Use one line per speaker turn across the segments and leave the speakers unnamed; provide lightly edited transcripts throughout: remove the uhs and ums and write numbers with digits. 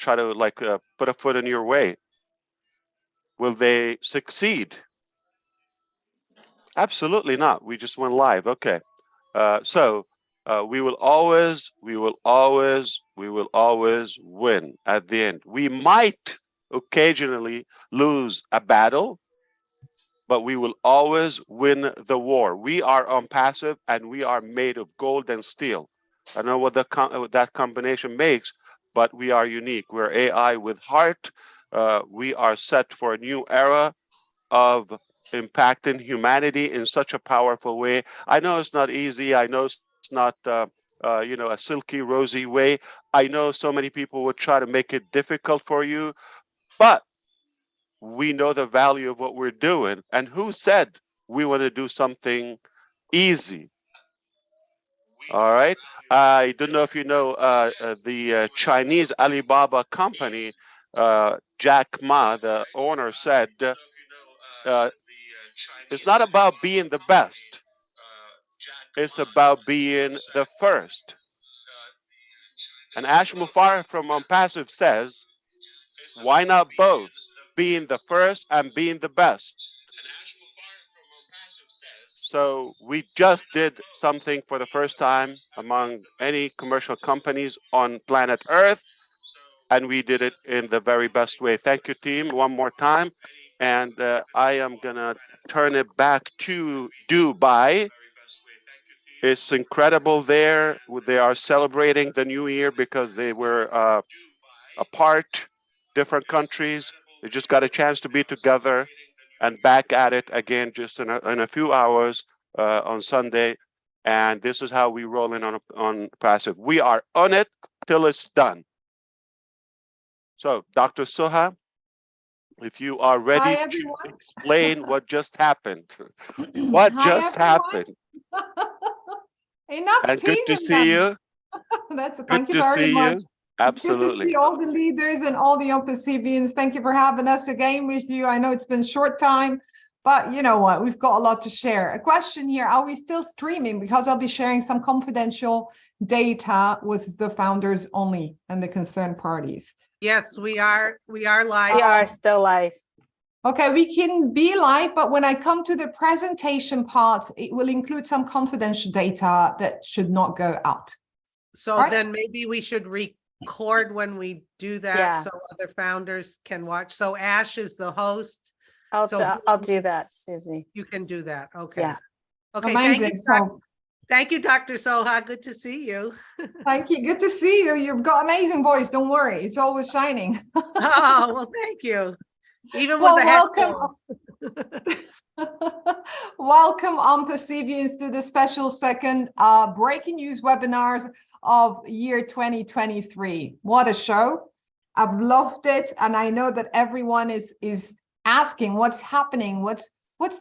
try to like put a foot in your way. Will they succeed? Absolutely not. We just went live. Okay. We will always win at the end. We might occasionally lose a battle, but we will always win the war. We are Onpassive, and we are made of gold and steel. I don't know what that combination makes, but we are unique. We're AI with heart. We are set for a new era of impacting humanity in such a powerful way. I know it's not easy. I know it's not a silky, rosy way. I know so many people would try to make it difficult for you, but we know the value of what we're doing. And who said we want to do something easy? All right. I don't know if you know the Chinese Alibaba company, Jack Ma, the owner, said, it's not about being the best. It's about being the first. And Ash Mufareh from Onpassive says, why not both? Being the first and being the best. So we just did something for the first time among any commercial companies on planet Earth, and we did it in the very best way. Thank you, team, one more time. And I am going to turn it back to Dubai. It's incredible there. They are celebrating the new year because they were apart, different countries. They just got a chance to be together and back at it again just in a few hours on Sunday. And this is how we roll in on Passive. We are on it till it's done. So, Dr. Soha, if you are ready to explain what just happened. What just happened?
Enough
and good to see you.
Thank you very much.
Absolutely.
It's good to see all the leaders and all the Onpassivians. Thank you for having us again with you. I know it's been a short time, but you know what? We've got a lot to share. A question here, are we still streaming? Because I'll be sharing some confidential data with the founders only and the concerned parties.
Yes, we are. We are live.
We are still live.
Okay, we can be live, but when I come to the presentation part, it will include some confidential data that should not go out.
So then maybe we should record when we do that so other founders can watch. So Ash is the host.
I'll do that, Susie.
You can do that. Okay.
Yeah.
Okay.
Amazing.
Thank you, Dr. Soha. Good to see you.
Thank you. Good to see you. You've got amazing voice. Don't worry. It's always shining.
Oh, well, thank you. Even with the
welcome Onpassivians to the special second breaking news webinars of year 2023. What a show. I've loved it. And I know that everyone is asking what's happening. What's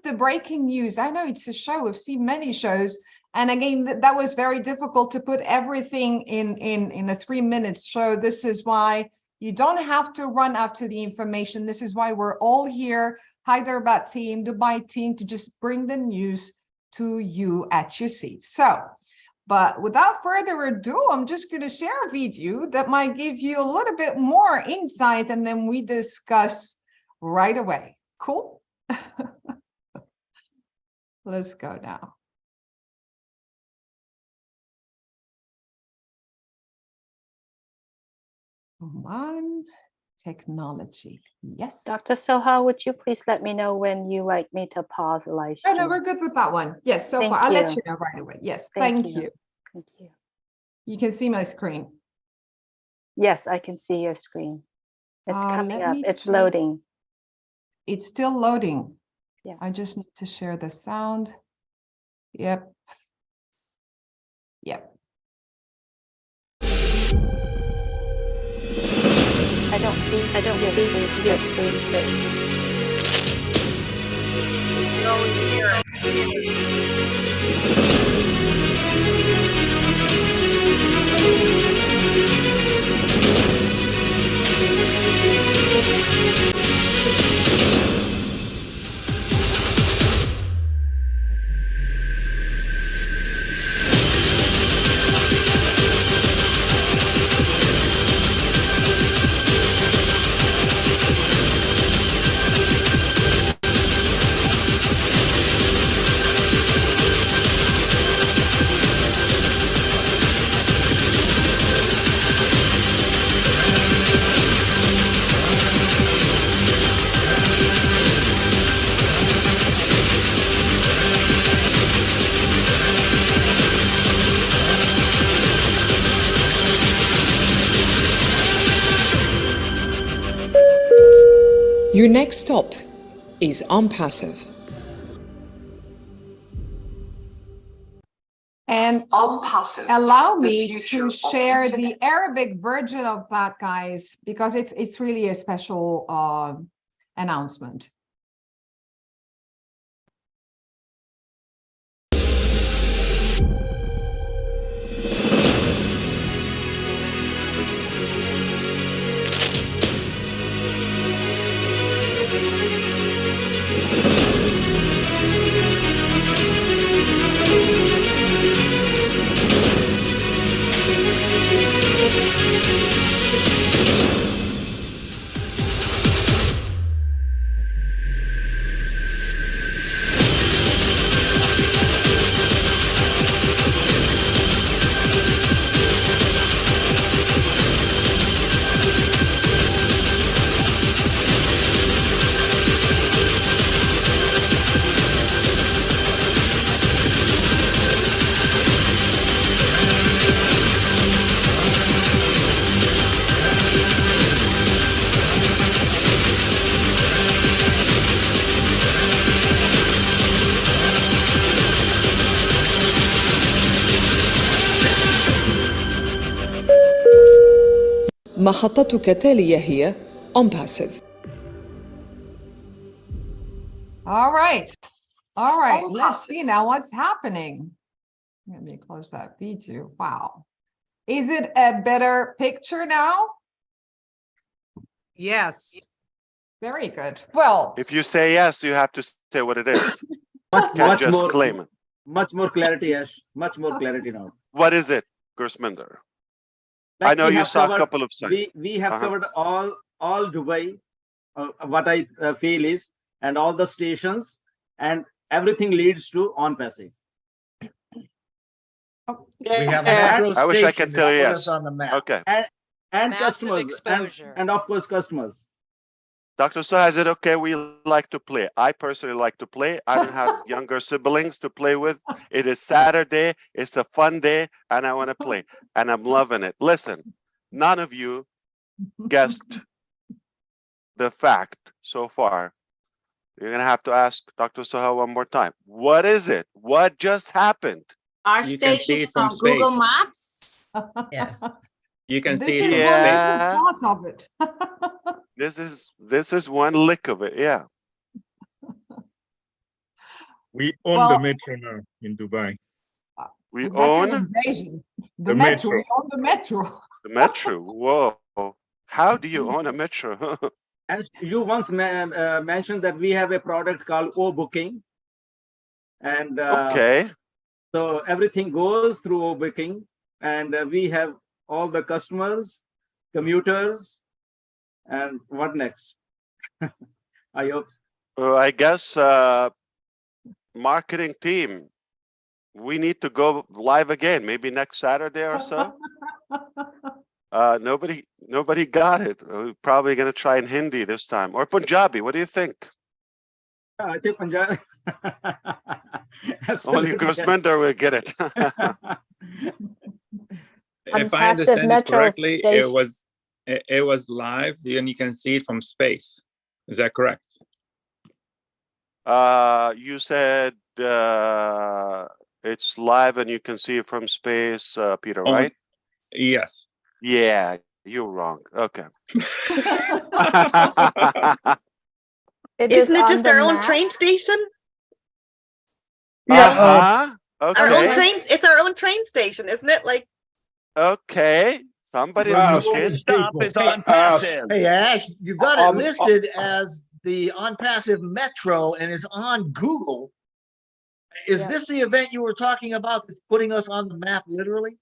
the breaking news? I know it's a show. We've seen many shows. And again, that was very difficult to put everything in a 3-minute show. This is why you don't have to run after the information. This is why we're all here, Hyderabad team, Dubai team, to just bring the news to you at your seat. So, but without further ado, I'm just going to share a video that might give you a little bit more insight, and then we discuss right away. Cool? Let's go now. Come on, technology. Yes.
Dr. Soha, would you please let me know when you like me to pause the live stream?
Oh, no, we're good with that one. Yes, so far. I'll let you know right away. Yes, thank you.
Thank you.
You can see my screen.
Yes, I can see your screen. It's coming up. It's loading.
It's still loading.
Yes.
I just need to share the sound. Yep. Yep.
I don't see your screen.
Your next stop is Onpassive.
And
Onpassive,
allow
the
me
future
to
of
share the
internet.
Arabic version of that, guys, because it's really a special announcement.
محطتك التالية هي Onpassive.
All right. All right. Let's
Onpassive.
see now what's happening. Let me close that video. Wow. Is it a better picture now?
Yes.
Very good. Well,
If you say yes, you have to say what it is. Can't
Much
just
more,
claim it.
much more clarity, Ash. Much more clarity now.
What is it, Gursminder? I
Like
know
we
you
have
saw a
covered-
couple of sites.
We have covered all Dubai. What I feel is, and all the stations, and everything leads to Onpassive.
We have
Yeah,
metro
I wish I
station
could
that
tell you
put
yes.
us on the map.
Okay.
And
Massive
customers,
exposure.
and of course customers.
Dr. Soha, is it okay? We like to play. I personally like to play. I don't have younger siblings to play with. It is Saturday. It's a fun day, and I want to play. And I'm loving it. Listen, none of you guessed the fact so far. You're going to have to ask Dr. Soha one more time. What is it? What just happened?
Our
You can
station
see it
is
from
on Google
space.
Maps.
Yes.
You can
this
see
is
it from
one
space.
Yeah.
little part of it.
This is one lick of it. Yeah.
We own
Well-
the metro now in Dubai.
We
That's an
own
invasion. The
The
metro.
metro.
We own the metro.
the metro. Whoa. How do you own a metro?
And you once mentioned that we have a product called O-Booking. And
Okay.
so everything goes through O-Booking. And we have all the customers, commuters, and what next? I hope.
I guess marketing team, we need to go live again, maybe next Saturday or so. Nobody got it. We're probably going to try in Hindi this time or Punjabi. What do you think?
I think Punjab.
Only
Absolutely.
Gursminder will get it.
If I
Onpassive
understand it
metro
correctly,
station.
it was live and you can see it from space. Is that correct?
You said it's live and you can see it from space, Peter,
On-
right?
Yes.
Yeah, you're wrong. Okay.
It is
Isn't it
on
just
the
our own
map.
train station?
Uh-huh.
Our own
Okay.
trains. It's our own train station, isn't it? Like,
Okay. Somebody's
Wow.
cooking.
Stop
is Onpassive.
Hey, Ash, you got it listed as the Onpassive Metro and it's on Google. Is
Yes.
this the event you were talking about that's putting us on the map literally?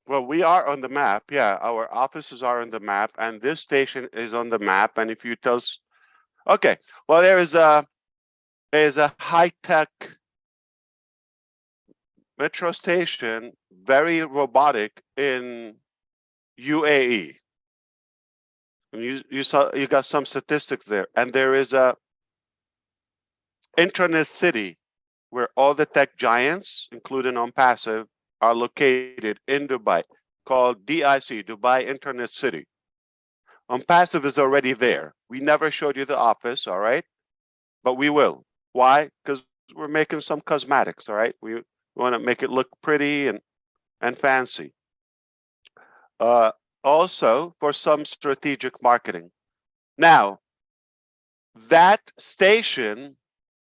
Well, we are on the map. Yeah, our offices are on the map, and this station is on the map. And if you tell us, okay, well, there is a high-tech metro station, very robotic in UAE. And you got some statistics there, and there is a internet city where all the tech giants, including Onpassive, are located in Dubai, called DIC, Dubai Internet City. Onpassive is already there. We never showed you the office, all right? But we will. Why? Because we're making some cosmetics, all right? We want to make it look pretty and fancy. Also, for some strategic marketing. Now, that station,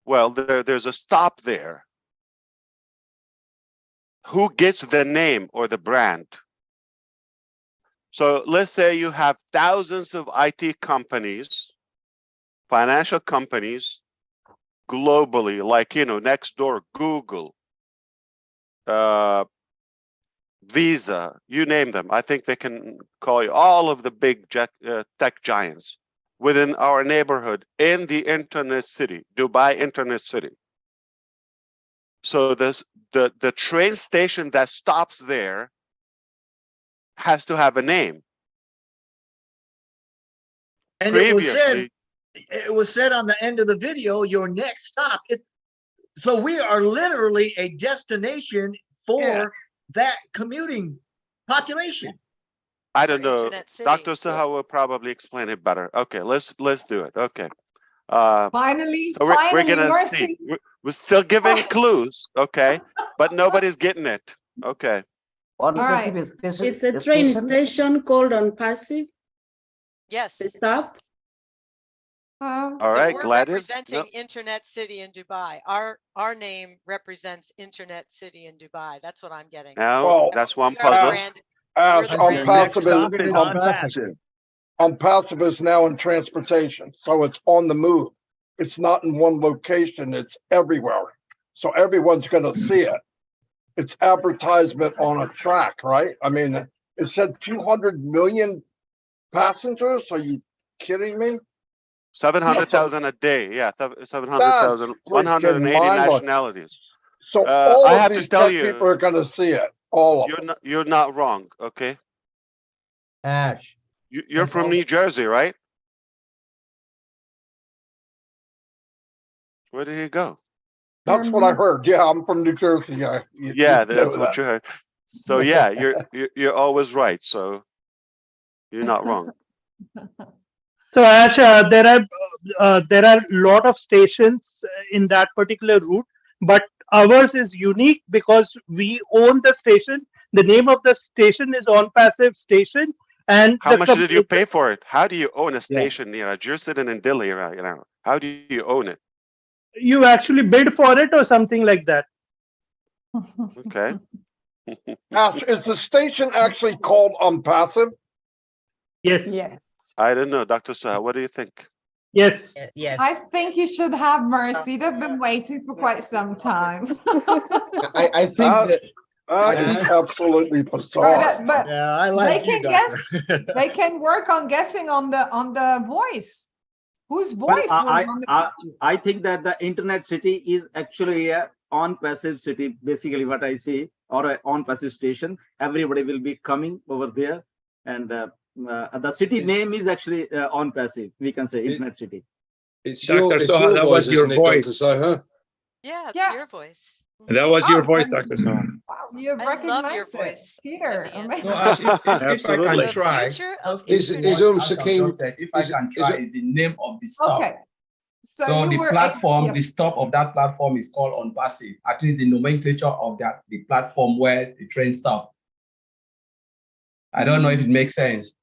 well, there's a stop there. Who gets the name or the brand? So let's say you have thousands of IT companies, financial companies, globally, like, you know, next door, Google, Visa, you name them. I think they can call you all of the big tech giants within our neighborhood in the internet city, Dubai Internet City. So the train station that stops there has to have a name.
And it was said on the end of the video, your next stop is, so we are literally a destination for that commuting population.
I don't know. Dr. Saha will probably explain it better. Okay, let's do it. Okay.
Finally,
so we're gonna see. We're still giving clues, okay, but nobody's getting it. Okay.
What is
right.
It's a train station called Onpassive.
Yes.
The stop.
All
so
right,
we're
Gladys.
representing Internet City in Dubai. Our name represents Internet City in Dubai. That's what I'm getting.
Well, that's one puzzle.
Onpassive is now in transportation, so it's on the move. It's not in one location, it's everywhere. So everyone's going to see it. It's advertisement on a track, right? I mean, it said 200 million passengers. Are you kidding me?
700,000 a day. Yeah, 700,000. 180 nationalities.
So all
I
of
have
these
to tell
tech
you,
people are going to see it. All of them.
You're not wrong. Okay.
Ash.
You're from New Jersey, right? Where did he go?
That's what I heard. Yeah, I'm from New Jersey. Yeah,
that's what you heard. So yeah, you're always right. So you're not wrong.
So Ash, there are a lot of stations in that particular route, but ours is unique because we own the station. The name of the station is Onpassive Station. And
how much did you pay for it? How do you own a station near? You're sitting in Delhi right now. How do you own it?
You actually bid for it or something like that.
Okay.
Ash, is the station actually called Onpassive?
Yes.
Yes.
I don't know, Dr. Saha. What do you think?
Yes.
Yes. I think you should have mercy. They've been waiting for quite some time.
I think that is absolutely bizarre.
But
yeah, I like
they can guess. They can work on guessing on the voice. Whose voice was on the?
I think that the internet city is actually a Onpassive city. Basically, what I see, or an Onpassive station. Everybody will be coming over there, and the city name is actually Onpassive. We can say internet city.
It's Dr. Soha, that was your voice.
Yeah, it's your voice.
That was your voice, Dr. Soha.
Wow, you
love your voice,
Peter.
If I can try, if I can try, is the name of the stop.
Okay.
So the platform, the stop of that platform is called Onpassive. At least the nomenclature of the platform where the train stop. I don't know if it makes sense.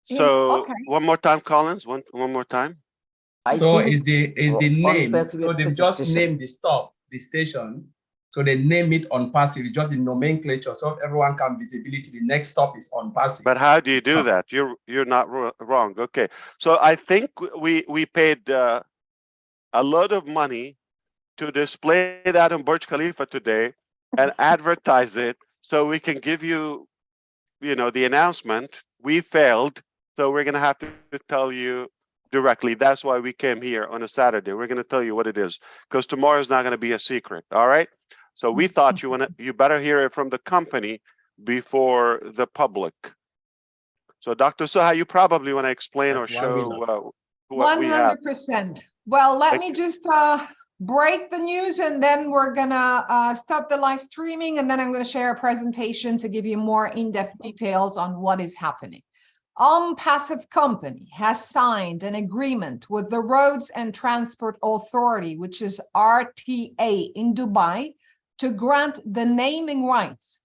So one more time, Collins. One more time.
So is the name. So they've just named the stop, the station. So they name it Onpassive. It's just the nomenclature, so everyone can visibility. The next stop is Onpassive.
But how do you do that? You're not wrong. Okay. So I think we paid a lot of money to display that in Burj Khalifa today and advertise it, so we can give you, the announcement. We failed, so we're gonna have to tell you directly. That's why we came here on a Saturday. We're gonna tell you what it is, because tomorrow is not gonna be a secret. All right. So we thought you better hear it from the company before the public. So Dr. Soha, you probably want to explain or show what we have.
100%. Well, let me just break the news, and then we're gonna stop the live streaming, and then I'm gonna share a presentation to give you more in-depth details on what is happening. Onpassive company has signed an agreement with the Roads and Transport Authority, which is RTA in Dubai, to grant the naming rights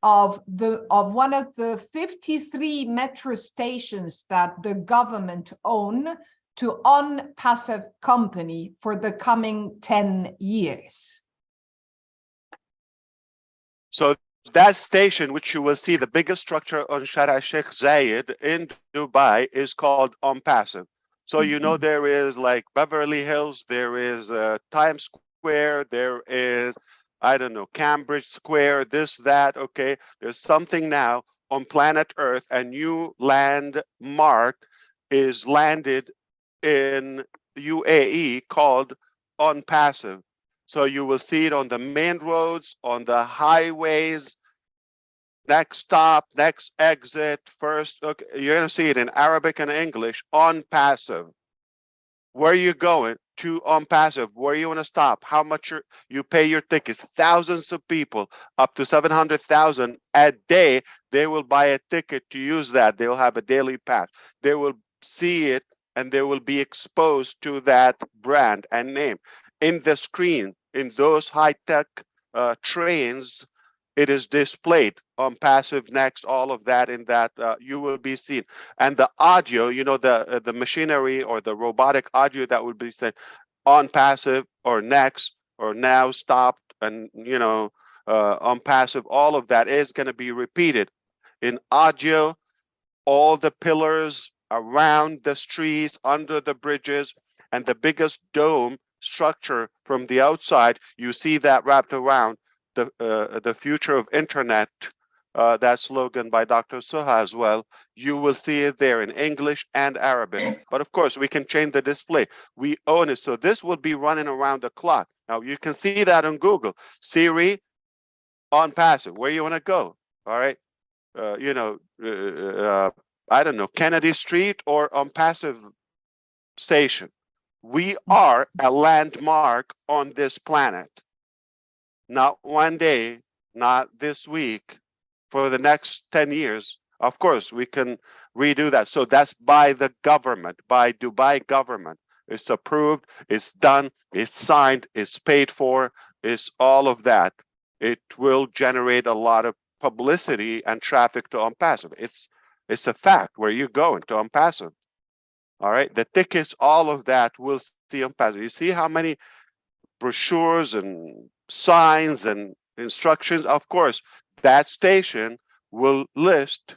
of one of the 53 metro stations that the government own to Onpassive company for the coming 10 years.
So that station, which you will see, the biggest structure on Shara Sheikh Zayed in Dubai, is called Onpassive. So you know there is like Beverly Hills, there is Times Square, there is, I don't know, Cambridge Square, this, that, okay? There's something now on planet Earth, a new landmark is landed in UAE called Onpassive. So you will see it on the main roads, on the highways, next stop, next exit, first. Okay, you're going to see it in Arabic and English, Onpassive. Where are you going? To Onpassive. Where you want to stop? How much you pay your tickets? Thousands of people, up to 700,000 a day, they will buy a ticket to use that. They will have a daily pass. They will see it and they will be exposed to that brand and name. In the screen, in those high-tech trains, it is displayed Onpassive next, all of that in that you will be seen. And the audio, you know, the machinery or the robotic audio that would be said Onpassive or next or now stopped and, you know, Onpassive, all of that is going to be repeated in audio, all the pillars around the streets, under the bridges, and the biggest dome structure from the outside, you see that wrapped around the future of internet, that slogan by Dr. Suha as well. You will see it there in English and Arabic. But of course, we can change the display. We own it. So this will be running around the clock. Now you can see that on Google. Siri, Onpassive, where you want to go. All right. You know, I don't know, Kennedy Street or Onpassive station. We are a landmark on this planet. Not one day, not this week, for the next 10 years. Of course, we can redo that. So that's by the government, by Dubai government. It's approved, it's done, it's signed, it's paid for, it's all of that. It will generate a lot of publicity and traffic to Onpassive. It's a fact. Where you going to Onpassive? All right, the tickets, all of that will see Onpassive. You see how many brochures and signs and instructions? Of course, that station will list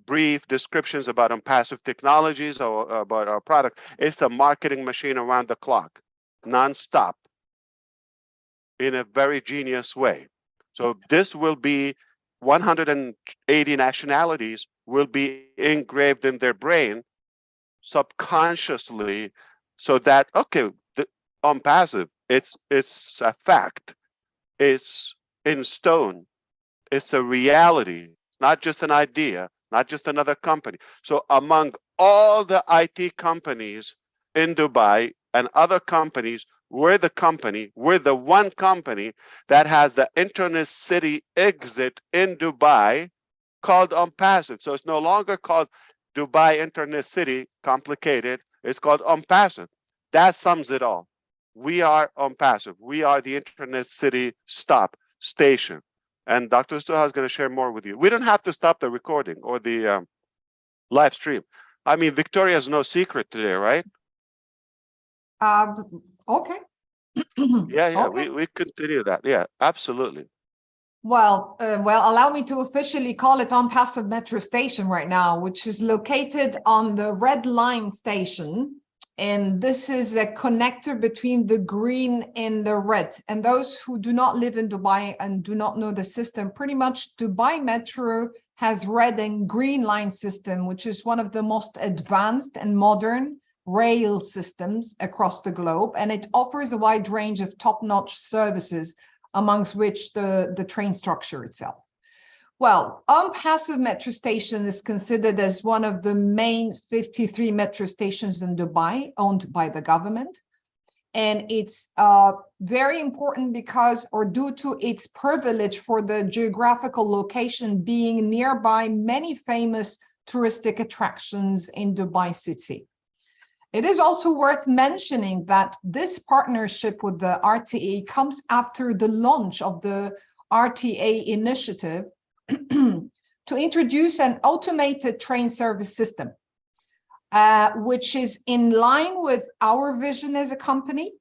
brief descriptions about Onpassive technologies or about our product. It's a marketing machine around the clock, nonstop, in a very genius way. So this will be 180 nationalities will be engraved in their brain subconsciously, so that, okay, Onpassive, it's a fact, it's in stone, it's a reality, not just an idea, not just another company. So among all the IT companies in Dubai and other companies, we're the one company that has the Internet City exit in Dubai called Onpassive. So it's no longer called Dubai Internet City, complicated. It's called Onpassive. That sums it all. We are Onpassive. We are the Internet City stop station. And Dr. Suha is going to share more with you. We don't have to stop the recording or the live stream. I mean, Victoria is no secret today, right?
Okay.
Yeah,
okay.
we continue that. Yeah, absolutely.
Well, allow me to officially call it Onpassive Metro Station right now, which is located on the Red Line station. And this is a connector between the green and the red. And those who do not live in Dubai and do not know the system, pretty much Dubai Metro has red and green line system, which is one of the most advanced and modern rail systems across the globe. And it offers a wide range of top-notch services, amongst which the train structure itself. Well, Onpassive Metro Station is considered as one of the main 53 metro stations in Dubai owned by the government. And it's very important because, or due to its privilege for the geographical location being nearby many famous touristic attractions in Dubai City. It is also worth mentioning that this partnership with the RTA comes after the launch of the RTA initiative to introduce an automated train service system, which is in line with our vision as a company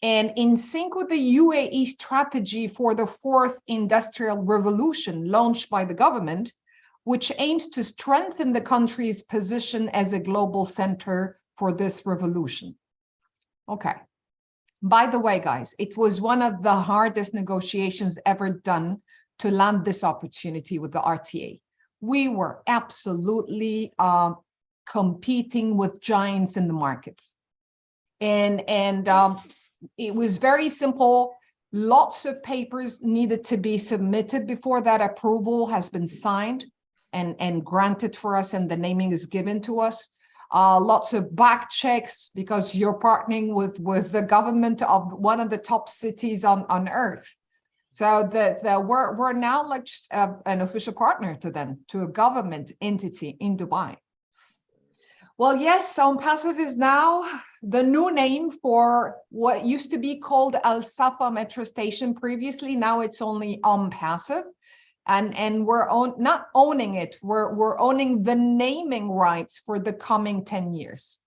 and in sync with the UAE strategy for the fourth industrial revolution launched by the government, which aims to strengthen the country's position as a global center for this revolution. Okay. By the way, guys, it was one of the hardest negotiations ever done to land this opportunity with the RTA. We were absolutely competing with giants in the markets. And it was very simple. Lots of papers needed to be submitted before that approval has been signed and granted for us, and the naming is given to us. Lots of back checks because you're partnering with the government of one of the top cities on earth. So we're now like an official partner to them, to a government entity in Dubai. Well, yes, Onpassive is now the new name for what used to be called Al Safa Metro Station previously. Now it's only Onpassive. And we're not owning it, we're owning the naming rights for the coming 10 years.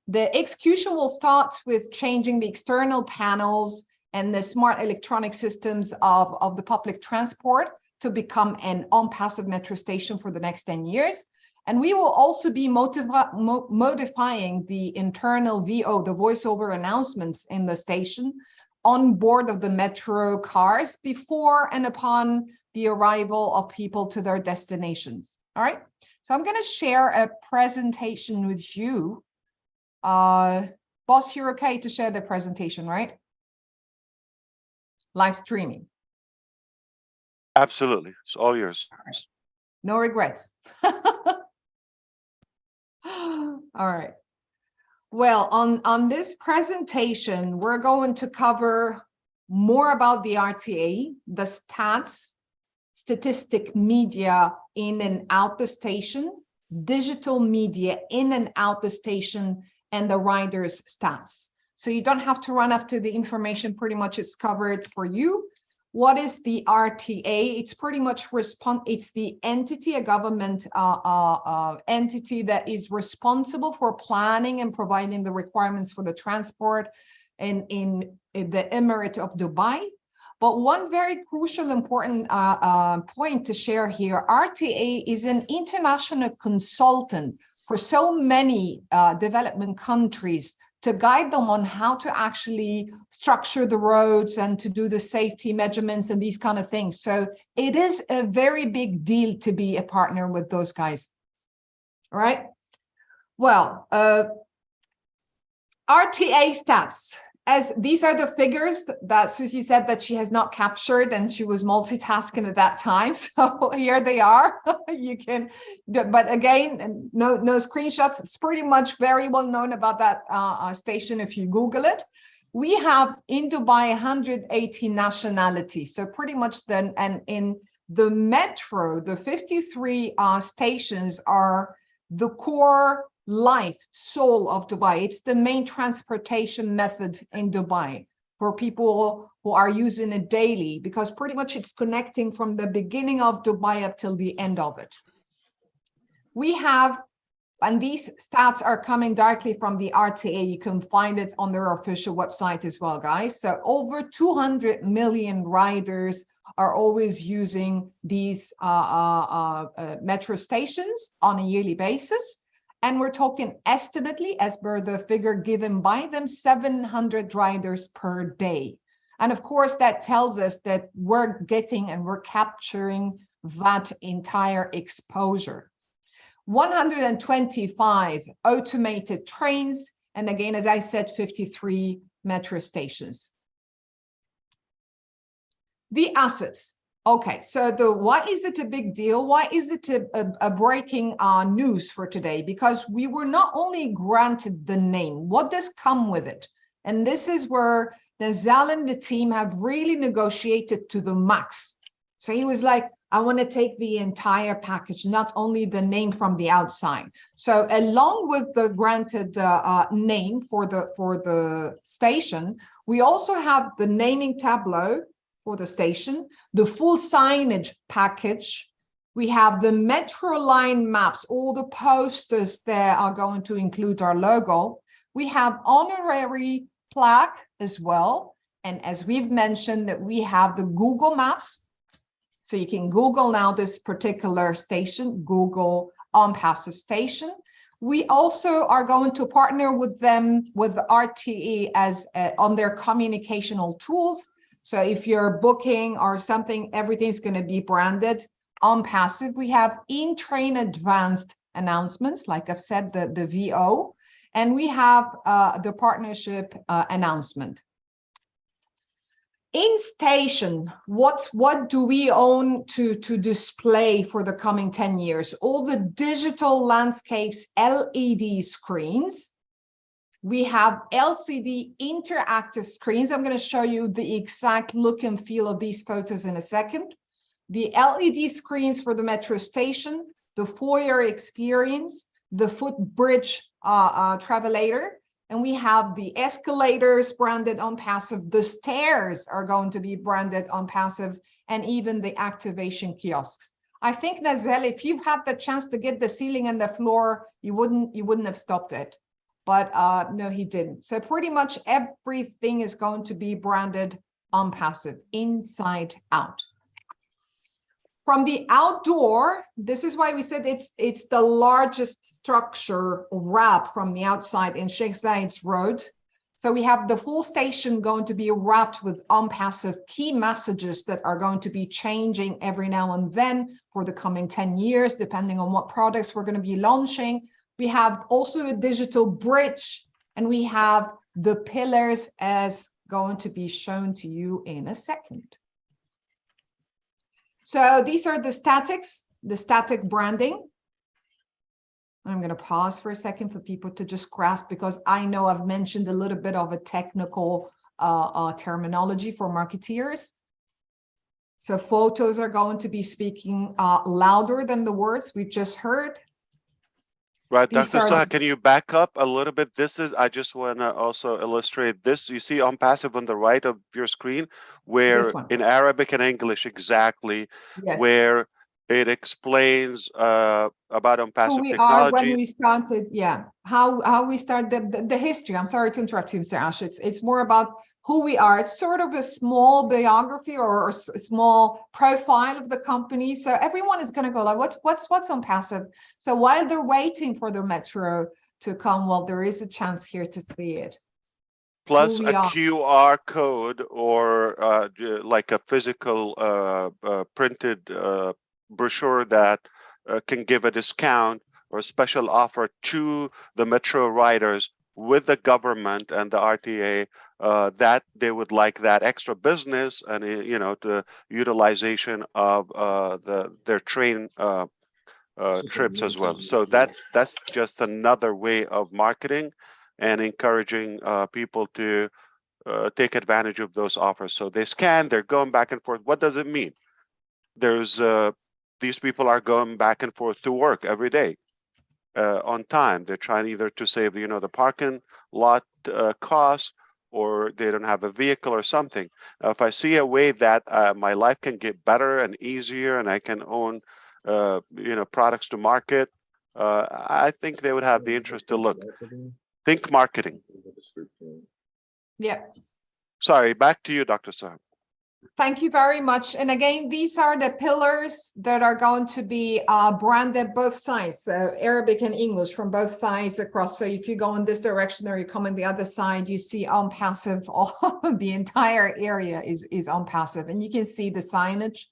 The execution will start with changing the external panels and the smart electronic systems of the public transport to become an Onpassive metro station for the next 10 years. And we will also be modifying the internal VO, the voiceover announcements in the station on board of the metro cars before and upon the arrival of people to their destinations. All right. So I'm going to share a presentation with you. Boss, you're okay to share the presentation, right? Live streaming.
Absolutely. It's all yours.
All right. No regrets. All right. Well, on this presentation, we're going to cover more about the RTA, the stats, statistic media in and out the station, digital media in and out the station, and the riders' stats. So you don't have to run after the information, pretty much it's covered for you. What is the RTA? It's pretty much it's the entity, a government entity that is responsible for planning and providing the requirements for the transport in the Emirate of Dubai. But one very crucial, important point to share here, RTA is an international consultant for so many development countries to guide them on how to actually structure the roads and to do the safety measurements and these kind of things. So it is a very big deal to be a partner with those guys. All right. Well, RTA stats. As these are the figures that Susie said that she has not captured and she was multitasking at that time. So here they are. You can, but again, no screenshots. It's pretty much very well known about that station if you Google it. We have in Dubai 180 nationalities. So pretty much then, and in the metro, the 53 stations are the core life, soul of Dubai. It's the main transportation method in Dubai for people who are using it daily, because pretty much it's connecting from the beginning of Dubai up till the end of it. We have, and these stats are coming directly from the RTA. You can find it on their official website as well, guys. So over 200 million riders are always using these metro stations on a yearly basis. And we're talking estimately, as per the figure given by them, 700 riders per day. And of course, that tells us that we're getting and we're capturing that entire exposure. 125 automated trains. And again, as I said, 53 metro stations. The assets. Okay, so why is it a big deal? Why is it a breaking news for today? Because we were not only granted the name, what does come with it? And this is where Nazal and the team have really negotiated to the max. So he was like, I want to take the entire package, not only the name from the outside. So along with the granted name for the station, we also have the naming tableau for the station, the full signage package. We have the metro line maps, all the posters there are going to include our logo. We have honorary plaque as well. And as we've mentioned, that we have the Google Maps. So you can Google now this particular station, Google Onpassive station. We also are going to partner with them with RTE as on their communicational tools. So if you're booking or something, everything's going to be branded Onpassive. We have in-train advanced announcements, like I've said, the VO, and we have the partnership announcement. In station, what do we own to display for the coming 10 years? All the digital landscapes, LED screens. We have LCD interactive screens. I'm going to show you the exact look and feel of these photos in a second. The LED screens for the metro station, the foyer experience, the footbridge travelator, and we have the escalators branded Onpassive. The stairs are going to be branded Onpassive, and even the activation kiosks. I think, Nazel, if you had the chance to get the ceiling and the floor, you wouldn't have stopped it. But no, he didn't. So pretty much everything is going to be branded Onpassive, inside out. From the outdoor, this is why we said it's the largest structure wrap from the outside in Sheikh Zayed's Road. So we have the full station going to be wrapped with Onpassive key messages that are going to be changing every now and then for the coming 10 years, depending on what products we're going to be launching. We have also a digital bridge, and we have the pillars as going to be shown to you in a second. So these are the statics, the static branding. I'm going to pause for a second for people to just grasp, because I know I've mentioned a little bit of a technical terminology for marketeers. So photos are going to be speaking louder than the words we've just heard.
Right, Dr. Saha, can you back up a little bit? I just want to also illustrate this. You see Onpassive on the right of your screen, where in Arabic and English exactly, where it explains about Onpassive
who we
technology.
are when we started, how we started the history. I'm sorry to interrupt you, Mr. Ash. It's more about who we are. It's sort of a small biography or a small profile of the company. So everyone is going to go like, what's Onpassive? So while they're waiting for the metro to come, well, there is a chance here to see it.
Plus a QR code or like a physical printed brochure that can give a discount or a special offer to the metro riders with the government and the RTA, that they would like that extra business and the utilization of their train trips as well. So that's just another way of marketing and encouraging people to take advantage of those offers. So they scan, they're going back and forth. What does it mean? There's these people are going back and forth to work every day on time. They're trying either to save the parking lot costs, or they don't have a vehicle or something. If I see a way that my life can get better and easier, and I can own products to market, I think they would have the interest to look. Think marketing.
Yeah.
Sorry, back to you, Dr. Saab.
Thank you very much. And again, these are the pillars that are going to be branded both sides, so Arabic and English from both sides across. So if you go in this direction or you come in the other side, you see Onpassive. All the entire area is Onpassive, and you can see the signage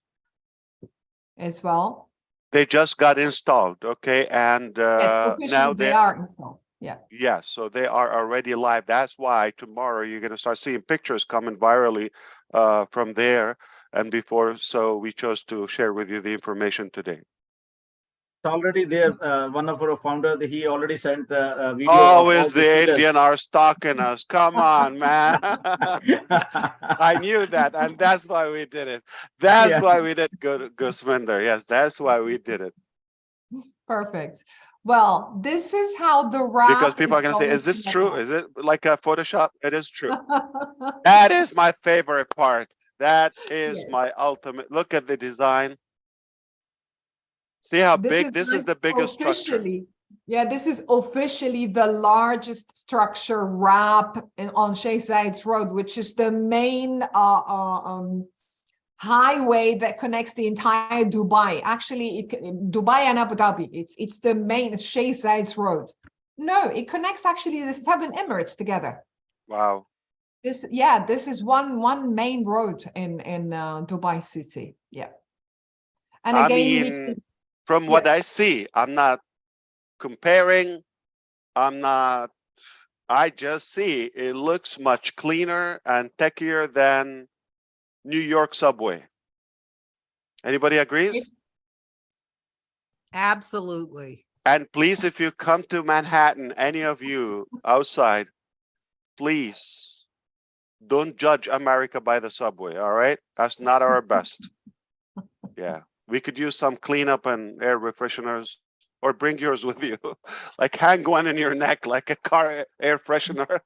as well.
They just got installed, okay, and now
they are installed. Yeah.
Yes, so they are already live. That's why tomorrow you're going to start seeing pictures coming virally from there and before. So we chose to share with you the information today.
Already there, one of our founder, he already sent a video.
Always the Indian are stalking us. Come on, man. I knew that, and that's why we did it. That's why we did Guswinder. Yes, that's why we did it.
Perfect. Well, this is how the wrap
Because people are
is
going to say, is this true?
going
Is it like a Photoshop? It is true. That is my favorite part. That is
Yes.
my ultimate. Look at the design. See how big? This is the biggest structure.
officially, yeah, this is officially the largest structure wrap on Sheikh Zayed's Road, which is the main highway that connects the entire Dubai. Actually, Dubai and Abu Dhabi. It's the main Sheikh Zayed's Road. No, it connects actually the 7 Emirates together.
Wow.
This is one main road in Dubai city. Yeah. And
I
again,
mean, from what I see, I'm not comparing. I just see it looks much cleaner and techier than New York subway. Anybody agrees?
Absolutely.
And please, if you come to Manhattan, any of you outside, please don't judge America by the subway, all right? That's not our best. Yeah, we could use some cleanup and air refresheners, or bring yours with you. Like hang one in your neck like a car air freshener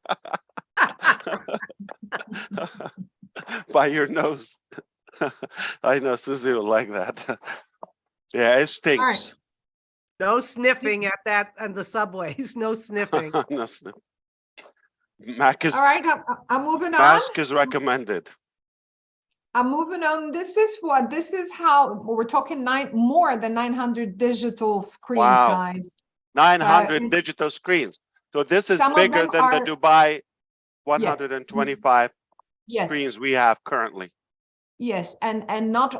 by your nose. I know Susie will like that. Yeah, it stinks.
all right.
No sniffing at that on the subways. No sniffing.
No sniff. Mac is,
All right, I'm moving on.
mask is recommended.
I'm moving on. This is how we're talking more than 900 digital screens,
Wow.
guys.
900 digital screens. So this is
Some of
bigger
them
than the
are-
Dubai 125
Yes.
screens we have currently.
Yes, and not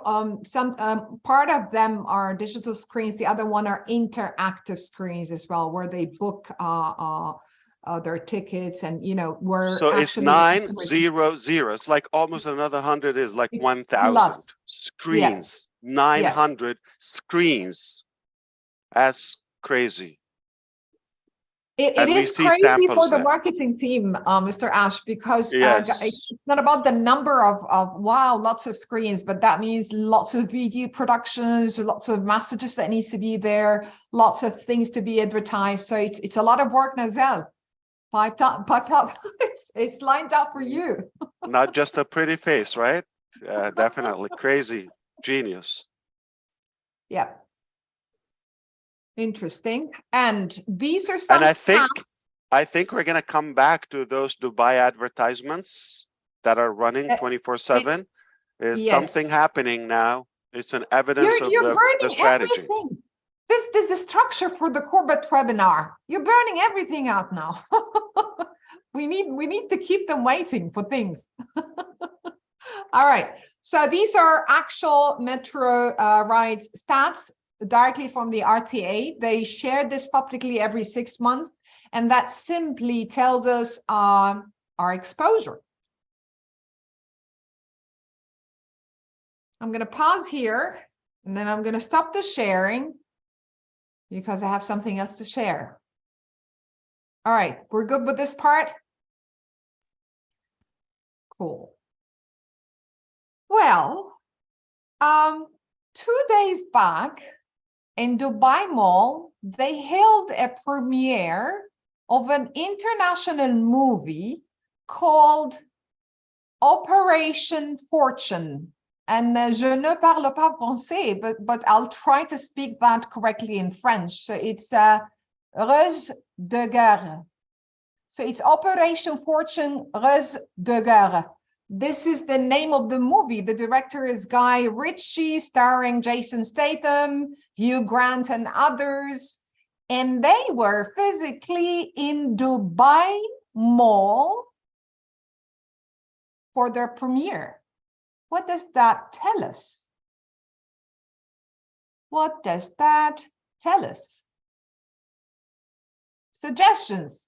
some part of them are digital screens. The other one are interactive screens as well, where they book their tickets, and where
So it's
actually
900. It's like almost another 100 is like
It's
1,000
plus.
screens. 900 screens. That's crazy.
It
And we
is
see
crazy for
samples
the
there.
marketing team, Mr. Ash, because
Yes.
it's not about the number of wow, lots of screens, but that means lots of video productions, lots of messages that needs to be there, lots of things to be advertised. So it's a lot of work, Nazel. Piped up. It's lined up for you.
Not just a pretty face, right? Definitely crazy genius.
Yeah. Interesting. And these are some
And
stats.
I think we're gonna come back to those Dubai advertisements that are running 24/7. Is
yes.
something happening now? It's an evidence
You're
of
burning
the strategy.
everything. This is the structure for the corporate webinar. You're burning everything out now. we need to keep them waiting for things. All right. So these are actual metro rides stats directly from the RTA. They share this publicly every 6 months, and that simply tells us our exposure. I'm going to pause here, and then I'm going to stop the sharing because I have something else to share. All right, we're good with this part? Cool. Well, 2 days back in Dubai Mall, they held a premiere of an international movie called Operation Fortune. And je ne parle pas français, but I'll try to speak that correctly in French. So it's Ruse de Guerre. So it's Operation Fortune, Ruse de Guerre. This is the name of the movie. The director is Guy Ritchie, starring Jason Statham, Hugh Grant, and others. And they were physically in Dubai Mall for their premiere. What does that tell us? What does that tell us? Suggestions?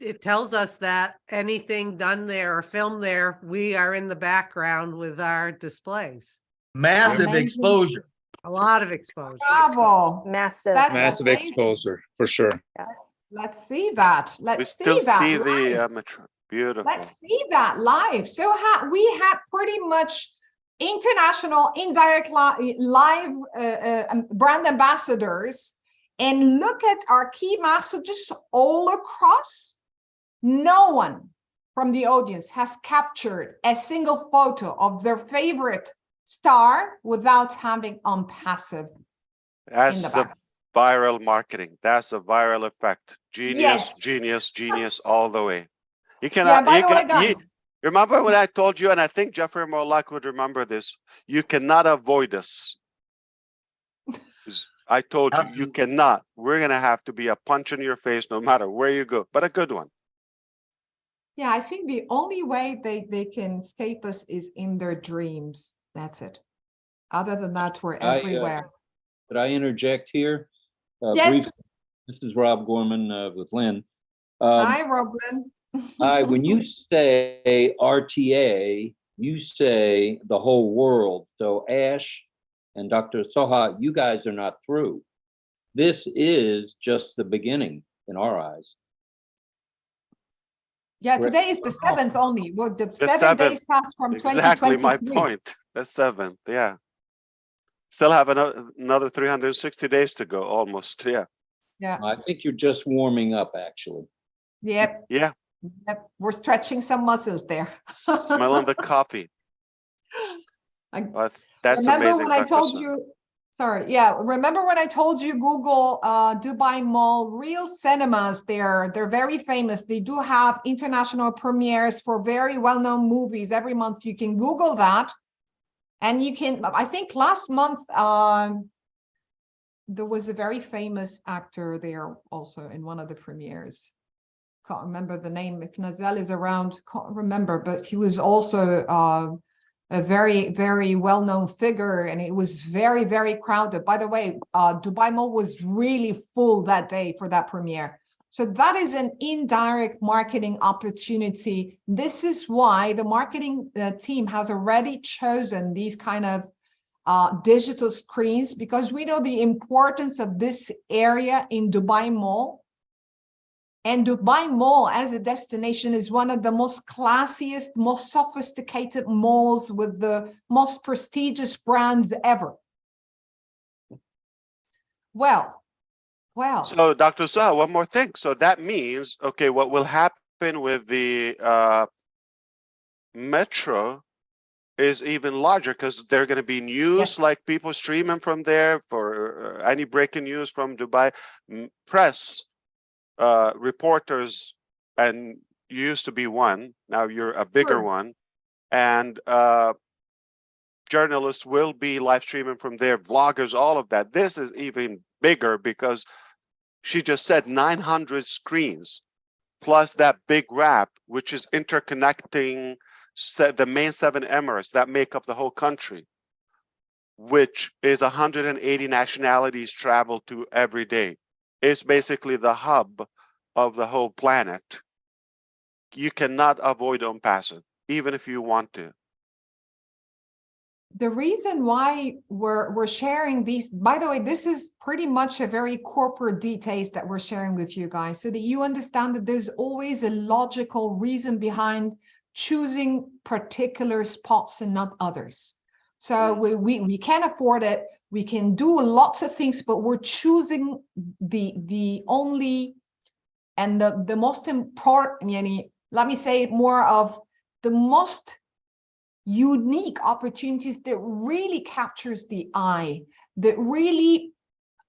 It tells us that anything done there or filmed there, we are in the background with our displays.
Massive
Amazing.
exposure.
A lot of exposure.
Bravo.
Massive.
That's
Massive
amazing.
exposure for sure.
Let's see that.
We
Let's
still
see that.
see
live.
the metro. Beautiful.
Let's see that live. So we had pretty much international indirect live brand ambassadors, and look at our key messages all across. No one from the audience has captured a single photo of their favorite star without having Onpassive in
That's
the
the
back.
viral marketing. That's the viral effect. Genius,
Yes.
genius, genius all the way. You
Yeah,
cannot,
by
you
the way,
can,
guys,
remember when I told you, and I think Jeffrey Morlock would remember this, you cannot avoid us. I told you, you
Absolutely.
cannot. We're going to have to be a punch in your face no matter where you go, but a good one.
yeah, I think the only way they can escape us is in their dreams. That's it. Other than that, we're everywhere.
Could I interject here?
Yes.
Briefly? This is Rob Gorman with Lynn.
Hi, Roblin.
Hi, when you say RTA, you say the whole world. So Ash and Dr. Soha, you guys are not through. This is just the beginning in our eyes.
Yeah, today is the 7th only. Well, the 7
7th.
days passed from
Exactly my
2023.
point. The 7th, yeah. Still have another 360 days to go, almost, yeah.
Yeah.
I think you're just warming up, actually.
Yep.
Yeah.
Yep. We're stretching some muscles there.
Smelling the coffee. But that's
remember
amazing.
when I
Dr.
told
Sun.
you, sorry, yeah, remember when I told you Google Dubai Mall, real cinemas there, they're very famous. They do have international premieres for very well-known movies every month. You can Google that. And you can, I think last month, there was a very famous actor there also in one of the premieres. Can't remember the name. If Nazel is around, can't remember, but he was also a very, very well-known figure, and it was very, very crowded. By the way, Dubai Mall was really full that day for that premiere. So that is an indirect marketing opportunity. This is why the marketing team has already chosen these kind of digital screens, because we know the importance of this area in Dubai Mall. And Dubai Mall as a destination is one of the most classiest, most sophisticated malls with the most prestigious brands ever. Well.
So Dr. Soha, one more thing. So that means, okay, what will happen with the metro is even larger, because there are going to be news, like people streaming from there for any breaking news from Dubai, press, reporters, and you used to be one, now you're a bigger one, and journalists will be live streaming from there, vloggers, all of that. This is even bigger because she just said 900 screens plus that big wrap, which is interconnecting the main 7 emirates that make up the whole country, which is 180 nationalities travel to every day. It's basically the hub of the whole planet. You cannot avoid Onpassive, even if you want to.
The reason why we're sharing these, by the way, this is pretty much a very corporate details that we're sharing with you guys, so that you understand that there's always a logical reason behind choosing particular spots and not others. So we can afford it. We can do lots of things, but we're choosing the only and the most important, let me say it more of the most unique opportunities that really captures the eye, that really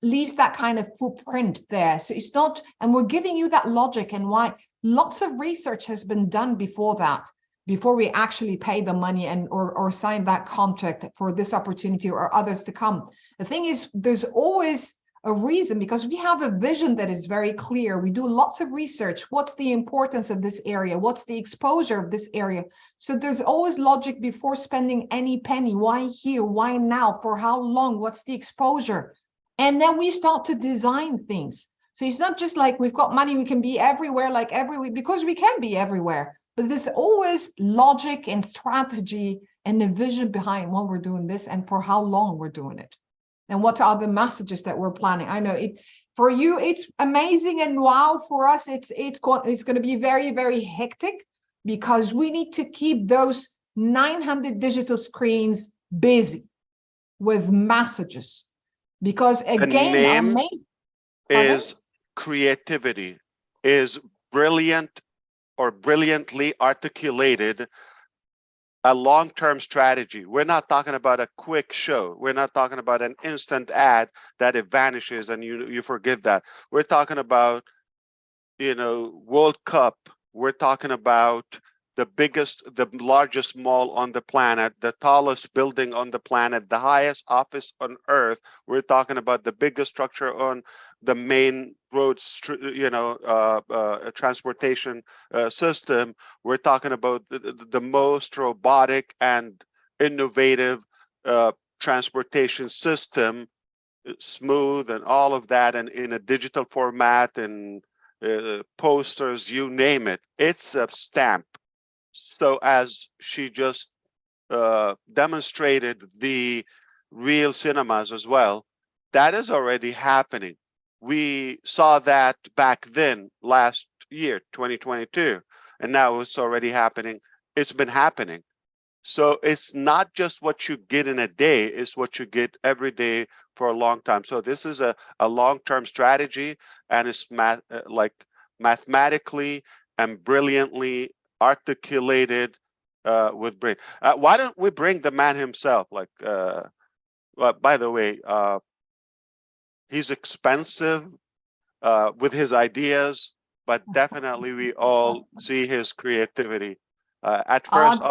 leaves that kind of footprint there. So it's not, and we're giving you that logic and why lots of research has been done before that, before we actually pay the money and or sign that contract for this opportunity or others to come. The thing is, there's always a reason, because we have a vision that is very clear. We do lots of research. What's the importance of this area? What's the exposure of this area? So there's always logic before spending any penny. Why here? Why now? For how long? What's the exposure? And then we start to design things. So it's not just like we've got money, we can be everywhere, like everywhere, because we can be everywhere. But there's always logic and strategy and a vision behind when we're doing this and for how long we're doing it. and what are the messages that we're planning. I know it for you, it's amazing, and wow, for us, it's going to be very, very hectic, because we need to keep those 900 digital screens busy with messages, because again, our
name
main
is creativity, is brilliant or brilliantly articulated a long-term strategy. We're not talking about a quick show. We're not talking about an instant ad that it vanishes and you forget that. We're talking about, you know, World Cup. We're talking about the largest mall on the planet, the tallest building on the planet, the highest office on earth. We're talking about the biggest structure on the main roads, you know, transportation system. We're talking about the most robotic and innovative transportation system, smooth and all of that, and in a digital format and posters, you name it. It's a stamp. So as she just demonstrated the real cinemas as well, that is already happening. We saw that back then last year, 2022, and now it's already happening. It's been happening. So it's not just what you get in a day, it's what you get every day for a long time. So this is a long-term strategy, and it's mathematically and brilliantly articulated with brain. Why don't we bring the man himself? Like, well, by the way, he's expensive with his ideas, but definitely we all see his creativity. At first,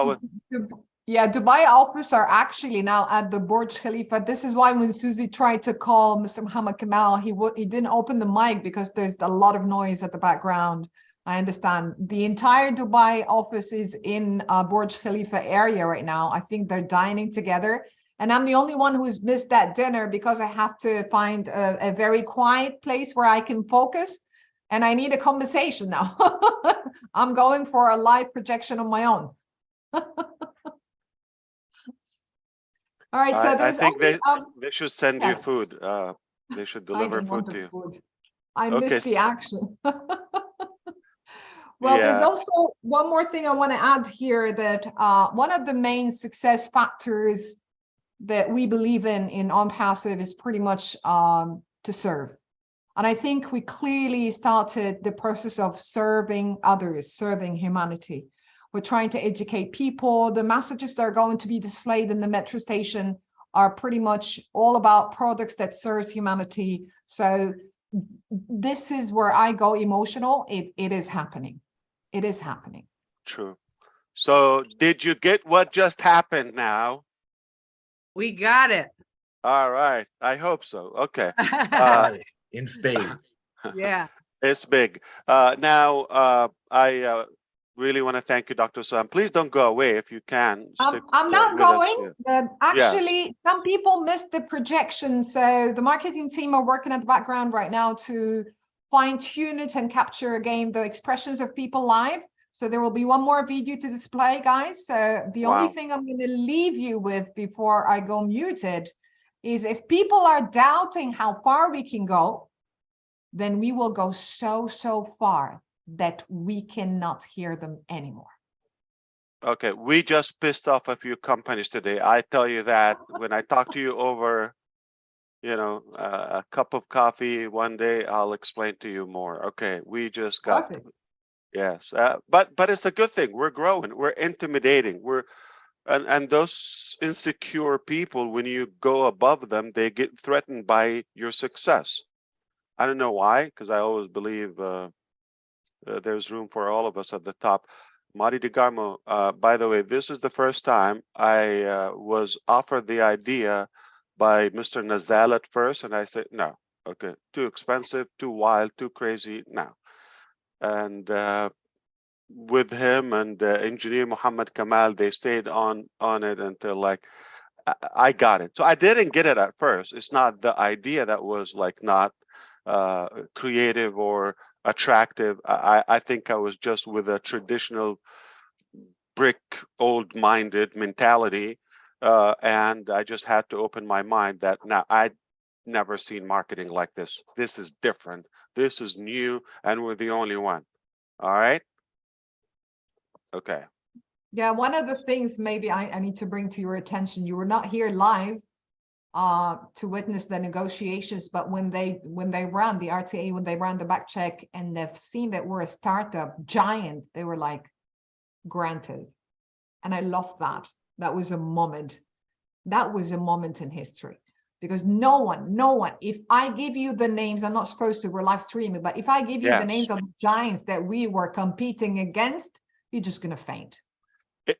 yeah, Dubai office are actually now at the Burj Khalifa. This is why when Susie tried to call Mr. Muhammad Kamal, he didn't open the mic because there's a lot of noise at the background. I understand. The entire Dubai office is in Burj Khalifa area right now. I think they're dining together. And I'm the only one who's missed that dinner because I have to find a very quiet place where I can focus. And I need a conversation now. I'm going for a live projection on my own. All right, so
I think
only,
they should send you food. They should deliver food to you.
Food. I missed the action. Well,
Yeah.
there's also one more thing I want to add here, that one of the main success factors that we believe in Onpassive is pretty much to serve. And I think we clearly started the process of serving others, serving humanity. We're trying to educate people. The messages that are going to be displayed in the metro station are pretty much all about products that serves humanity. So this is where I go emotional. It is happening. It is happening.
True. So did you get what just happened now?
We got it.
All right. I hope so. Okay.
In spades.
Yeah.
It's big. Now, I really want to thank you, Dr. Sam. Please don't go away if you can.
I'm not going. Actually,
yes.
Some people missed the projection. So the marketing team are working at the background right now to fine tune it and capture again the expressions of people live. So there will be one more video to display, guys. So the only thing I'm going to leave you with before I go muted is, if people are doubting how far we can go, then we will go so far that we cannot hear them anymore.
Okay, we just pissed off a few companies today. I tell you that when I talk to you over, you know, a cup of coffee one day, I'll explain to you more. Okay, we just got, yes, but it's a good thing. We're growing. We're intimidating. And those insecure people, when you go above them, they get threatened by your success. I don't know why, because I always believe there's room for all of us at the top. Mari DeGarmo, by the way, this is the first time I was offered the idea by Mr. Nazal at first, and I said, no, okay, too expensive, too wild, too crazy, no. And with him and engineer Muhammad Kamal, they stayed on it until like I got it. So I didn't get it at first. It's not the idea that was like not creative or attractive. I think I was just with a traditional brick old-minded mentality, and I just had to open my mind that now never seen marketing like this. This is different. This is new, and we're the only one. All right. Okay.
Yeah, one of the things maybe I need to bring to your attention, you were not here live to witness the negotiations, but when they ran the RTA, when they ran the back check and they've seen that we're a startup giant, they were like, granted. And I love that. That was a moment. That was a moment in history. Because no one, if I give you the names, I'm not supposed to, we're live streaming, but if I give you the names of the giants that we were competing against, you're just going to faint.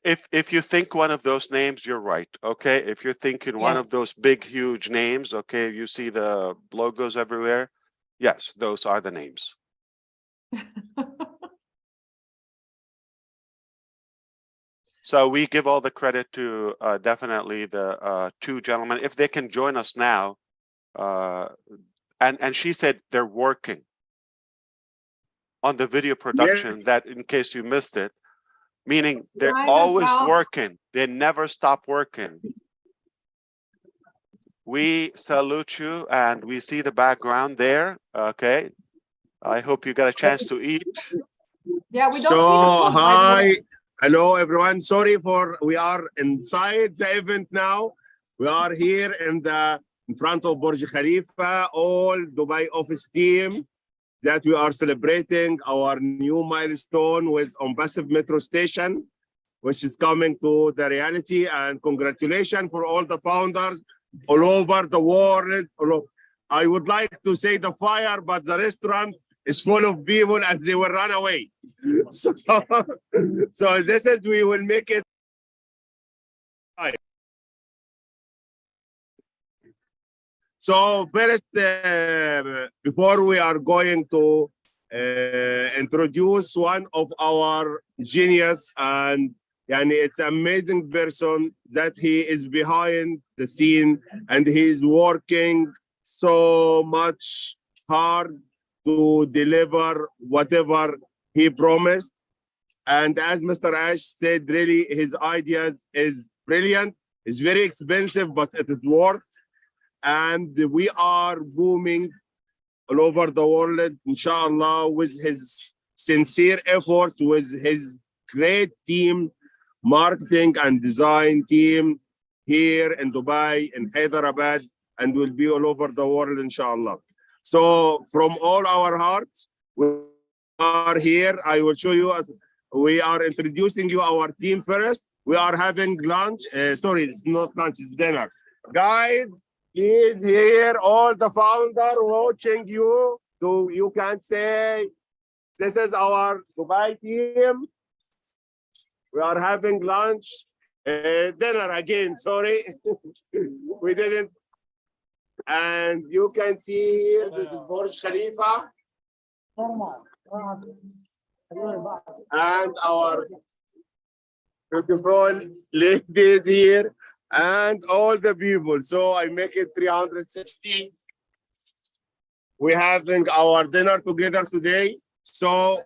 If you think one of those names, you're right. Okay. If you're thinking one of those big, huge names, okay, you see the logos everywhere. Yes, those are the names. So we give all the credit to definitely the two gentlemen, if they can join us now. And she said they're working on the video production, that in case you missed it, meaning they're always working. They never stop working. We salute you, and we see the background there. Okay. I hope you got a chance to eat.
Yeah, we don't
so,
see the food,
hi. Hello, everyone. Sorry for we are inside the event now. We are here in front of Burj Khalifa, all Dubai office team, that we are celebrating our new milestone with Onpassive metro station, which is coming to the reality. And congratulations for all the founders all over the world. I would like to say the fire, but the restaurant is full of people and they will run away. So this is, we will make it. So first, before we are going to introduce one of our genius, and it's an amazing person that he is behind the scene and he's working so much hard to deliver whatever he promised. And as Mr. Ash said, really his ideas is brilliant. It's very expensive, but it worked. And we are booming all over the world, inshallah, with his sincere efforts, with his great team, marketing and design team here in Dubai, in Hyderabad, and will be all over the world, inshallah. So from all our hearts, we are here. I will show you, as we are introducing you our team first. We are having lunch. Sorry, it's not lunch, it's dinner. Guys, please here, all the founder watching you. So you can say, this is our Dubai team. We are having lunch, dinner again, sorry. We didn't. And you can see here, this is Burj Khalifa. And our beautiful ladies here, and all the people. So I make it 360. We're having our dinner together today. So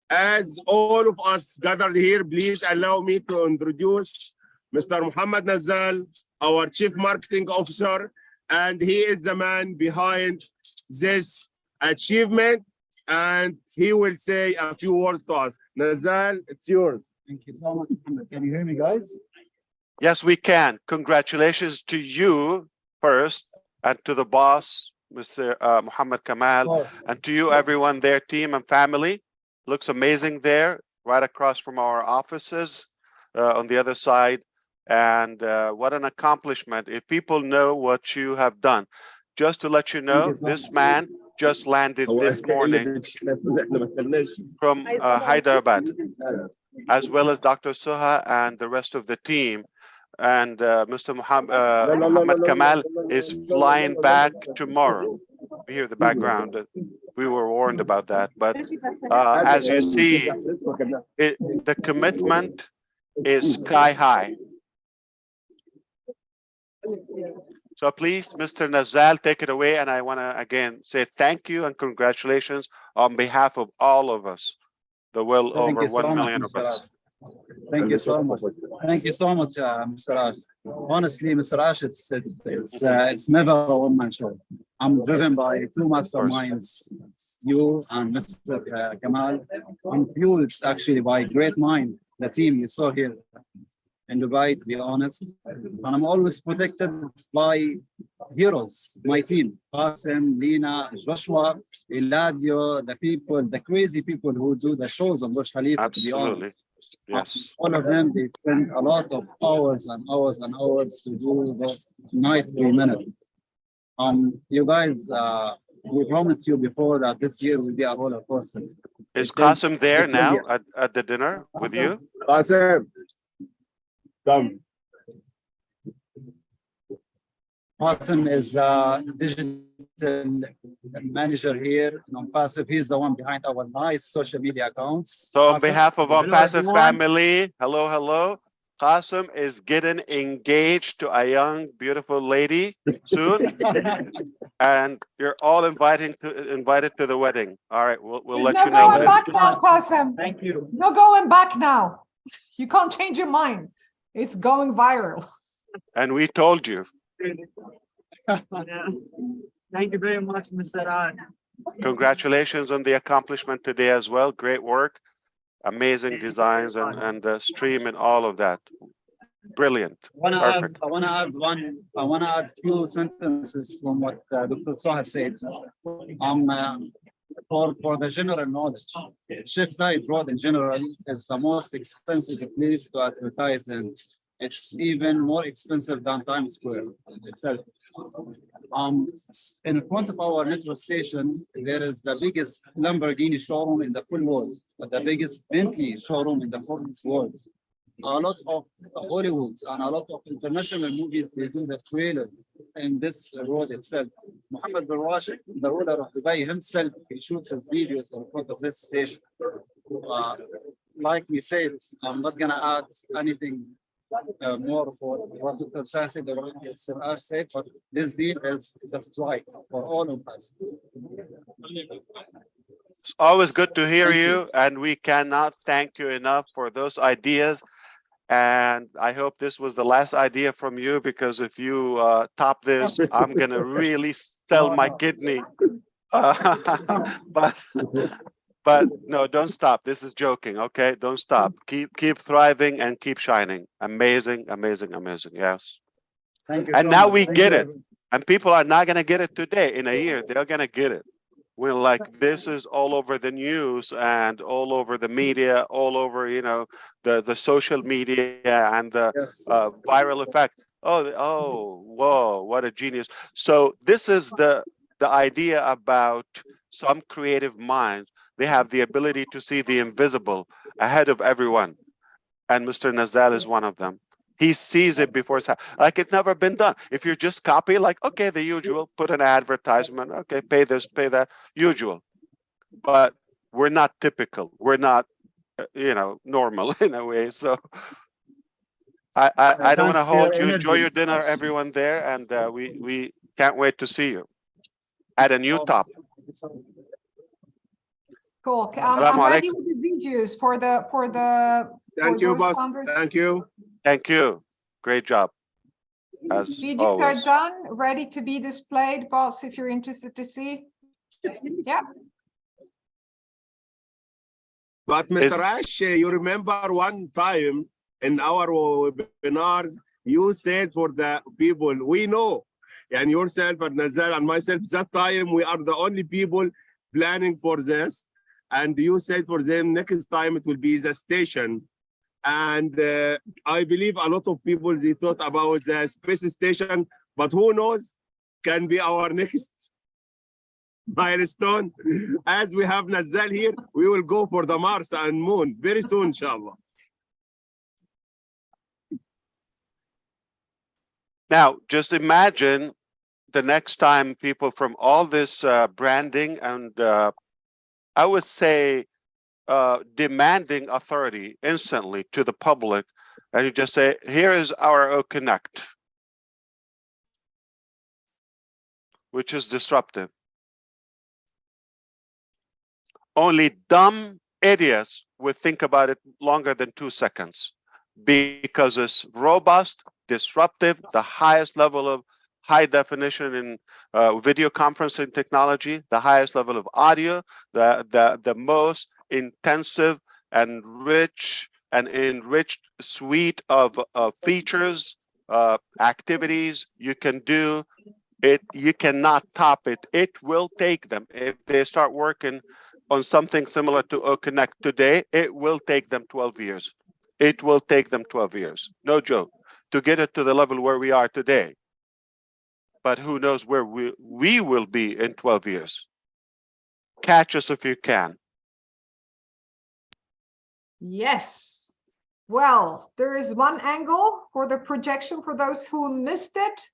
as all of us gathered here, please allow me to introduce Mr. Muhammad Nazal, our Chief Marketing Officer, and he is the man behind this achievement, and he will say a few words to us. Nazal, it's yours.
Thank you so much, Muhammad. Can you hear me, guys?
Yes, we can. Congratulations to you first, and to the boss, Mr. Muhammad Kamal, and to you, everyone there, team and family. Looks amazing there, right across from our offices on the other side. And what an accomplishment. If people know what you have done. Just to let you know, this man just landed this morning from Hyderabad, as well as Dr. Soha and the rest of the team. And Mr. Muhammad Kamal is flying back tomorrow. We hear the background. We were warned about that. But as you see, the commitment is sky high. So please, Mr. Nazal, take it away. And I want to again say thank you and congratulations on behalf of all of us, the well over 1 million of us.
Thank you so much. Thank you so much, Mr. Raj. Honestly, Mr. Ash, it's never a one-man show. I'm driven by two masterminds, you and Mr. Kamal. I'm fueled actually by great mind, the team you saw here in Dubai, to be honest. And I'm always protected by heroes, my team, Qasim, Lina, Joshua, Eladio, the people, the crazy people who do the shows on Burj Khalifa, to be honest.
Yes.
All of them, they spend a lot of hours and hours and hours to do those night 3 minutes. You guys, we promised you before that this year will be a roller coaster.
Is Qasim there now at the dinner with you?
Qasim, come.
Qasim is digital manager here in Onpassive. He's the one behind our nice social media accounts.
So on behalf of Onpassive family, hello. Qasim is getting engaged to a young, beautiful lady soon. And you're all invited to the wedding. All right, we'll let you know.
No going back now, Qasim.
Thank you.
No going back now. You can't change your mind. It's going viral.
And we told you.
Thank you very much, Mr. Ad.
Congratulations on the accomplishment today as well. Great work. Amazing designs and the stream and all of that. Brilliant. Perfect.
I want to add few sentences from what Dr. Soha said. For the general knowledge, Sheikh Zayed Road in general is the most expensive place to advertise in. It's even more expensive than Times Square itself. In front of our metro station, there is the biggest Lamborghini showroom in the full world, the biggest Bentley showroom in the full world. A lot of Hollywood and a lot of international movies, they do the trailer in this road itself. Mohammed bin Rashid, the ruler of Dubai himself, he shoots his videos in front of this station. Like we said, I'm not gonna add anything more for what Dr. Sassid or Mr. said, but this deal is a strike for all of us.
It's always good to hear you, and we cannot thank you enough for those ideas. And I hope this was the last idea from you, because if you top this, I'm gonna really sell my kidney. But no, don't stop. This is joking, okay? Don't stop. Keep thriving and keep shining. Amazing. Yes.
Thank you.
And
So
now
much.
we
Thank
get
you.
it. And people are not gonna get it today. In a year, they're gonna get it. When like this is all over the news and all over the media, all over the social media and the viral effect. Oh, whoa, what a genius! So this is the idea about some creative minds. They have the ability to see the invisible ahead of everyone, and Mr. Nazal is one of them. He sees it before it's like it's never been done. If you just copy, like, okay, the usual, put an advertisement, okay, pay this, pay that, usual. But we're not typical. We're not, normal in a way. So I don't want to hold you. Enjoy your dinner, everyone there, and we can't wait to see you at a new top.
Cool. I'm ready with the videos for the.
Thank you, boss. Thank you.
Thank you. Great job. As
Videos
always.
are done, ready to be displayed, boss, if you're interested to see. Yeah.
But Mr. Ash, you remember one time in our webinars, you said for the people we know, and yourself and Nazar and myself, that time we are the only people planning for this. And you said for them, next time it will be the station. And I believe a lot of people, they thought about the space station, but who knows, can be our next milestone. As we have Nazal here, we will go for the Mars and Moon very soon, inshallah.
Now, just imagine the next time people from all this branding and I would say demanding authority instantly to the public, and you just say, here is our O-Connect, which is disruptive. Only dumb idiots would think about it longer than 2 seconds because it's robust, disruptive, the highest level of high definition in video conferencing technology, the highest level of audio, the most intensive and rich and enriched suite of features, activities you can do. You cannot top it. It will take them, if they start working on something similar to OConnect today, it will take them 12 years. It will take them 12 years. No joke, to get it to the level where we are today. But who knows where we will be in 12 years. Catch us if you can.
Yes. Well, there is one angle for the projection for those who missed it.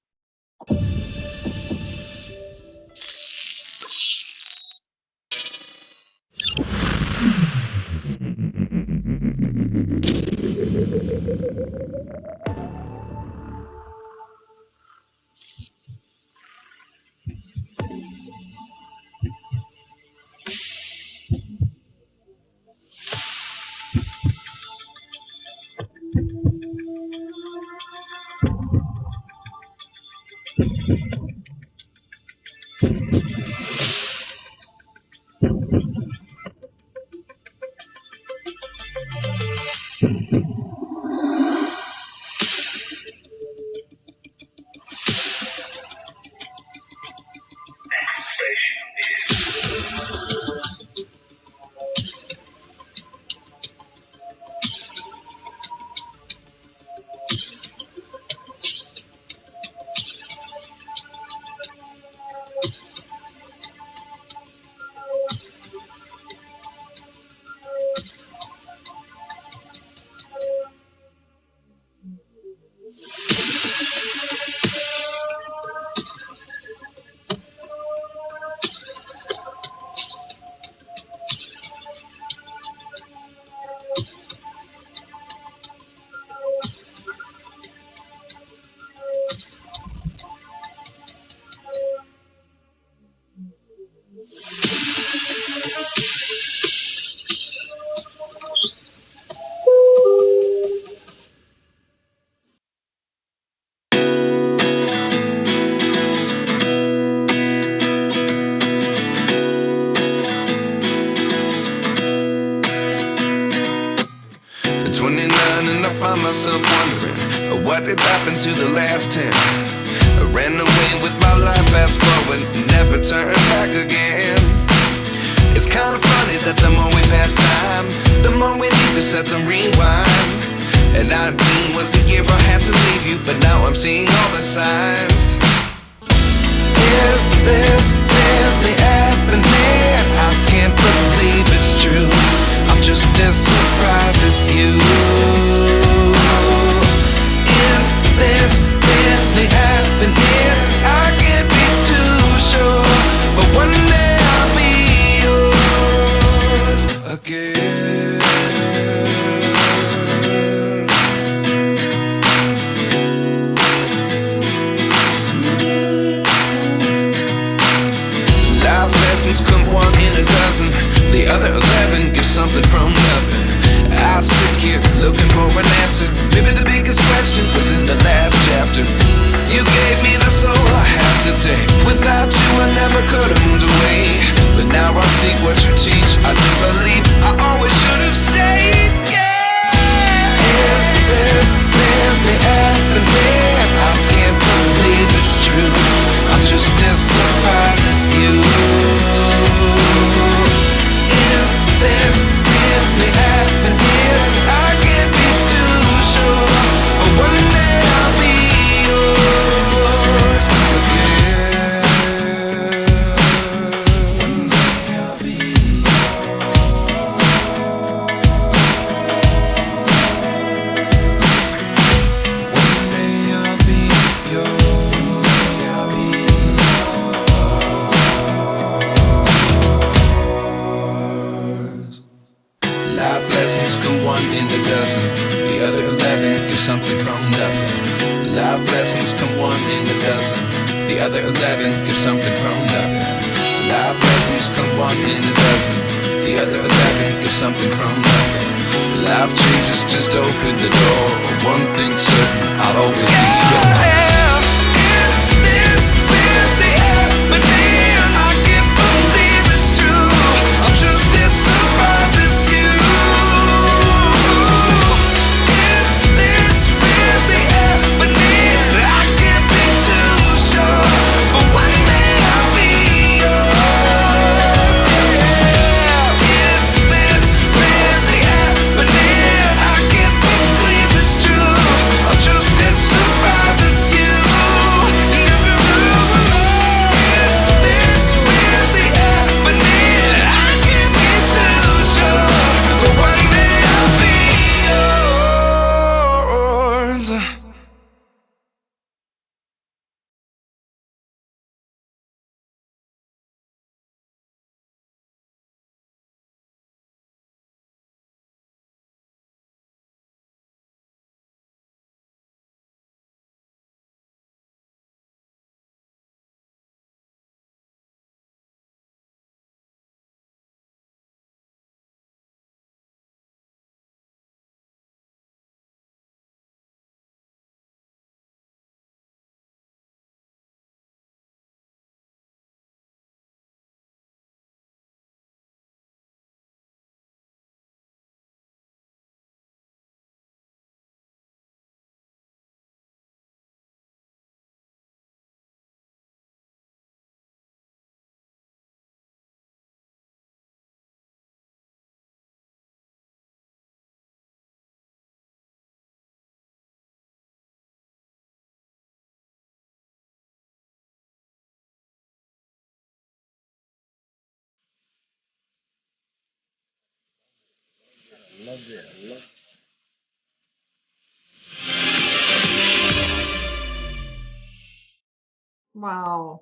myself wondering what did happen to the last 10. I ran away with my life, fast forward, never turn back again. It's kind of funny that the more we pass time, the more we need to set the rewind. And 19 was the year I had to leave you, but now I'm seeing all the signs. Is this really happening? I can't believe it's true. I'm just as surprised as you. Is this really happening? I can't be too sure, but one day I'll be yours again. Life lessons come one in a dozen. The other 11 give something from nothing. I sit here looking for an answer. Maybe the biggest question was in the last chapter. You gave me the soul I have today. Without you I never could have moved away. But now I see what you teach. I do believe I always should have stayed. Yeah. Is this really happening? I can't believe it's true. I'm just as surprised as you. Is this really happening? I can't be too sure, but one day I'll be yours again. One day I'll be One day I'll be yours. Life lessons come one in a dozen. The other 11 give something from nothing. Life lessons come one in a dozen. The other 11 give something from nothing. Life lessons come one in a dozen. The other 11 give something from nothing. Life changes, just open the door. One thing's certain, I'll always be yours. Is this really happening? I can't believe it's true. I'm just as surprised as you. Is this really happening? I can't be too sure, but one day I'll be yours. Is this really happening? I can't believe it's true. I'm just as surprised as you. Is this really happening? I can't be too sure, but one day I'll be yours.
Wow.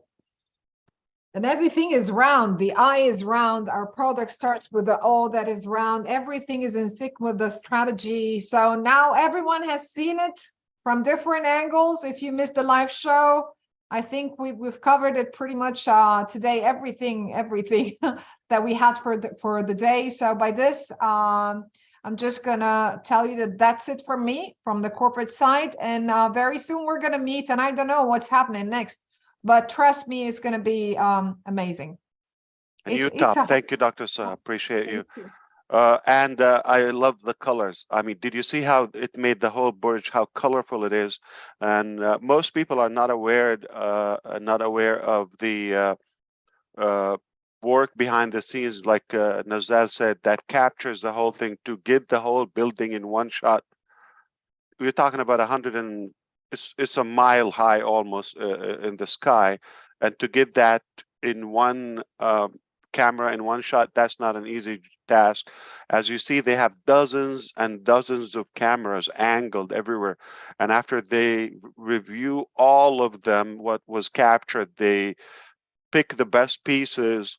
And everything is round. The eye is round. Our product starts with the O that is round. Everything is in sync with the strategy. So now everyone has seen it from different angles. If you missed the live show, I think we've covered it pretty much today. Everything that we had for the day. So by this, I'm just gonna tell you that that's it from me, from the corporate side. And very soon we're gonna meet, and I don't know what's happening next. But trust me, it's going to be amazing.
And you top. Thank you, Dr. Saha. Appreciate you.
You.
And I love the colors. I mean, did you see how it made the whole bridge, how colorful it is? And most people are not aware of the work behind the scenes, like Nazal said, that captures the whole thing to get the whole building in one shot. We're talking about 100 and it's a mile high almost in the sky, and to get that in one camera in one shot, that's not an easy task. As you see, they have dozens and dozens of cameras angled everywhere, and after they review all of them, what was captured, they pick the best pieces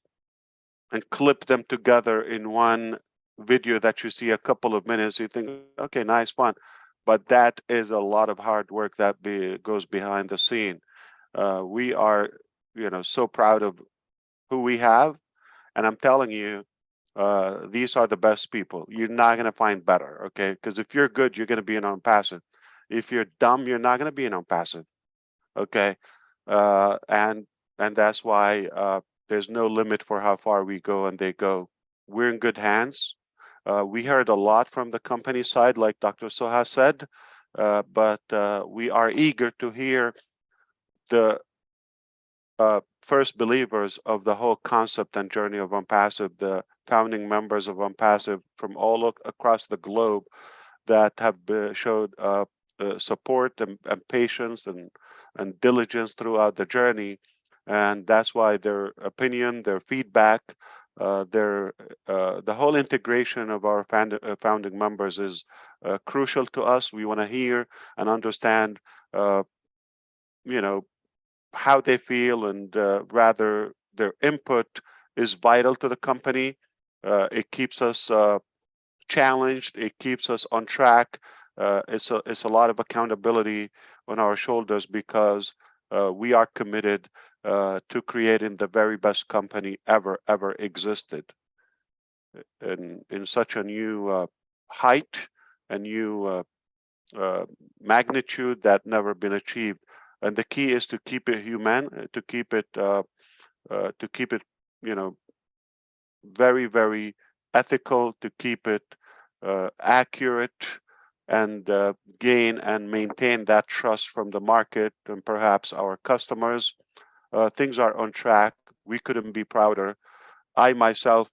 and clip them together in one video that you see a couple of minutes. You think, okay, nice, fun. But that is a lot of hard work that goes behind the scene. We are, so proud of who we have, and I'm telling you, these are the best people. You're not gonna find better, okay? Because if you're good, you're gonna be an Onpassive. If you're dumb, you're not gonna be an Onpassive, okay? And that's why there's no limit for how far we go, and they go. We're in good hands. We heard a lot from the company side, like Dr. Soha said, but we are eager to hear the first believers of the whole concept and journey of Onpassive, the founding members of Onpassive from all across the globe that have showed support and patience and diligence throughout the journey. And that's why their opinion, their feedback, the whole integration of our founding members is crucial to us. We want to hear and understand, how they feel, and rather their input is vital to the company. It keeps us challenged. It keeps us on track. It's a lot of accountability on our shoulders because we are committed to creating the very best company ever existed in such a new height, a new magnitude that never been achieved. And the key is to keep it human, to keep it, you know, very, very ethical, to keep it accurate, and gain and maintain that trust from the market and perhaps our customers. Things are on track. We couldn't be prouder. I myself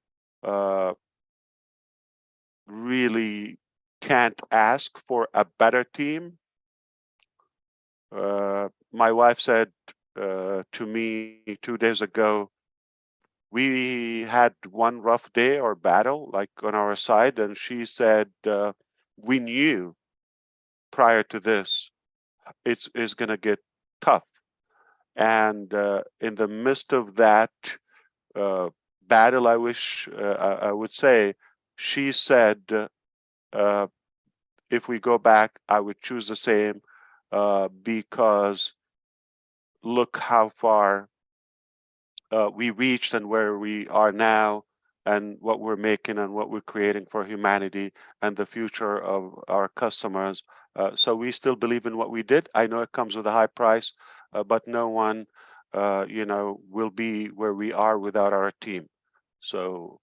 really can't ask for a better team. My wife said to me 2 days ago, we had one rough day or battle like on our side, and she said we knew prior to this it's going to get tough, and in the midst of that battle, I wish I would say, she said if we go back, I would choose the same because look how far we reached and where we are now, and what we're making and what we're creating for humanity and the future of our customers. So we still believe in what we did. I know it comes with a high price, but no one, you know, will be where we are without our team. So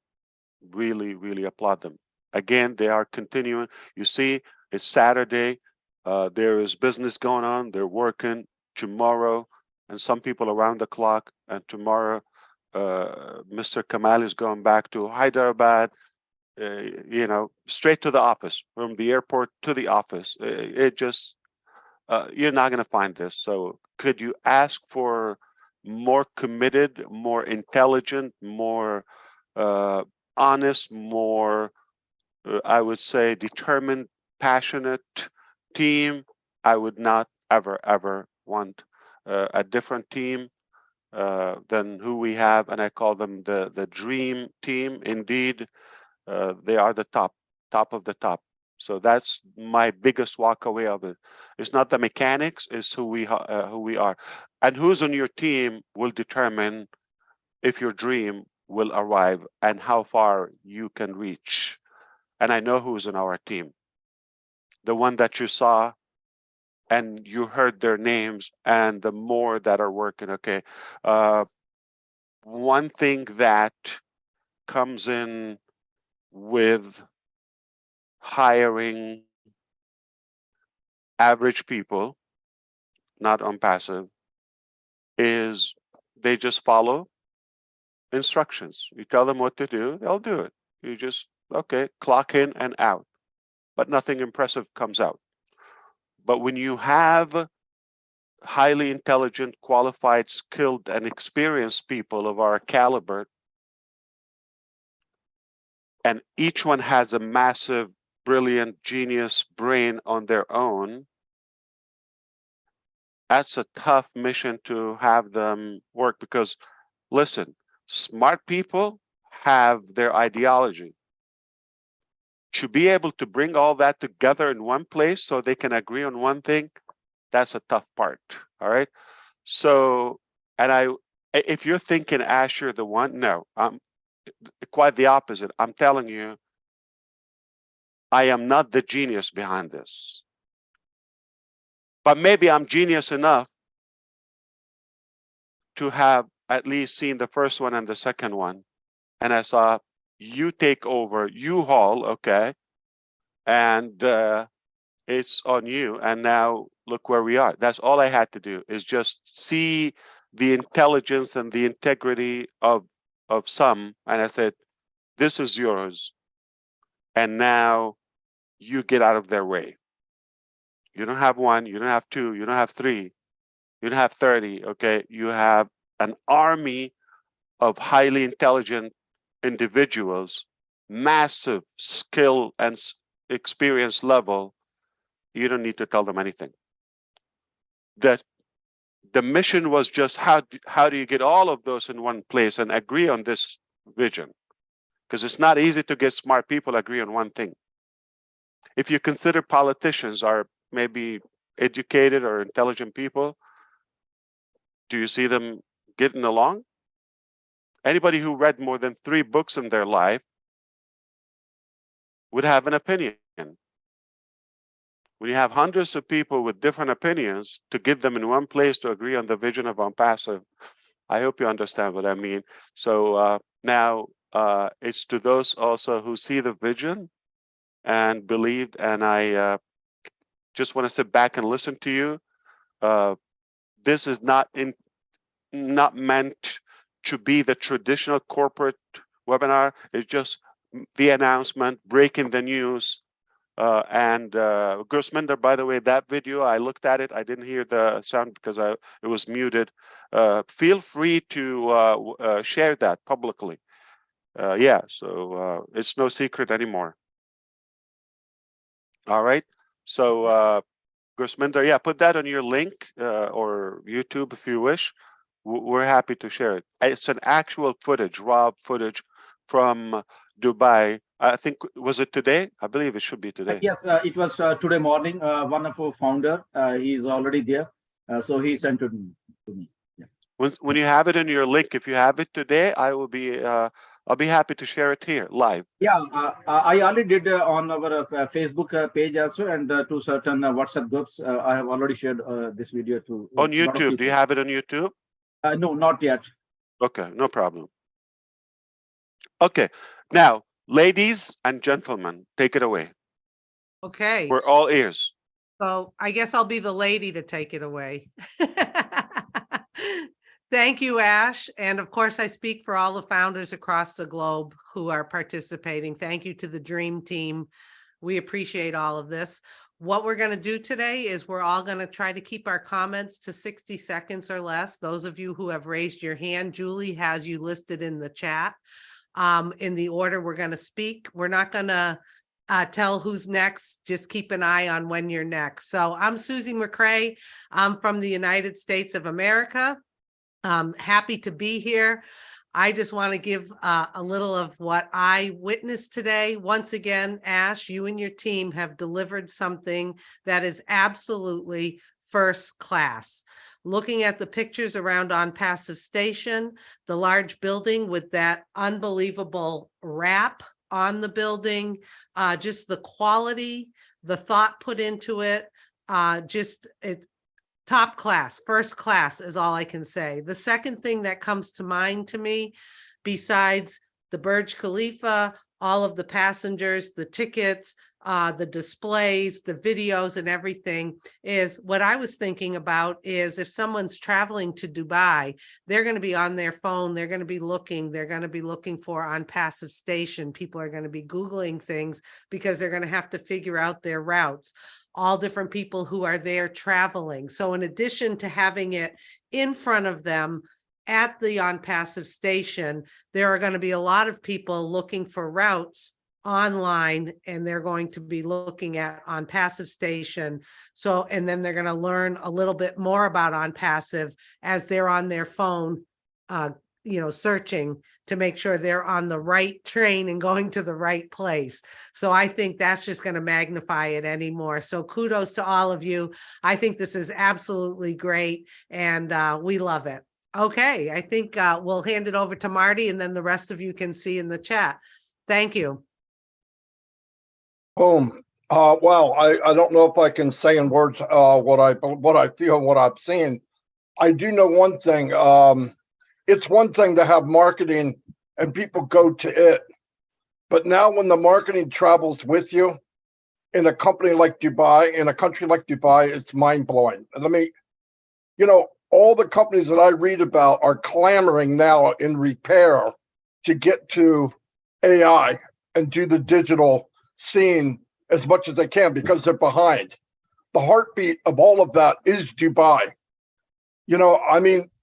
really, really applaud them. Again, they are continuing. You see, it's Saturday. There is business going on. They're working tomorrow, and some people around the clock. And tomorrow, Mr. Kamal is going back to Hyderabad, you know, straight to the office, from the airport to the office. It just, you're not going to find this. So could you ask for more committed, more intelligent, more honest, more, I would say, determined, passionate team? I would not ever want a different team than who we have, and I call them the dream team. Indeed, they are the top of the top. So that's my biggest walk away of it. It's not the mechanics, it's who we are, and who's on your team will determine if your dream will arrive and how far you can reach. And I know who's in our team. The one that you saw and you heard their names, and the more that are working. Okay. One thing that comes in with hiring average people, not Onpassive, is they just follow instructions. You tell them what to do, they'll do it. You just, okay, clock in and out, but nothing impressive comes out. But when you have highly intelligent, qualified, skilled, and experienced people of our caliber, and each one has a massive, brilliant, genius brain on their own, that's a tough mission to have them work. Because listen, smart people have their ideology. To be able to bring all that together in one place so they can agree on one thing, that's a tough part. All right. So, and if you're thinking Ash, you're the one, no, I'm quite the opposite. I'm telling you, I am not the genius behind this, but maybe I'm genius enough to have at least seen the first one and the second one. And I saw you take over, you haul, okay, and it's on you. And now look where we are. That's all I had to do, is just see the intelligence and the integrity of some, and I said, this is yours, and now you get out of their way. You don't have one, you don't have two, you don't have three, you don't have 30, okay? You have an army of highly intelligent individuals, massive skill and experience level. You don't need to tell them anything. That the mission was just how do you get all of those in one place and agree on this vision? Because it's not easy to get smart people agree on one thing. If you consider politicians are maybe educated or intelligent people, do you see them getting along? Anybody who read more than 3 books in their life would have an opinion. When you have hundreds of people with different opinions, to get them in one place to agree on the vision of Onpassive, I hope you understand what I mean. So now it's to those also who see the vision and believed, and I just want to sit back and listen to you. This is not meant to be the traditional corporate webinar. It's just the announcement, breaking the news. And Gurusminder, by the way, that video, I looked at it. I didn't hear the sound because it was muted. Feel free to share that publicly. Yeah, so it's no secret anymore. All right. So Gurusminder, yeah, put that on your link or YouTube if you wish. We're happy to share it. It's an actual footage, raw footage from Dubai. I think, was it today? I believe it should be today.
Yes, it was today morning. One of our founder, he's already there. So he sent it to me. Yeah.
When you have it in your link, if you have it today, I will be, I'll be happy to share it here live.
Yeah, I already did on our Facebook page also, and to certain WhatsApp groups. I have already shared this video to
on YouTube. Do you have it on YouTube?
No, not yet.
Okay, no problem. Okay, now, ladies and gentlemen, take it away.
Okay.
We're all ears.
So I guess I'll be the lady to take it away. Thank you, Ash. And of course, I speak for all the founders across the globe who are participating. Thank you to the Dream Team. We appreciate all of this. What we're going to do today is we're all going to try to keep our comments to 60 seconds or less. Those of you who have raised your hand, Julie has you listed in the chat in the order we're going to speak. We're not going to tell who's next. Just keep an eye on when you're next. So I'm Susie McCrae. I'm from the United States of America. Happy to be here. I just want to give a little of what I witnessed today. Once again, Ash, you and your team have delivered something that is absolutely first class. Looking at the pictures around Onpassive Station, the large building with that unbelievable wrap on the building, just the quality, the thought put into it, it's top class, first class is all I can say. The second thing that comes to mind to me, besides the Burj Khalifa, all of the passengers, the tickets, the displays, the videos and everything, is what I was thinking about is if someone's traveling to Dubai, they're going to be on their phone, they're going to be looking for Onpassive Station. People are going to be Googling things because they're going to have to figure out their routes. All different people who are there traveling. So in addition to having it in front of them at the Onpassive Station, there are going to be a lot of people looking for routes online, and they're going to be looking at Onpassive Station. So, and then they're going to learn a little bit more about Onpassive as they're on their phone, searching to make sure they're on the right train and going to the right place. So I think that's just going to magnify it anymore. So kudos to all of you. I think this is absolutely great, and we love it. Okay, I think we'll hand it over to Marty, and then the rest of you can see in the chat. Thank you.
Boom. Well, I don't know if I can say in words what I feel, what I've seen. I do know one thing. It's one thing to have marketing and people go to it, but now when the marketing travels with you in a company like Dubai, in a country like Dubai, it's mind blowing. All the companies that I read about are clamoring now in repair to get to AI and do the digital scene as much as they can because they're behind. The heartbeat of all of that is Dubai.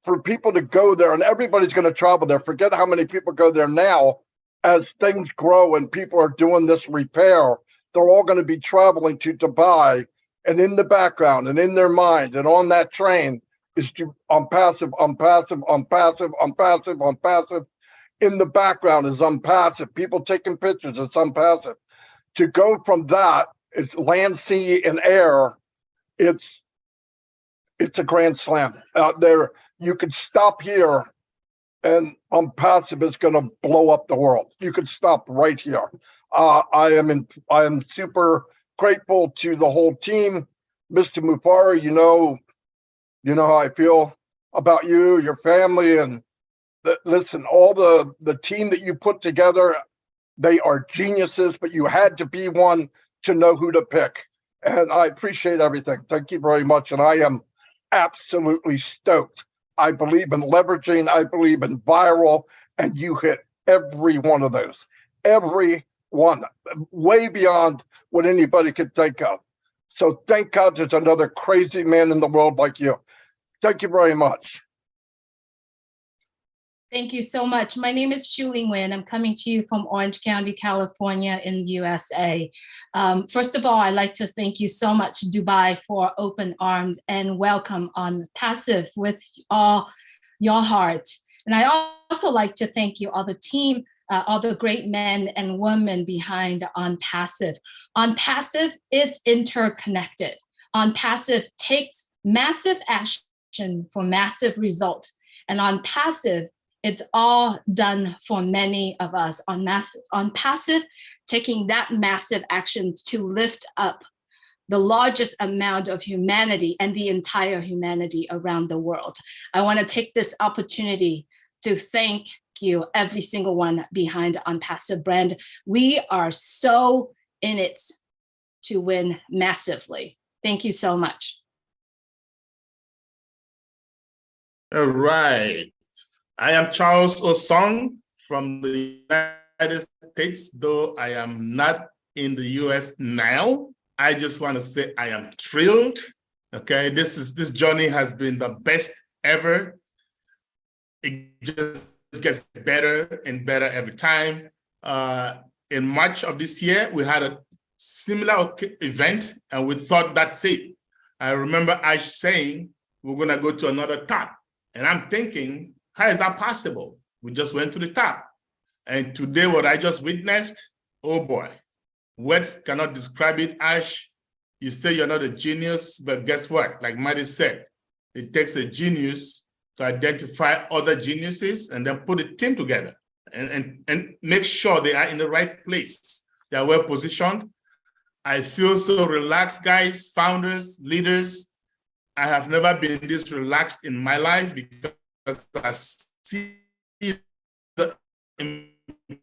For people to go there, and everybody's going to travel there. Forget how many people go there now. As things grow and people are doing this repair, they're all going to be traveling to Dubai. And in the background and in their mind and on that train is Onpassive. In the background is Onpassive. People taking pictures, it's Onpassive. To go from that, it's land, sea, and air. It's a grand slam out there. You could stop here and Onpassive is going to blow up the world. You could stop right here. I am super grateful to the whole team. Mr. Mufara, you know how I feel about you, your family, and listen, all the team that you put together, they are geniuses, but you had to be one to know who to pick. And I appreciate everything. Thank you very much. And I am absolutely stoked. I believe in leveraging, I believe in viral, and you hit every one of those. Every one, way beyond what anybody could think of. So thank God there's another crazy man in the world like you. Thank you very much.
Thank you so much. My name is Julie Nguyen. I'm coming to you from Orange County, California in the USA. First of all, I'd like to thank you so much, Dubai, for open arms and welcome Onpassive with all your heart. And I also like to thank you, all the team, all the great men and women behind Onpassive. Onpassive is interconnected. Onpassive takes massive action for massive results. And Onpassive, it's all done for many of us. Onpassive, taking that massive action to lift up the largest amount of humanity and the entire humanity around the world. I want to take this opportunity to thank you, every single one behind Onpassive brand. We are so in it to win massively. Thank you so much.
All right. I am Charles Osong from the United States, though I am not in the US now. I just want to say I am thrilled. Okay, this journey has been the best ever. It just gets better and better every time. In March of this year, we had a similar event and we thought that's it. I remember Ash saying, we're gonna go to another top. And I'm thinking, how is that possible? We just went to the top. And today, what I just witnessed, oh boy, words cannot describe it. Ash, you say you're not a genius, but guess what? Like Maddie said, it takes a genius to identify other geniuses and then put a team together and make sure they are in the right place. They are well positioned. I feel so relaxed, guys, founders, leaders. I have never been this relaxed in my life because I see the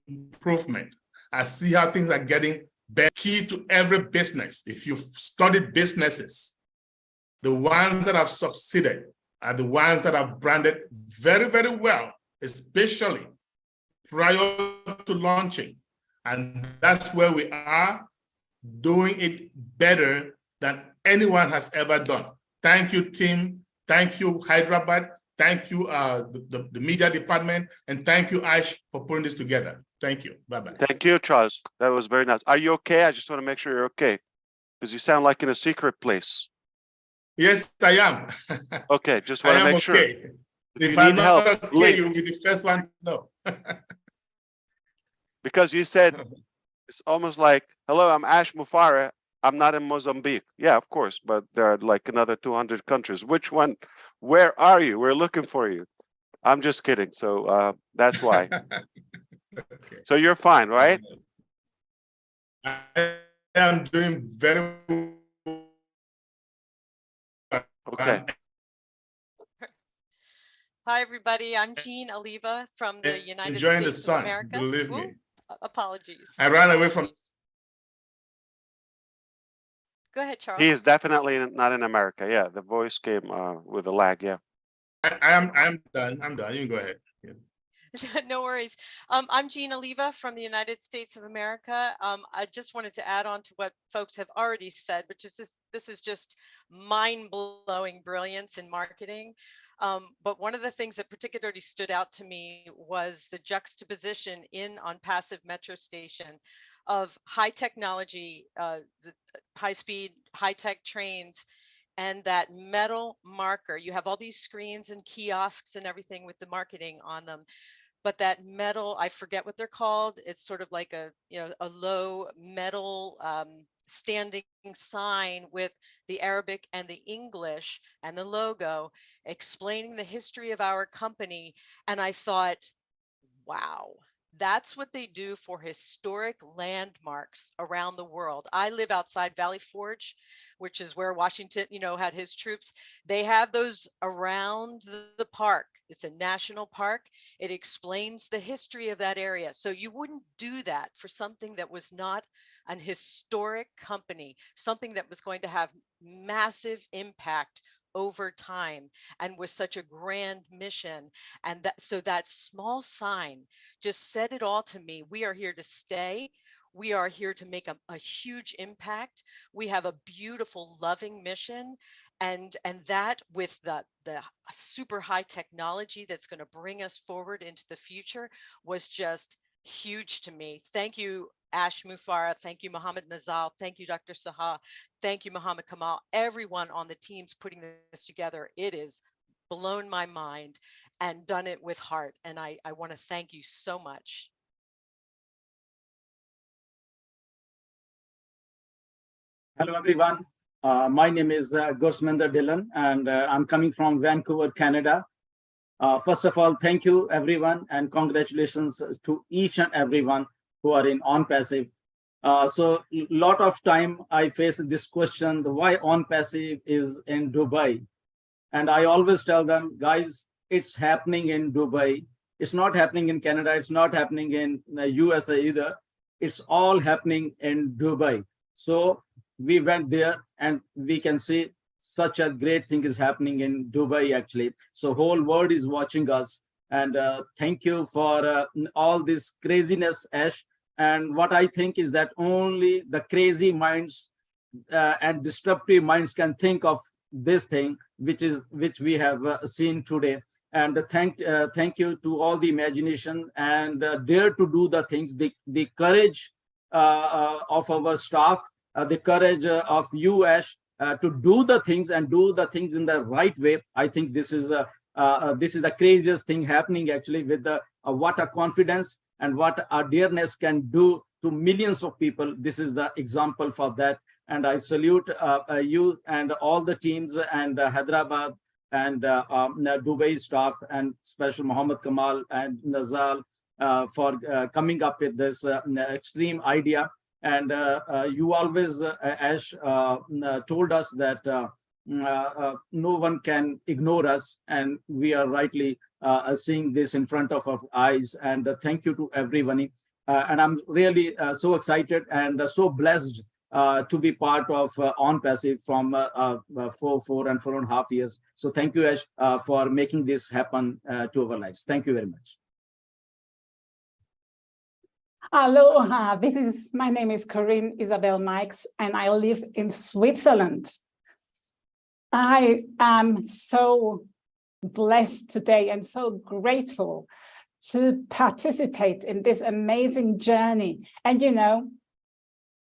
improvement. I see how things are getting better. Key to every business, if you've studied businesses, the ones that have succeeded are the ones that have branded very, very well, especially prior to launching. And that's where we are, doing it better than anyone has ever done. Thank you, team. Thank you, Hyderabad. Thank you, the media department. And thank you, Ash, for putting this together. Thank you. Bye-bye.
Thank you, Charles. That was very nice. Are you okay? I just want to make sure you're okay, because you sound like in a secret place.
Yes, I am.
Okay, just want to make sure.
Okay. If
you
I'm
need
not
help,
okay, you'll be the first one to know.
Because you said, it's almost like, hello, I'm Ash Mufara. I'm not in Mozambique. Yeah, of course, but there are like another 200 countries. Which one? Where are you? We're looking for you. I'm just kidding. So that's why.
Okay.
So you're fine, right?
I am doing very well.
Okay.
Hi, everybody. I'm Jean Oliva from the United
Enjoying the
States
sun,
of America.
believe
Ooh,
me.
apologies.
I ran away from.
Go ahead, Charles.
He is definitely not in America. Yeah, the voice came with a lag. Yeah.
I'm done. I'm done. You can go ahead. Yeah.
No worries. I'm Jean Oliva from the United States of America. I just wanted to add on to what folks have already said, but just this is just mind-blowing brilliance in marketing. But one of the things that particularly stood out to me was the juxtaposition in Onpassive Metro Station of high technology, the high-speed, high-tech trains, and that metal marker. You have all these screens and kiosks and everything with the marketing on them, but that metal, I forget what they're called. It's sort of like a low metal standing sign with the Arabic and the English and the logo explaining the history of our company. And I thought, wow, That's what they do for historic landmarks around the world. I live outside Valley Forge, which is where Washington, had his troops. They have those around the park. It's a national park. It explains the history of that area. So you wouldn't do that for something that was not an historic company, something that was going to have massive impact over time and with such a grand mission. And that small sign just said it all to me. We are here to stay. We are here to make a huge impact. We have a beautiful, loving mission. And that with the super high technology that's going to bring us forward into the future was just huge to me. Thank you, Ash Mufareh. Thank you, Mohammed Nazal. Thank you, Dr. Saha. Thank you, Mohammed Kamal. Everyone on the teams putting this together. It is blown my mind and done it with heart. And I want to thank you so much.
Hello, everyone. My name is Gursminder Dhillon, and I'm coming from Vancouver, Canada. First of all, thank you, everyone, and congratulations to each and everyone who are in Onpassive. So a lot of time I face this question, why Onpassive is in Dubai? And I always tell them, guys, it's happening in Dubai. It's not happening in Canada. It's not happening in the USA either. It's all happening in Dubai. So we went there and we can see such a great thing is happening in Dubai, actually. So whole world is watching us. And thank you for all this craziness, Ash. And what I think is that only the crazy minds and disruptive minds can think of this thing, which we have seen today. And thank you to all the imagination and dare to do the things, the courage of our staff, the courage of you, Ash, to do the things and do the things in the right way. I think this is the craziest thing happening, actually, with the what a confidence and what a dareness can do to millions of people. This is the example for that. And I salute you and all the teams and Hyderabad and Dubai staff and special Mohammed Kamal and Nazal for coming up with this extreme idea. And you always, Ash, told us that no one can ignore us, and we are rightly seeing this in front of our eyes. And thank you to everyone. And I'm really so excited and so blessed to be part of Onpassive from 4.5 years. So thank you, Ash, for making this happen to our lives. Thank you very much.
Aloha, my name is Corinne Isabel Mikes, and I live in Switzerland. I am so blessed today and so grateful to participate in this amazing journey. And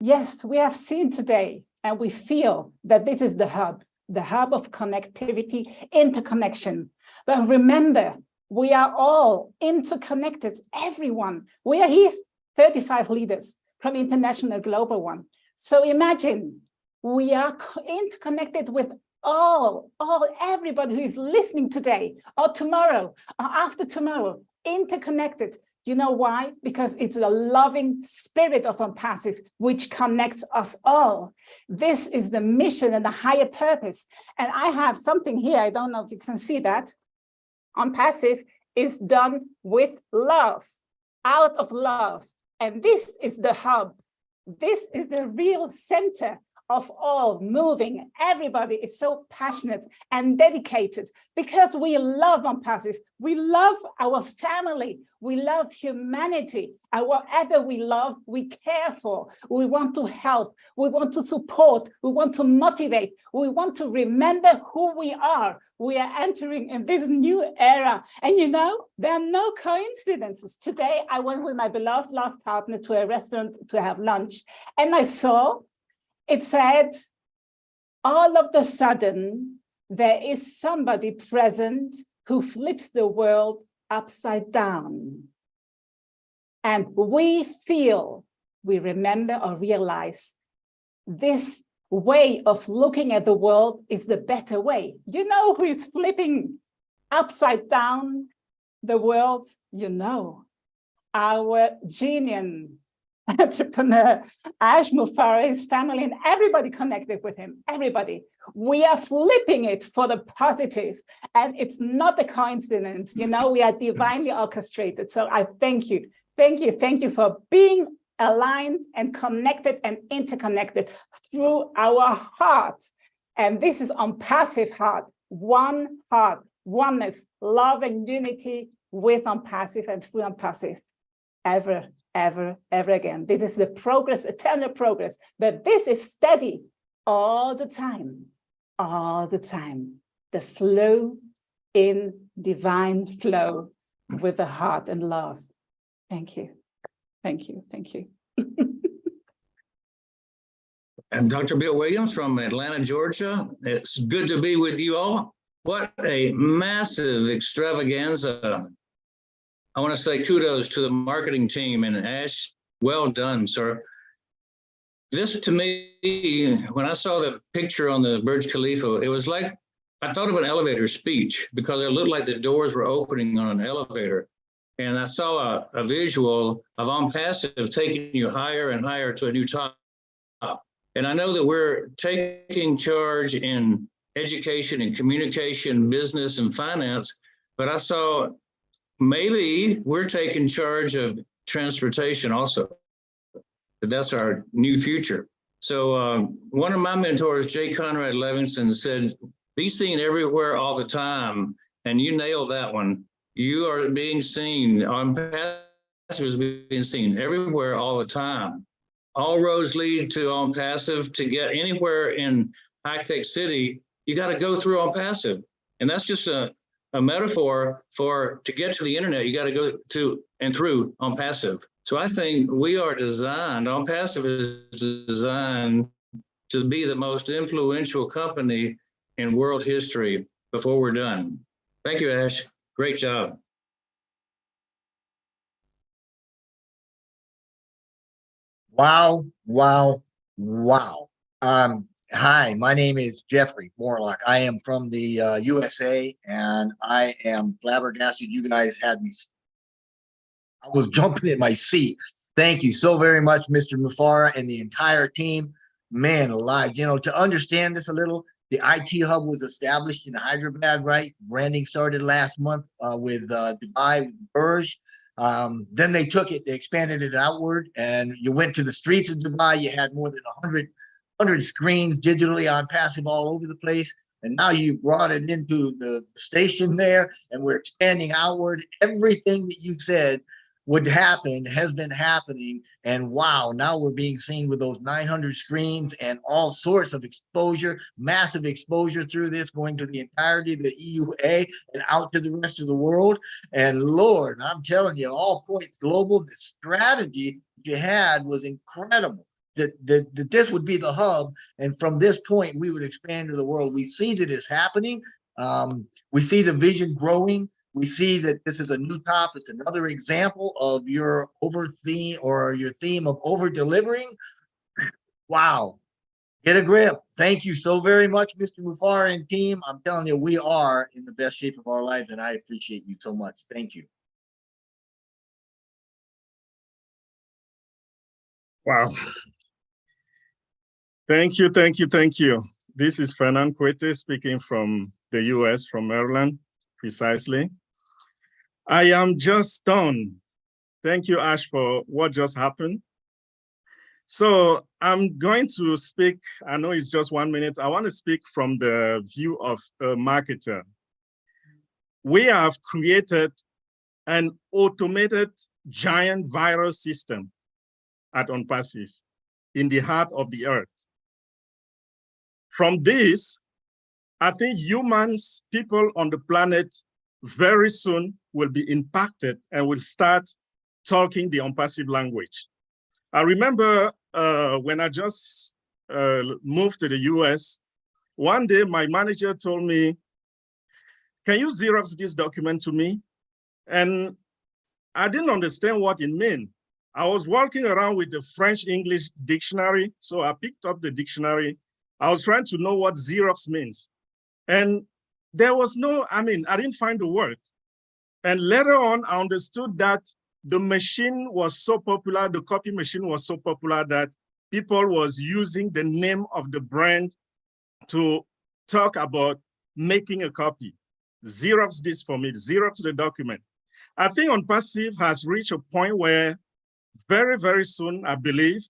yes, we have seen today and we feel that this is the hub of connectivity, interconnection. But remember, we are all interconnected, everyone. We are here, 35 leaders from international global one. So imagine we are interconnected with everybody who is listening today or tomorrow or after tomorrow, interconnected. You know why? Because it's the loving spirit of Onpassive which connects us all. This is the mission and the higher purpose. And I have something here. I don't know if you can see that. Onpassive is done with love, out of love. And this is the hub. This is the real center of all moving. Everybody is so passionate and dedicated because we love Onpassive. We love our family. We love humanity. And whatever we love, we care for. We want to help. We want to support. We want to motivate. We want to remember who we are. We are entering in this new era. And there are no coincidences. Today, I went with my beloved love partner to a restaurant to have lunch. And I saw it said, all of the sudden, there is somebody present who flips the world upside down. And we remember or realize this way of looking at the world is the better way. You know who is flipping upside down the world? our genius entrepreneur, Ash Mufareh, his family, and everybody connected with him, everybody. We are flipping it for the positive, and it's not a coincidence. You know, we are divinely orchestrated. So I thank you. Thank you. Thank you for being aligned and connected and interconnected through our hearts. And this is Onpassive heart, oneness, love and unity with Onpassive and through Onpassive. Ever again. This is the progress, eternal progress, but this is steady all the time. The flow in divine flow with the heart and love. Thank you.
I'm Dr. Bill Williams from Atlanta, Georgia. It's good to be with you all. What a massive extravaganza. I want to say kudos to the marketing team, and Ash, well done, sir. This to me, when I saw the picture on the Burj Khalifa, it was like, I thought of an elevator speech because it looked like the doors were opening on an elevator. And I saw a visual of Onpassive taking you higher and higher to a new top. And I know that we're taking charge in education and communication, business and finance, but I saw maybe we're taking charge of transportation also. That's our new future. So one of my mentors, J. Conrad Levinson, said, be seen everywhere all the time. And you nailed that one. You are being seen, Onpassive is being seen everywhere all the time. All roads lead to Onpassive. To get anywhere in high-tech city, you got to go through Onpassive. And that's just a metaphor for, to get to the internet, you got to go to and through Onpassive. So I think we are designed, Onpassive is designed to be the most influential company in world history before we're done. Thank you, Ash. Great job.
Wow. Hi, my name is Jeffrey Morlock. I am from the USA, and I am flabbergasted. You guys had me. I was jumping in my seat. Thank you so very much, Mr. Mufareh and the entire team. Man alive, you know, to understand this a little, the IT hub was established in Hyderabad, right? Branding started last month with Dubai, with Burj. Then they took it, they expanded it outward, and you went to the streets of Dubai. You had more than 100 screens digitally Onpassive all over the place. And now you brought it into the station there, and we're expanding outward. Everything that you said would happen has been happening. And wow, now we're being seen with those 900 screens and all sorts of exposure, massive exposure through this, going to the entirety of the EUA and out to the rest of the world. And Lord, I'm telling you, all points global, the strategy you had was incredible. That this would be the hub, and from this point we would expand to the world. We see that it's happening. We see the vision growing. We see that this is a new top. It's another example of your theme of over delivering. Wow, get a grip. Thank you so very much, Mr. Mufareh and team. I'm telling you, we are in the best shape of our lives, and I appreciate you so much. Thank you.
Wow. Thank you. This is Fernand Quete speaking from the US, from Maryland, precisely. I am just stunned. Thank you, Ash, for what just happened. So I'm going to speak, I know it's just 1 minute. I want to speak from the view of a marketer. We have created an automated giant viral system at Onpassive in the heart of the earth. From this, I think humans, people on the planet, very soon will be impacted and will start talking the Onpassive language. I remember when I just moved to the US, one day my manager told me, can you Xerox this document to me? And I didn't understand what it meant. I was walking around with the French-English dictionary, so I picked up the dictionary. I was trying to know what Xerox means. And there was no, I didn't find the word. And later on, I understood that
the machine was so popular, the copy machine was so popular that people was using the name of the brand to talk about making a copy. Xerox this for me, Xerox the document. I think Onpassive has reached a point where very, very soon, I believe,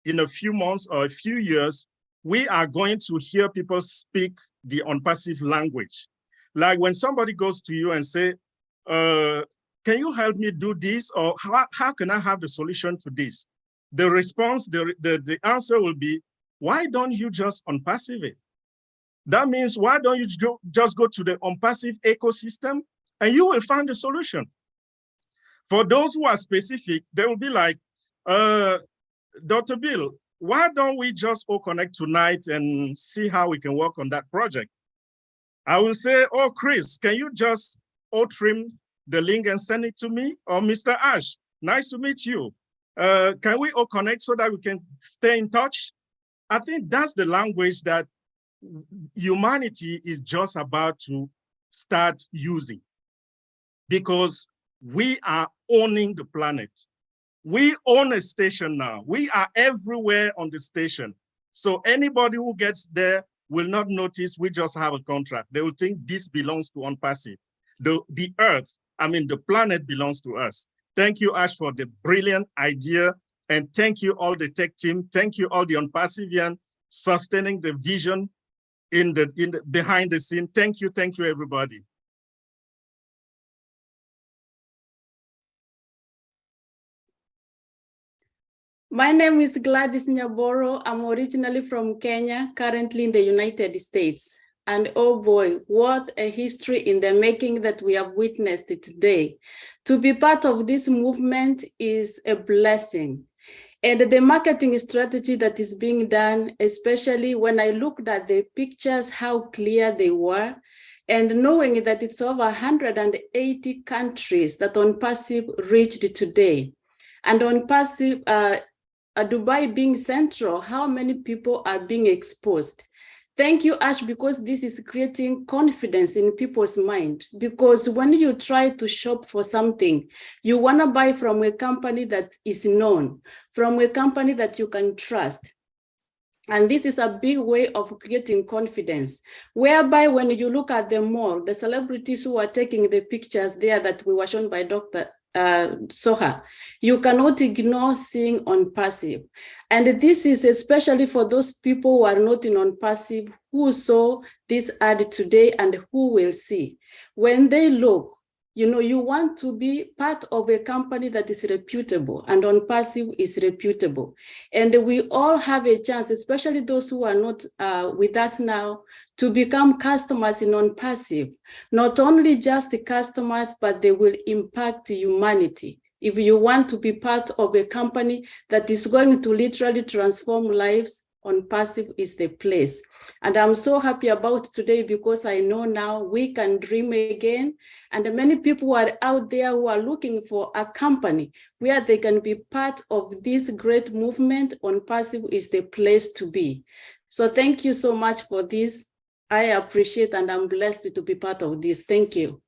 in a few months or a few years, we are going to hear people speak the Onpassive language. Like when somebody goes to you and say, can you help me do this? Or how can I have the solution to this? The response, the answer will be, why don't you just Onpassive it? That means, why don't you just go to the Onpassive ecosystem and you will find the solution. For those who are specific, they will be like, Dr. Bill, why don't we just all connect tonight and see how we can work on that project? I will say, oh, Chris, can you just all trim the link and send it to me? Or Mr. Ash, nice to meet you. Can we all connect so that we can stay in touch? I think that's the language that humanity is just about to start using, because we are owning the planet. We own a station now. We are everywhere on the station. So anybody who gets there will not notice we just have a contract. They will think this belongs to Onpassive. The earth, I mean, the planet belongs to us. Thank you, Ash, for the brilliant idea. And thank you, all the tech team. Thank you, all the Onpassivian sustaining the vision in the behind the scene. Thank you, everybody.
My name is Gladys Nyaboro. I'm originally from Kenya, currently in the United States. And oh boy, what a history in the making that we have witnessed today. To be part of this movement is a blessing. And the marketing strategy that is being done, especially when I looked at the pictures, how clear they were, and knowing that it's over 180 countries that Onpassive reached today. And Onpassive, Dubai being central, how many people are being exposed? Thank you, Ash, because this is creating confidence in people's mind. Because when you try to shop for something, you want to buy from a company that is known, from a company that you can trust. And this is a big way of creating confidence, whereby when you look at the mall, the celebrities who are taking the pictures there that we were shown by Dr. Soha, you cannot ignore seeing Onpassive. And this is especially for those people who are not in Onpassive, who saw this ad today and who will see. When they look, you know, you want to be part of a company that is reputable, and Onpassive is reputable. And we all have a chance, especially those who are not with us now, to become customers in Onpassive. Not only just the customers, but they will impact humanity. If you want to be part of a company that is going to literally transform lives, Onpassive is the place. And I'm so happy about today because I know now we can dream again. And many people are out there who are looking for a company where they can be part of this great movement. Onpassive is the place to be. So thank you so much for this. I appreciate and I'm blessed to be part of this. Thank you.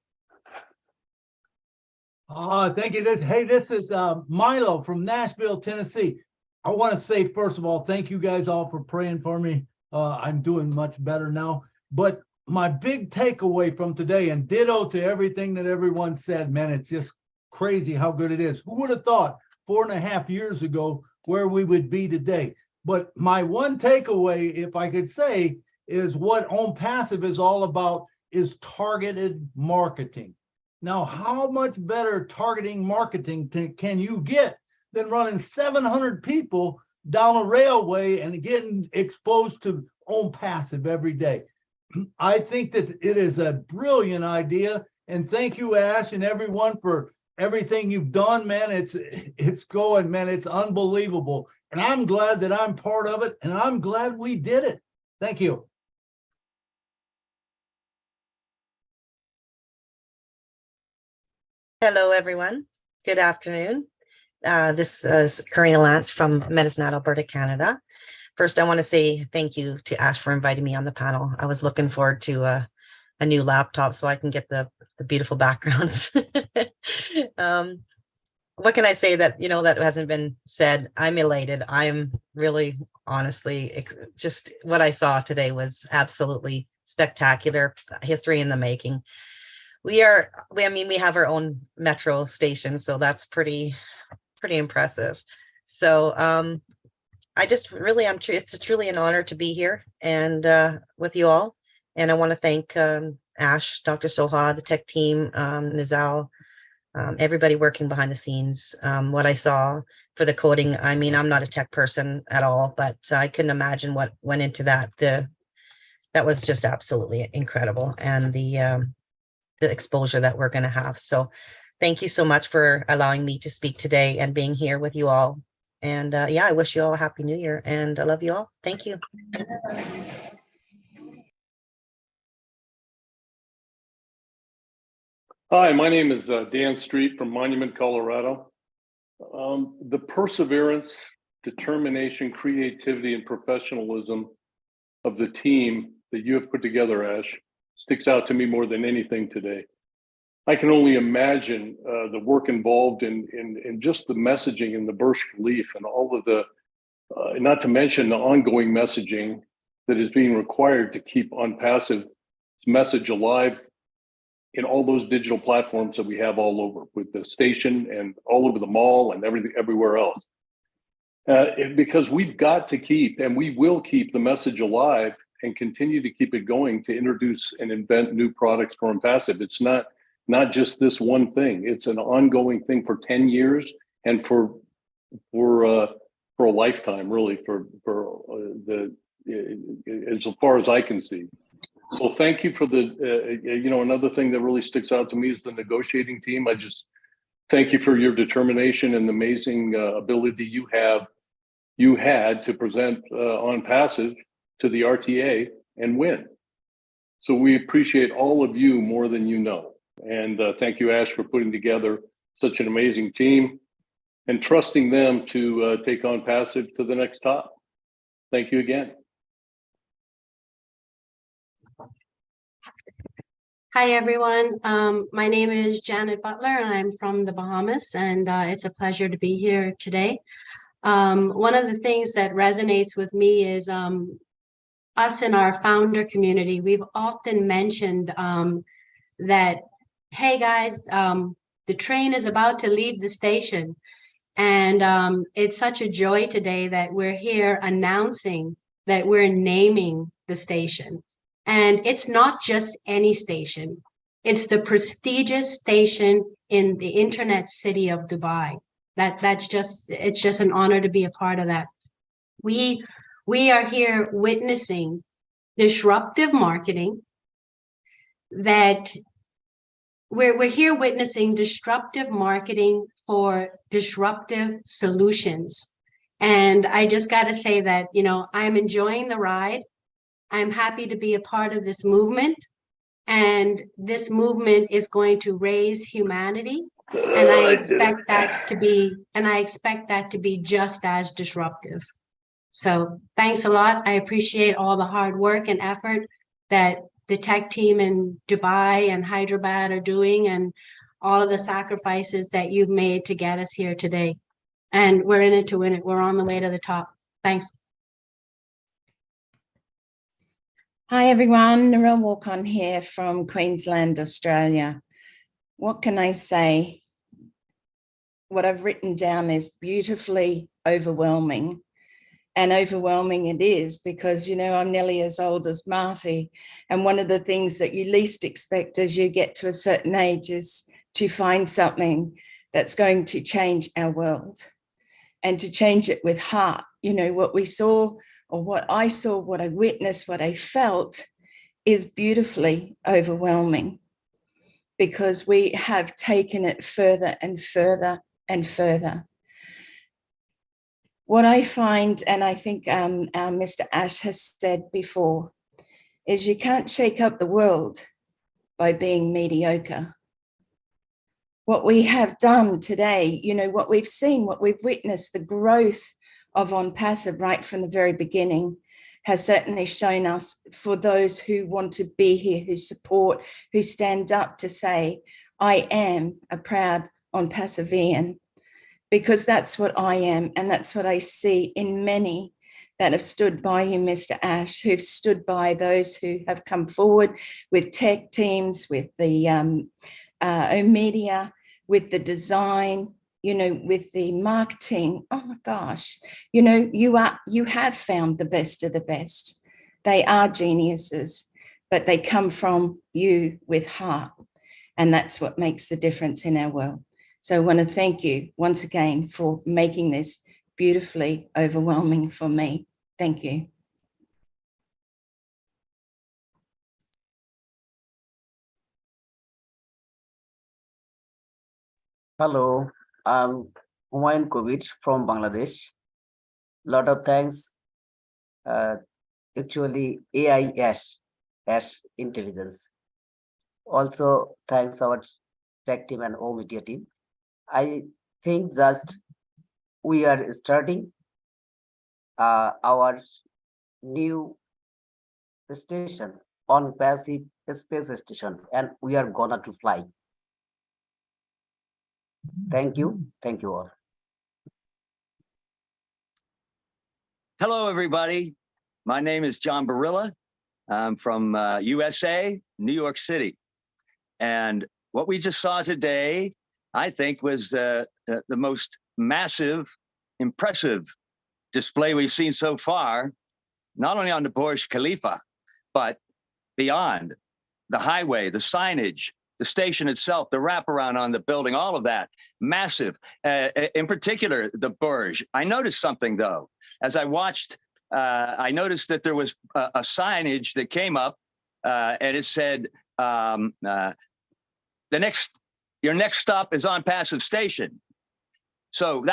Thank you. This is Milo from Nashville, Tennessee. I want to say, first of all, thank you guys all for praying for me. I'm doing much better now. But my big takeaway from today, and ditto to everything that everyone said, man, it's just crazy how good it is. Who would have thought 4.5 years ago where we would be today? But my one takeaway, if I could say, is what Onpassive is all about is targeted marketing. Now, how much better targeting marketing can you get than running 700 people down a railway and getting exposed to Onpassive every day? I think that it is a brilliant idea. And thank you, Ash, and everyone for everything you've done, man. It's going, man. It's unbelievable. And I'm glad that I'm part of it. And I'm glad we did it. Thank you.
Hello, everyone. Good afternoon. This is Karina Lance from Medicine, Alberta, Canada. First, I want to say thank you to Ash for inviting me on the panel. I was looking forward to a new laptop so I can get the beautiful backgrounds. what can I say that, that hasn't been said? I'm elated. I'm really, honestly, just what I saw today was absolutely spectacular, history in the making. We have our own metro station, so that's pretty impressive. So it's truly an honor to be here and with you all. And I want to thank Ash, Dr. Soha, the tech team, Nizal, everybody working behind the scenes. What I saw for the coding, I'm not a tech person at all, but I couldn't imagine what went into that. That was just absolutely incredible, and the exposure that we're going to have. So thank you so much for allowing me to speak today and being here with you all. And I wish you all a happy new year, and I love you all. Thank you.
Hi, my name is Dan Street from Monument, Colorado. The perseverance, determination, creativity, and professionalism of the team that you have put together, Ash, sticks out to me more than anything today. I can only imagine the work involved in just the messaging and the Burj Khalifa and all of the, not to mention the ongoing messaging that is being required to keep Onpassive's message alive in all those digital platforms that we have all over, with the station and all over the mall and everywhere else. Because we've got to keep, and we will keep, the message alive and continue to keep it going to introduce and invent new products for Onpassive. It's not just this one thing. It's an ongoing thing for 10 years and for a lifetime, really, as far as I can see. So thank you for another thing that really sticks out to me is the negotiating team. I just thank you for your determination and the amazing ability you had to present Onpassive to the RTA and win. So we appreciate all of you more than you know. And thank you, Ash, for putting together such an amazing team and trusting them to take Onpassive to the next top. Thank you again.
Hi, everyone. My name is Janet Butler, and I'm from the Bahamas, and it's a pleasure to be here today. One of the things that resonates with me is us in our founder community. We've often mentioned that, hey, guys, the train is about to leave the station. And it's such a joy today that we're here announcing that we're naming the station. And it's not just any station. It's the prestigious station in the internet city of Dubai. It's just an honor to be a part of that. We are here witnessing disruptive marketing that we're here witnessing disruptive marketing for disruptive solutions. And I just got to say that, I'm enjoying the ride. I'm happy to be a part of this movement, and this movement is going to raise humanity. And I expect that to be just as disruptive. So thanks a lot. I appreciate all the hard work and effort that the tech team in Dubai and Hyderabad are doing, and all of the sacrifices that you've made to get us here today. And we're in it to win it. We're on the way to the top. Thanks.
Hi everyone, Narelle Walk-On here from Queensland, Australia. What can I say? What I've written down is beautifully overwhelming. And overwhelming it is because, I'm nearly as old as Marty. And one of the things that you least expect as you get to a certain age is to find something that's going to change our world and to change it with heart. What we saw, or what I saw, what I witnessed, what I felt is beautifully overwhelming, because we have taken it further and further and further. What I find, and I think Mr. Ash has said before, is you can't shake up the world by being mediocre. What we have done today, what we've seen, what we've witnessed, the growth of Onpassive right from the very beginning has certainly shown us, for those who want to be here, who support, who stand up to say, I am a proud Onpassivean, because that's what I am. And that's what I see in many that have stood by you, Mr. Ash, who've stood by those who have come forward with tech teams, with the media, with the design, you know, with the marketing. Oh my gosh, you know, you have found the best of the best. They are geniuses, but they come from you with heart. And that's what makes the difference in our world. So I want to thank you once again for making this beautifully overwhelming for me. Thank you.
Hello, I'm Humayun Kovich from Bangladesh. Lot of thanks. Actually, AI Ash Intelligence. Also, thanks our tech team and O media team. I think just we are starting our new station on passive space station, and we are gonna to fly. Thank you all.
Hello, everybody. My name is John Barilla. I'm from USA, New York City. And what we just saw today, I think, was the most massive, impressive display we've seen so far, not only on the Burj Khalifa, but beyond the highway, the signage, the station itself, the wraparound on the building, all of that, massive. In particular, the Burj. I noticed something, though. As I watched, I noticed that there was a signage that came up, and it said, your next stop is Onpassive Station. So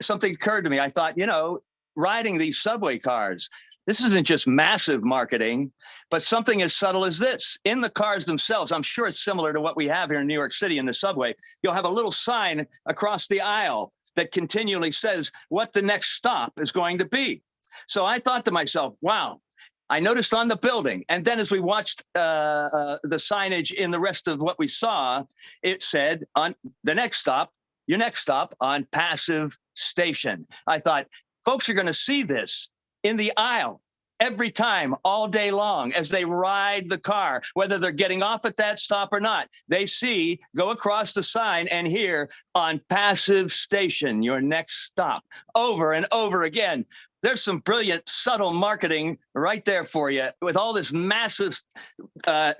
something occurred to me. I thought, you know, riding these subway cars, this isn't just massive marketing, but something as subtle as this. In the cars themselves, I'm sure it's similar to what we have here in New York City in the subway. You'll have a little sign across the aisle that continually says what the next stop is going to be. So I thought to myself, wow, I noticed on the building. And then as we watched the signage in the rest of what we saw, it said on the next stop, your next stop on Passive Station. I thought, folks are going to see this in the aisle every time, all day long, as they ride the car, whether they're getting off at that stop or not. They see, go across the sign and hear on Passive Station, your next stop, over and over again. There's some brilliant, subtle marketing right there for you. With all this massive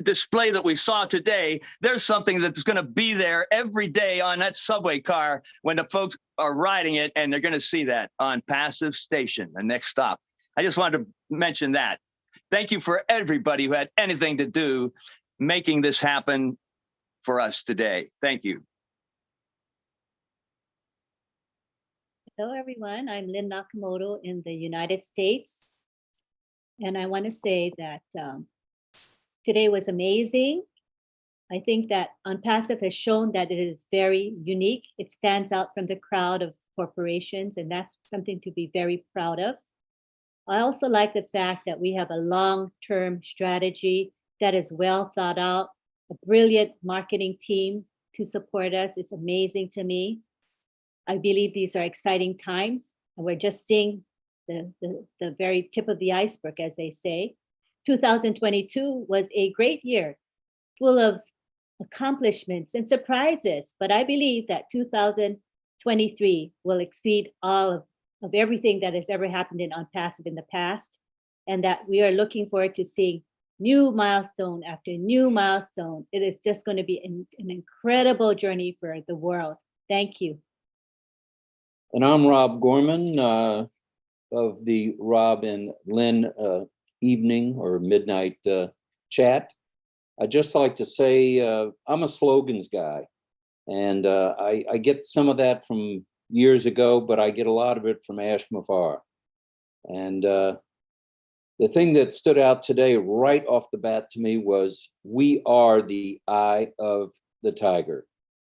display that we saw today, there's something that's going to be there every day on that subway car when the folks are riding it, and they're going to see that on Passive Station, the next stop. I just wanted to mention that. Thank you for everybody who had anything to do making this happen for us today. Thank you.
Hello, everyone. I'm Lynn Nakamoto in the United States. And I want to say that today was amazing. I think that Onpassive has shown that it is very unique. It stands out from the crowd of corporations, and that's something to be very proud of. I also like the fact that we have a long-term strategy that is well thought out, a brilliant marketing team to support us. It's amazing to me. I believe these are exciting times, and we're just seeing the very tip of the iceberg, as they say. 2022 was a great year, full of accomplishments and surprises, but I believe that 2023 will exceed all of everything that has ever happened in Onpassive in the past, and that we are looking forward to seeing new milestone after new milestone. It is just going to be an incredible journey for the world. Thank you.
And I'm Rob Gorman of the Rob and Lynn evening or midnight chat. I'd just like to say I'm a slogans guy, and I get some of that from years ago, but I get a lot of it from Ash Mafar. And the thing that stood out today right off the bat to me was we are the eye of the tiger.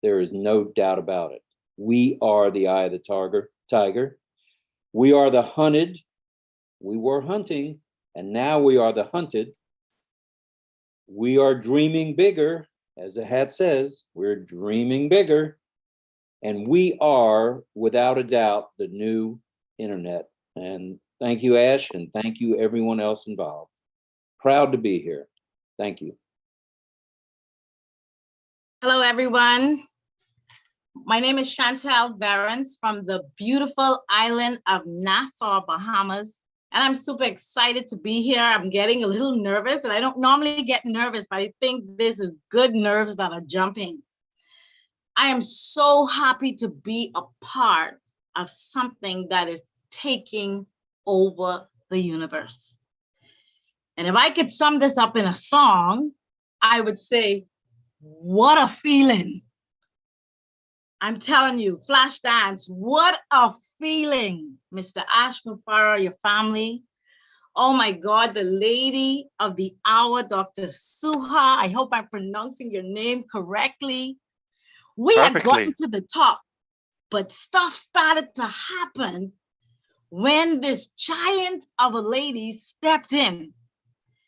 There is no doubt about it. We are the eye of the tiger. We are the hunted. We were hunting, and now we are the hunted. We are dreaming bigger, as the hat says, we're dreaming bigger. And we are, without a doubt, the new internet. And thank you, Ash, and thank you, everyone else involved. Proud to be here. Thank you.
Hello, everyone. My name is Chantal Varens from the beautiful island of Nassau, Bahamas. And I'm super excited to be here. I'm getting a little nervous, and I don't normally get nervous, but I think this is good nerves that are jumping. I am so happy to be a part of something that is taking over the universe. And if I could sum this up in a song, I would say, what a feeling. I'm telling you, Flashdance, what a feeling. Mr. Ash Mufarah, your family. Oh my God, the lady of the hour, Dr. Suha. I hope I'm pronouncing your name correctly. We had gotten to the top, but stuff started to happen when this giant of a lady stepped in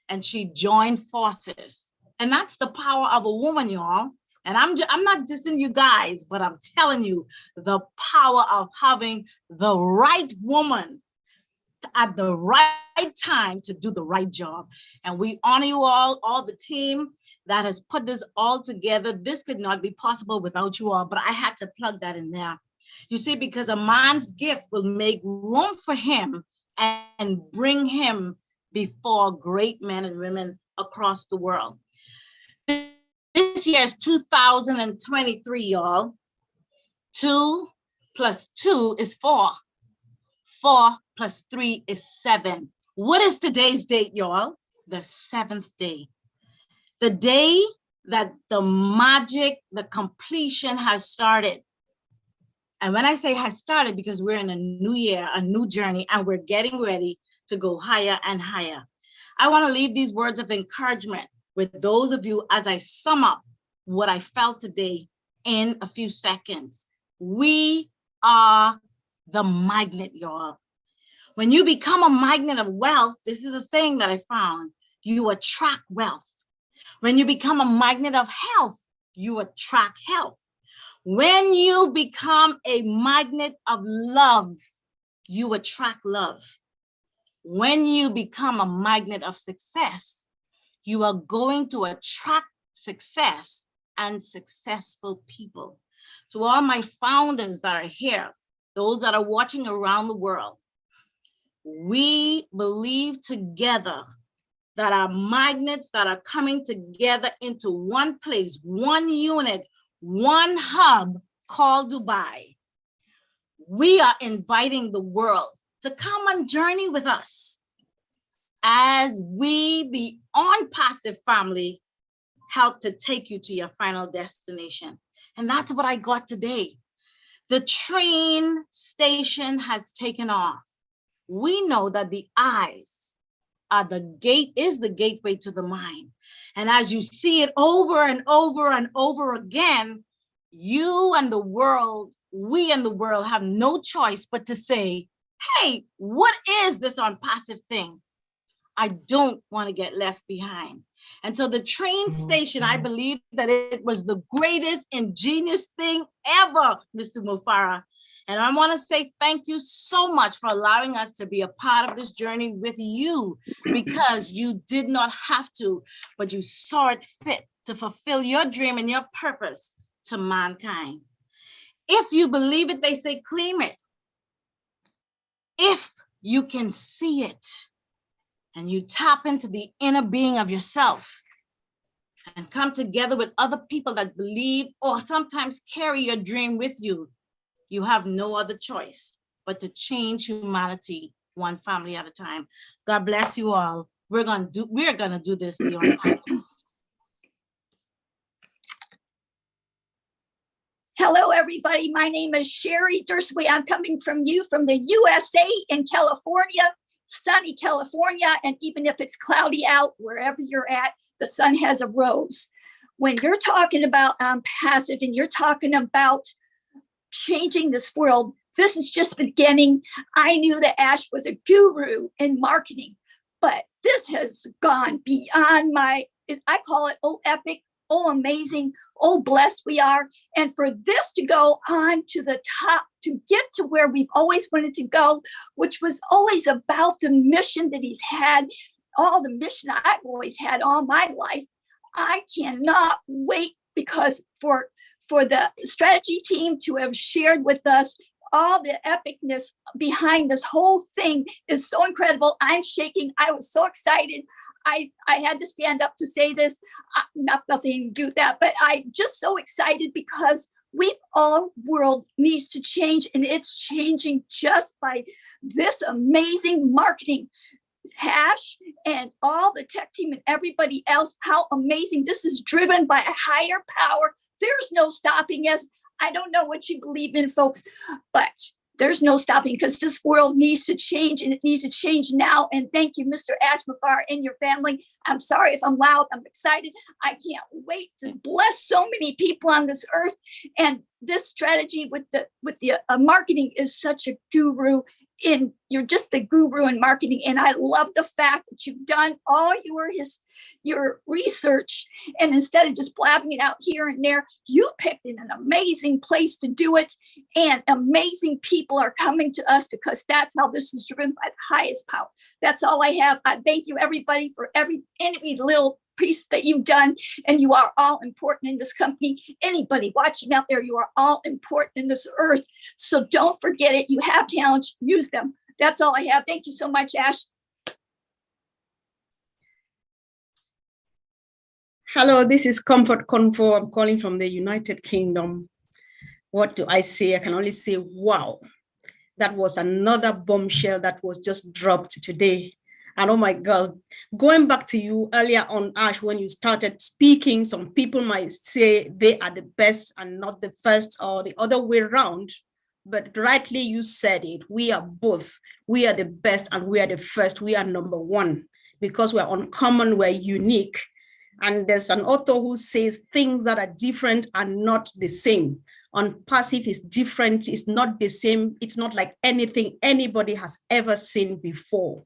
and she joined forces. And that's the power of a woman, y'all. And I'm not dissing you guys, but I'm telling you the power of having the right woman at the right time to do the right job. And we honor you all the team that has put this all together. This could not be possible without you all, but I had to plug that in there. You see, because a man's gift will make room for him and bring him before great men and women across the world. This year is 2023, y'all. 2 + 2 is 4. 4 + 3 is 7. What is today's date, y'all? The 7th day. The day that the magic, the completion has started. And when I say has started, because we're in a new year, a new journey, and we're getting ready to go higher and higher. I want to leave these words of encouragement with those of you as I sum up what I felt today in a few seconds. We are the magnet, y'all. When you become a magnet of wealth, this is a saying that I found, you attract wealth. When you become a magnet of health, you attract health. When you become a magnet of love, you attract love. When you become a magnet of success, you are going to attract success and successful people. To all my founders that are here, those that are watching around the world, we believe together that our magnets that are coming together into one place, one unit, one hub called Dubai. We are inviting the world to come on journey with us as we, the Onpassive family, help to take you to your final destination. And that's what I got today. The train station has taken off. We know that the eyes are the gateway to the mind. And as you see it over and over and over again, you and the world, we and the world have no choice but to say, hey, what is this Onpassive thing? I don't want to get left behind. And so the train station, I believe that it was the greatest ingenious thing ever, Mr. Mufarah. And I want to say thank you so much for allowing us to be a part of this journey with you, because you did not have to, but you saw it fit to fulfill your dream and your purpose to mankind. If you believe it, they say, claim it. If you can see it and you tap into the inner being of yourself and come together with other people that believe or sometimes carry your dream with you, you have no other choice but to change humanity one family at a time. God bless you all. We're gonna do this the Onpassive.
Hello, everybody. My name is Sherry Dursway. I'm coming from the USA in California, sunny California. And even if it's cloudy out, wherever you're at, the sun has a rose. When you're talking about Onpassive and you're talking about changing this world, this is just beginning. I knew that Ash was a guru in marketing, but this has gone beyond I call it, oh, epic, oh, amazing, blessed we are. And for this to go on to the top, to get to where we've always wanted to go, which was always about the mission that he's had, all the mission I've always had all my life. I cannot wait, because for the strategy team to have shared with us all the epicness behind this whole thing is so incredible. I'm shaking. I was so excited. I had to stand up to say this. Nothing to do with that, but I'm just so excited because our world needs to change, and it's changing just by this amazing marketing. Hash and all the tech team and everybody else, how amazing. This is driven by a higher power. There's no stopping us. I don't know what you believe in, folks, but there's no stopping, because this world needs to change, and it needs to change now. And thank you, Mr. Ashmafar and your family. I'm sorry if I'm loud. I'm excited. I can't wait to bless so many people on this earth. And this strategy with the marketing is such a guru. You're just the guru in marketing, and I love the fact that you've done all your research, and instead of just blabbing it out here and there, you picked an amazing place to do it, and amazing people are coming to us, because that's how this is driven by the highest power. That's all I have. I thank you, everybody, for any little piece that you've done, and you are all important in this company. Anybody watching out there, you are all important in this earth. So don't forget it. You have talents, use them. That's all I have. Thank you so much, Ash.
Hello, this is Comfort Convo. I'm calling from the United Kingdom. What do I say? I can only say, wow. That was another bombshell that was just dropped today. And oh my God, going back to you earlier on, Ash, when you started speaking, some people might say they are the best and not the first, or the other way around. But rightly, you said it. We are both. We are the best and we are the first. We are number one, because we're uncommon, we're unique. And there's an author who says things that are different are not the same. Onpassive is different. It's not the same. It's not like anything anybody has ever seen before.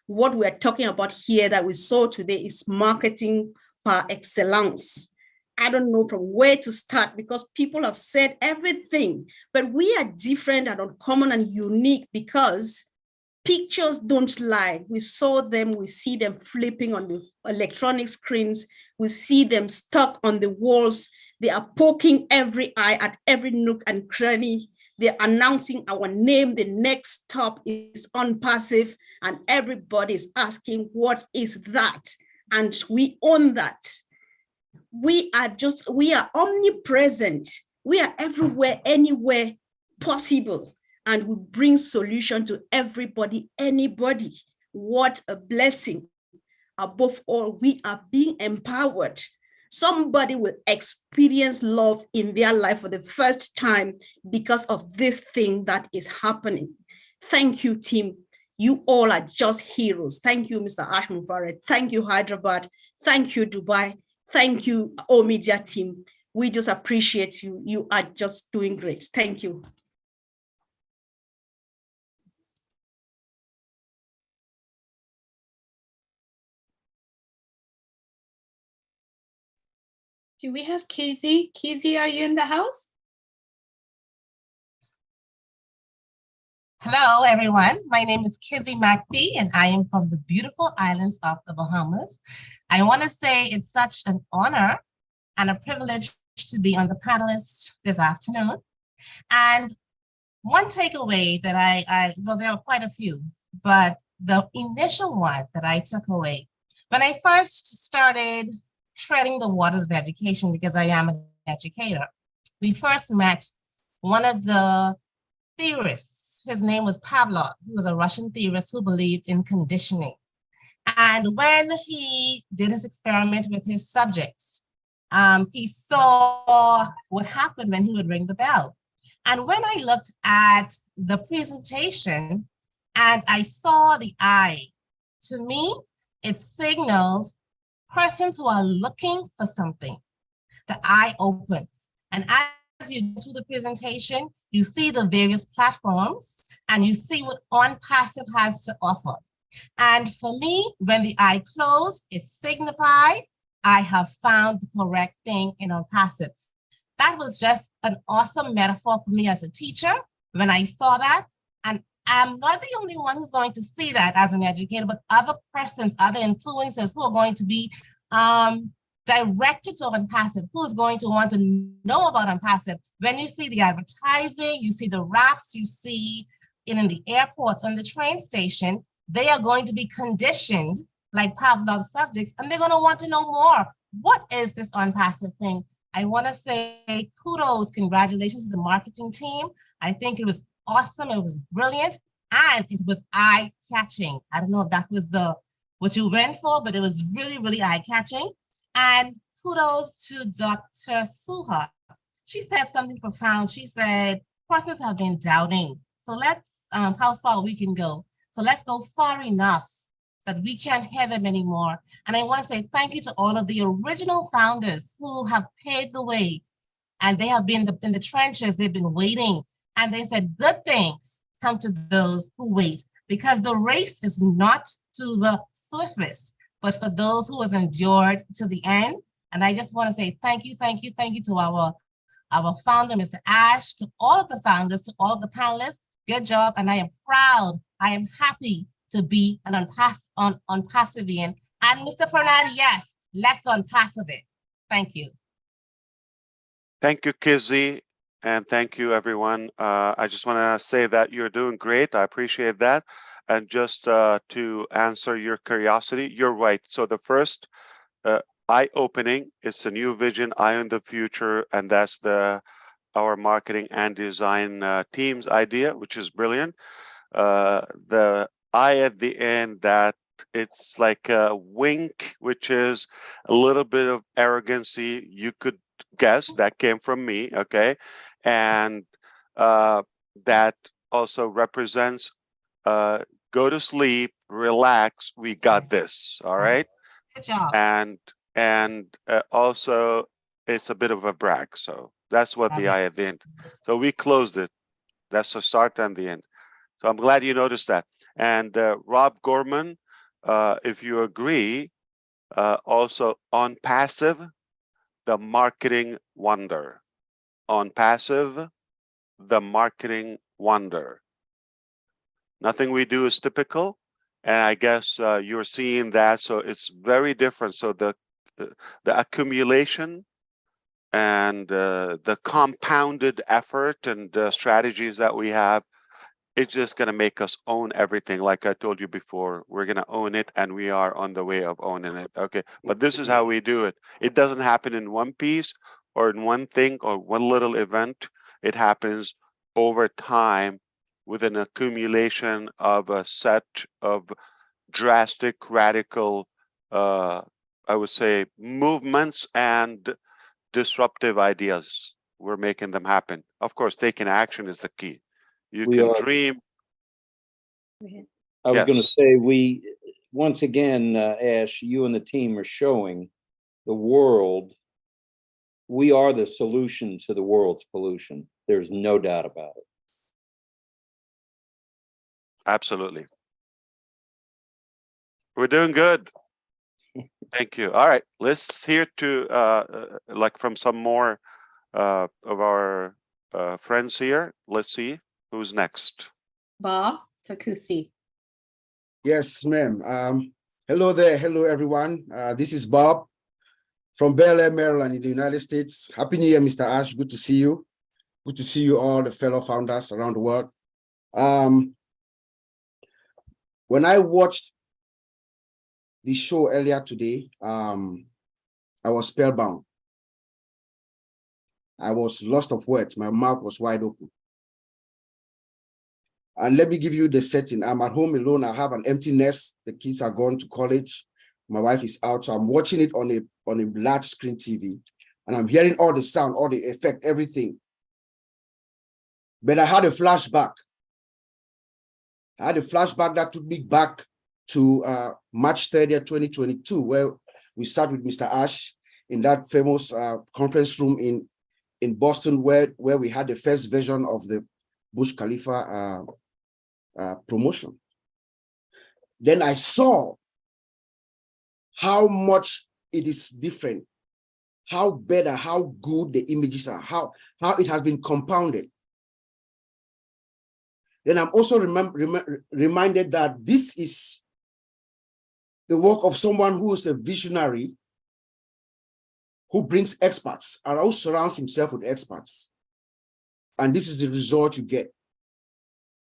What we're talking about here that we saw today is marketing par excellence. I don't know from where to start, because people have said everything, but we are different and uncommon and unique because pictures don't lie. We saw them, we see them flipping on the electronic screens. We see them stuck on the walls. They are poking every eye at every nook and cranny. They're announcing our name. The next stop is Onpassive, and everybody is asking, what is that? And we own that. We are omnipresent. We are everywhere, anywhere possible. And we bring solution to everybody, anybody. What a blessing. Above all, we are being empowered. Somebody will experience love in their life for the first time because of this thing that is happening. Thank you, team. You all are just heroes. Thank you, Mr. Ashmafar. Thank you, Hyderabad. Thank you, Dubai. Thank you, all media team. We just appreciate you. You are just doing great. Thank you.
Do we have Kizzy? Kizzy, are you in the house?
Hello, everyone. My name is Kizzy McPhee, and I am from the beautiful islands of the Bahamas. I want to say it's such an honor and a privilege to be on the panelists this afternoon. And one takeaway that well, there are quite a few, but the initial one that I took away, when I first started treading the waters of education, because I am an educator, we first met one of the theorists. His name was Pavlov. He was a Russian theorist who believed in conditioning. And when he did his experiment with his subjects, he saw what happened when he would ring the bell. And when I looked at the presentation and I saw the eye, to me, it signaled persons who are looking for something. The eye opens. And as you go through the presentation, you see the various platforms and you see what Onpassive has to offer. And for me, when the eye closed, it signified I have found the correct thing in Onpassive. That was just an awesome metaphor for me as a teacher when I saw that. And I'm not the only one who's going to see that as an educator, but other persons, other influencers who are going to be directed to Onpassive, who's going to want to know about Onpassive. When you see the advertising, you see the wraps, you see it in the airports, on the train station, they are going to be conditioned like Pavlov's subjects, and they're going to want to know more. What is this Onpassive thing? I want to say kudos, congratulations to the marketing team. I think it was awesome. It was brilliant, and it was eye-catching. I don't know if that was what you went for, but it was really, really eye-catching. And kudos to Dr. Suha. She said something profound. She said, persons have been doubting. So let's, how far we can go. So let's go far enough that we can't hear them anymore. And I want to say thank you to all of the original founders who have paved the way. And they have been in the trenches, they've been waiting. And they said, good things come to those who wait, because the race is not to the swiftest, but for those who has endured to the end. And I just want to say thank you, thank you, thank you to our founder, Mr. Ash, to all of the founders, to all of the panelists. Good job. And I am proud, I am happy to be an Onpassivian. And Mr. Fernand, yes, let's Onpassive it. Thank you.
Thank you, Kizzy, and thank you, everyone. I just want to say that you're doing great. I appreciate that. And just to answer your curiosity, you're right. So the first eye-opening, it's a new vision, eye on the future, and that's our marketing and design team's idea, which is brilliant. The eye at the end, that it's like a wink, which is a little bit of arrogancy. You could guess that came from me, okay? And that also represents go to sleep, relax, we got this, all right?
Good job.
And also it's a bit of a brag, so that's what the eye at the end. So we closed it. That's the start and the end. So I'm glad you noticed that. And Rob Gorman, if you agree, also Onpassive, the marketing wonder. Onpassive, the marketing wonder. Nothing we do is typical, and I guess you're seeing that, so it's very different. So the accumulation and the compounded effort and strategies that we have, it's just going to make us own everything. Like I told you before, we're going to own it, and we are on the way of owning it. Okay, but this is how we do it. It doesn't happen in one piece or in one thing or one little event. It happens over time with an accumulation of a set of drastic, radical, I would say, movements and disruptive ideas. We're making them happen. Of course, taking action is the key. You can dream.
I was going to say, once again, Ash, you and the team are showing the world, we are the solution to the world's pollution. There's no doubt about it.
Absolutely. We're doing good. Thank you. All right, let's hear to like from some more of our friends here. Let's see who's next.
Bob Takusi.
Yes, ma'am. Hello there. Hello, everyone. This is Bob from Bel Air, Maryland, in the United States. Happy New Year, Mr. Ash. Good to see you. Good to see you all, the fellow founders around the world. When I watched the show earlier today, I was spellbound. I was lost of words. My mouth was wide open. And let me give you the setting. I'm at home alone. I have an empty nest. The kids are gone to college. My wife is out. So I'm watching it on a large screen TV. And I'm hearing all the sound, all the effect, everything. But I had a flashback. I had a flashback that took me back to March 30th, 2022, where we sat with Mr. Ash in that famous conference room in Boston, where we had the first version of the Burj Khalifa promotion. Then I saw how much it is different, how better, how good the images are, how it has been compounded. Then I'm also reminded that this is the work of someone who is a visionary, who brings experts and who surrounds himself with experts. And this is the result you get.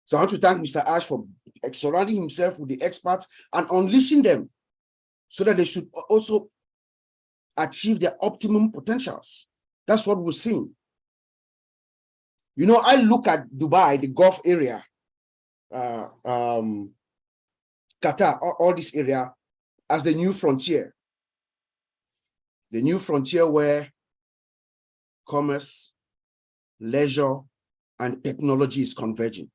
So I want to thank Mr. Ash for surrounding himself with the experts and unleashing them so that they should also achieve their optimum potentials. That's what we're seeing. You know, I look at Dubai, the Gulf area, Qatar, all this area as the new frontier. The new frontier where commerce, leisure, and technology is converging.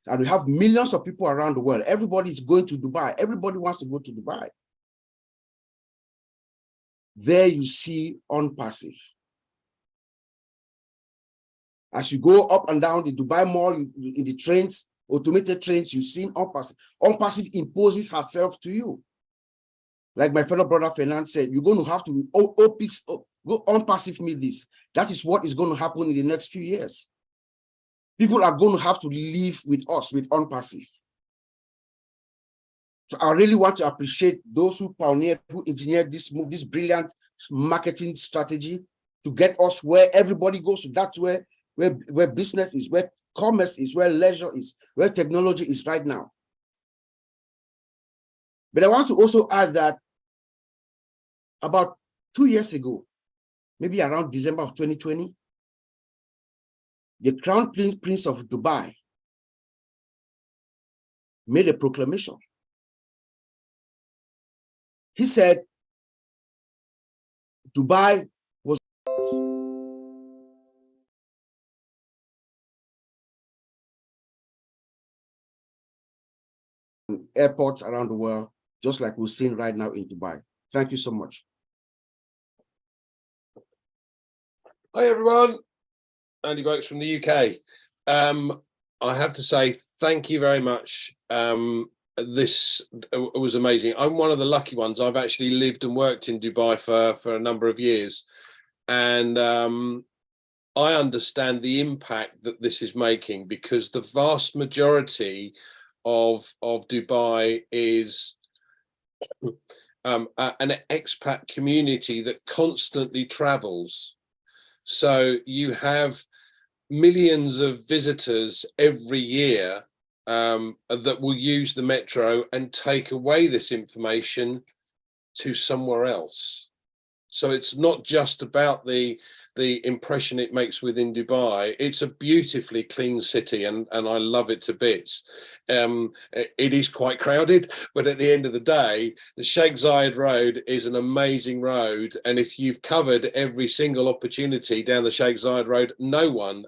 And we have millions of people around the world. Everybody is going to Dubai. Everybody wants to go to Dubai. There you see Onpassive. As you go up and down the Dubai Mall, in the trains, automated trains, you've seen Onpassive. Onpassive imposes herself to you. Like my fellow brother Fernand said, you're going to have to go Onpassive me this. That is what is going to happen in the next few years. People are going to have to live with us, with Onpassive. So I really want to appreciate those who pioneered, who engineered this move, this brilliant marketing strategy to get us where everybody goes to. That's where business is, where commerce is, where leisure is, where technology is right now. But I want to also add that about 2 years ago, maybe around December of 2020, the Crown Prince of Dubai made a proclamation. He said, Dubai was airports around the world, just like we're seeing right now in Dubai. Thank you so much.
Hi, everyone. Andy Brokes from the UK. I have to say, thank you very much. This was amazing. I'm one of the lucky ones. I've actually lived and worked in Dubai for a number of years. And I understand the impact that this is making, because the vast majority of Dubai is an expat community that constantly travels. So you have millions of visitors every year that will use the metro and take away this information to somewhere else. So it's not just about the impression it makes within Dubai. It's a beautifully clean city, and I love it to bits. It is quite crowded, but at the end of the day, the Sheikh Zayed Road is an amazing road. And if you've covered every single opportunity down the Sheikh Zayed Road, no one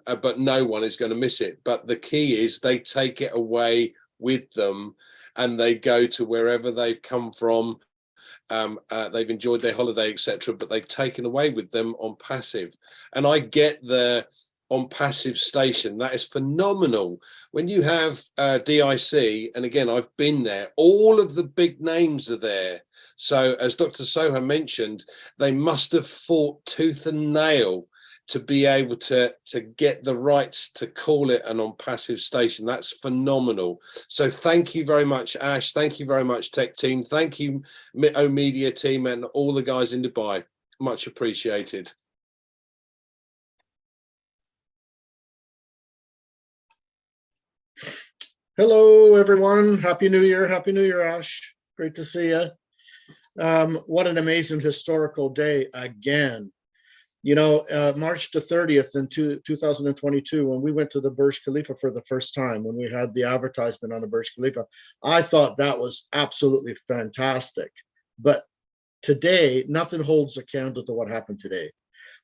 is going to miss it. But the key is they take it away with them and they go to wherever they've come from. They've enjoyed their holiday, etc., but they've taken away with them Onpassive. And I get the Onpassive station. That is phenomenal. When you have DIC, and again, I've been there, all of the big names are there. So as Dr. Soha mentioned, they must have fought tooth and nail to be able to get the rights to call it an Onpassive station. That's phenomenal. So thank you very much, Ash. Thank you very much, tech team. Thank you, O Media team, and all the guys in Dubai. Much appreciated.
Hello, everyone. Happy New Year. Happy New Year, Ash. Great to see you. What an amazing historical day again. You know, March the 30th in 2022, when we went to the Burj Khalifa for the first time, when we had the advertisement on the Burj Khalifa, I thought that was absolutely fantastic. But today, nothing holds a candle to what happened today.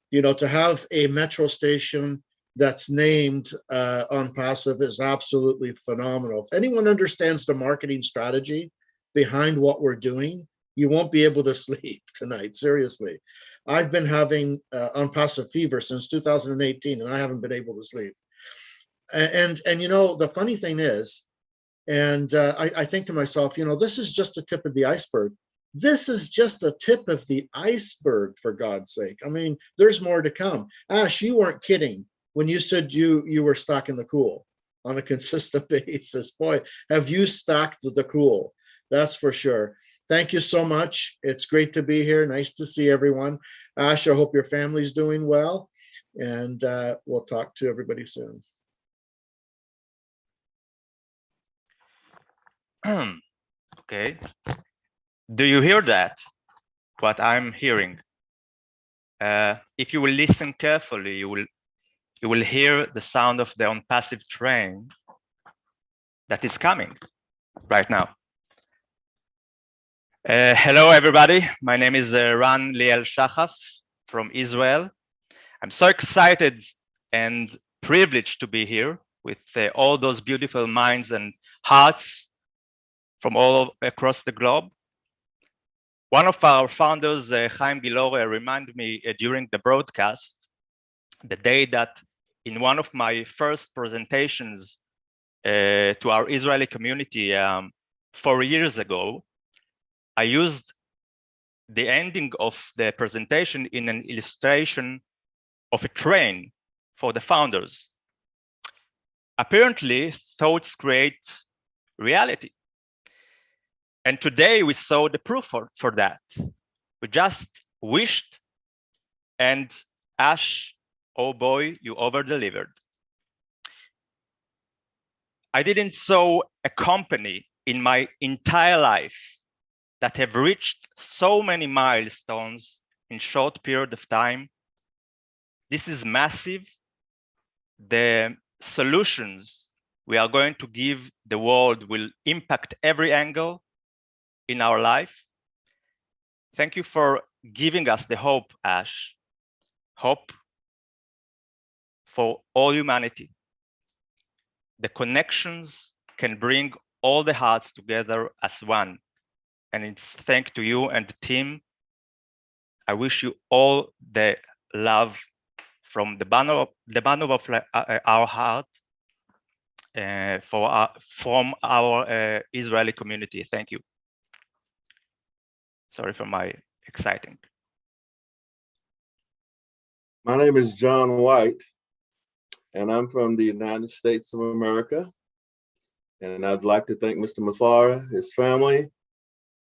You know, to have a metro station that's named Onpassive is absolutely phenomenal. If anyone understands the marketing strategy behind what we're doing, you won't be able to sleep tonight, seriously. I've been having Onpassive fever since 2018, and I haven't been able to sleep. And you know, the funny thing is, and I think to myself, you know, this is just the tip of the iceberg. This is just the tip of the iceberg, for God's sake. I mean, there's more to come. Ash, you weren't kidding when you said you were stocking the cool on a consistent basis. Boy, have you stocked the cool. That's for sure. Thank you so much. It's great to be here. Nice to see everyone. Ash, I hope your family's doing well. And we'll talk to everybody soon.
Okay. Do you hear that? What I'm hearing? If you will listen carefully, you will hear the sound of the Onpassive train that is coming right now. Hello, everybody. My name is Ran Liel Shachaf from Israel. I'm so excited and privileged to be here with all those beautiful minds and hearts from all across the globe. One of our founders, Chaim Gilor, reminded me during the broadcast, the day that in one of my first presentations to our Israeli community 4 years ago, I used the ending of the presentation in an illustration of a train for the founders. Apparently, thoughts create reality. And today we saw the proof for that. We just wished, and Ash, oh boy, you over-delivered. I didn't saw a company in my entire life that have reached so many milestones in short period of time. This is massive. The solutions we are going to give the world will impact every angle in our life. Thank you for giving us the hope, Ash. Hope for all humanity. The connections can bring all the hearts together as one. And it's thanks to you and the team. I wish you all the love from the bottom of our heart from our Israeli community. Thank you. Sorry for my exciting.
My name is John White, and I'm from the United States of America. And I'd like to thank Mr. Mufara, his family,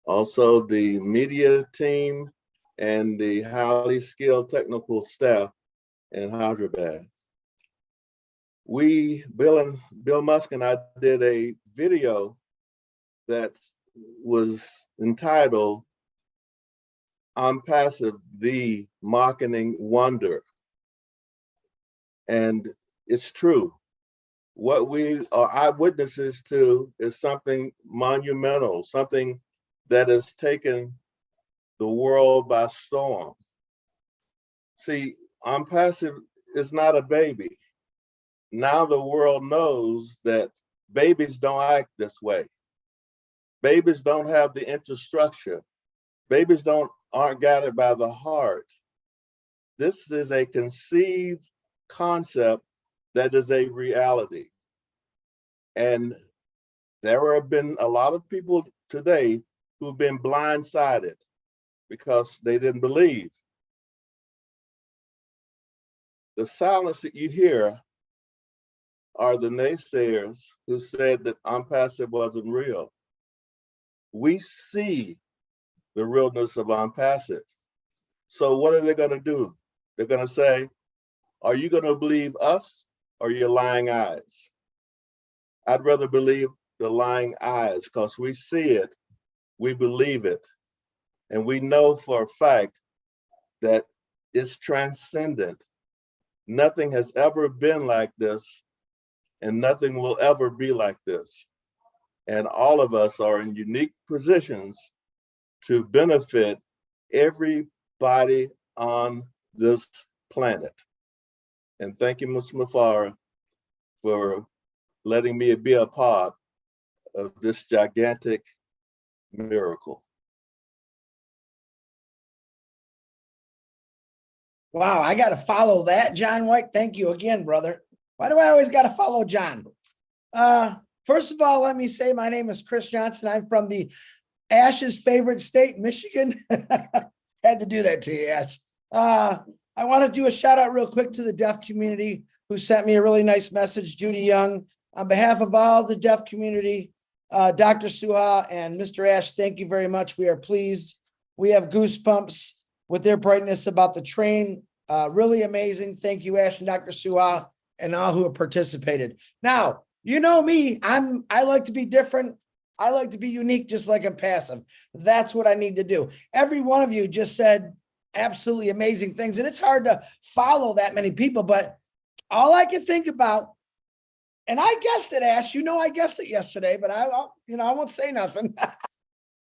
also the media team, and the highly skilled technical staff in Hyderabad. Bill Musk and I did a video that was entitled Onpassive, the Marketing Wonder. And it's true. What we are eyewitnesses to is something monumental, something that has taken the world by storm. See, Onpassive is not a baby. Now the world knows that babies don't act this way. Babies don't have the infrastructure. Babies aren't guided by the heart. This is a conceived concept that is a reality. And there have been a lot of people today who've been blindsided because they didn't believe. The silence that you hear are the naysayers who said that Onpassive wasn't real. We see the realness of Onpassive. So what are they going to do? They're going to say, are you going to believe us or your lying eyes? I'd rather believe the lying eyes because we see it, we believe it, and we know for a fact that it's transcendent. Nothing has ever been like this, and nothing will ever be like this. And all of us are in unique positions to benefit everybody on this planet. And thank you, Mr. Mufara, for letting me be a part of this gigantic miracle.
Wow, I got to follow that, John White. Thank you again, brother. Why do I always got to follow John? First of all, let me say my name is Chris Johnson. I'm from the Ash's favorite state, Michigan. Had to do that to you, Ash. I want to do a shout out real quick to the deaf community who sent me a really nice message, Judy Young. On behalf of all the deaf community, Dr. Suha and Mr. Ash, thank you very much. We are pleased. We have goosebumps with their brightness about the train. Really amazing. Thank you, Ash and Dr. Suha and all who have participated. Now, you know me, I like to be different. I like to be unique, just like Onpassive. That's what I need to do. Every one of you just said absolutely amazing things, and it's hard to follow that many people, but all I can think about, and I guessed it, Ash, I guessed it yesterday, but I won't say nothing.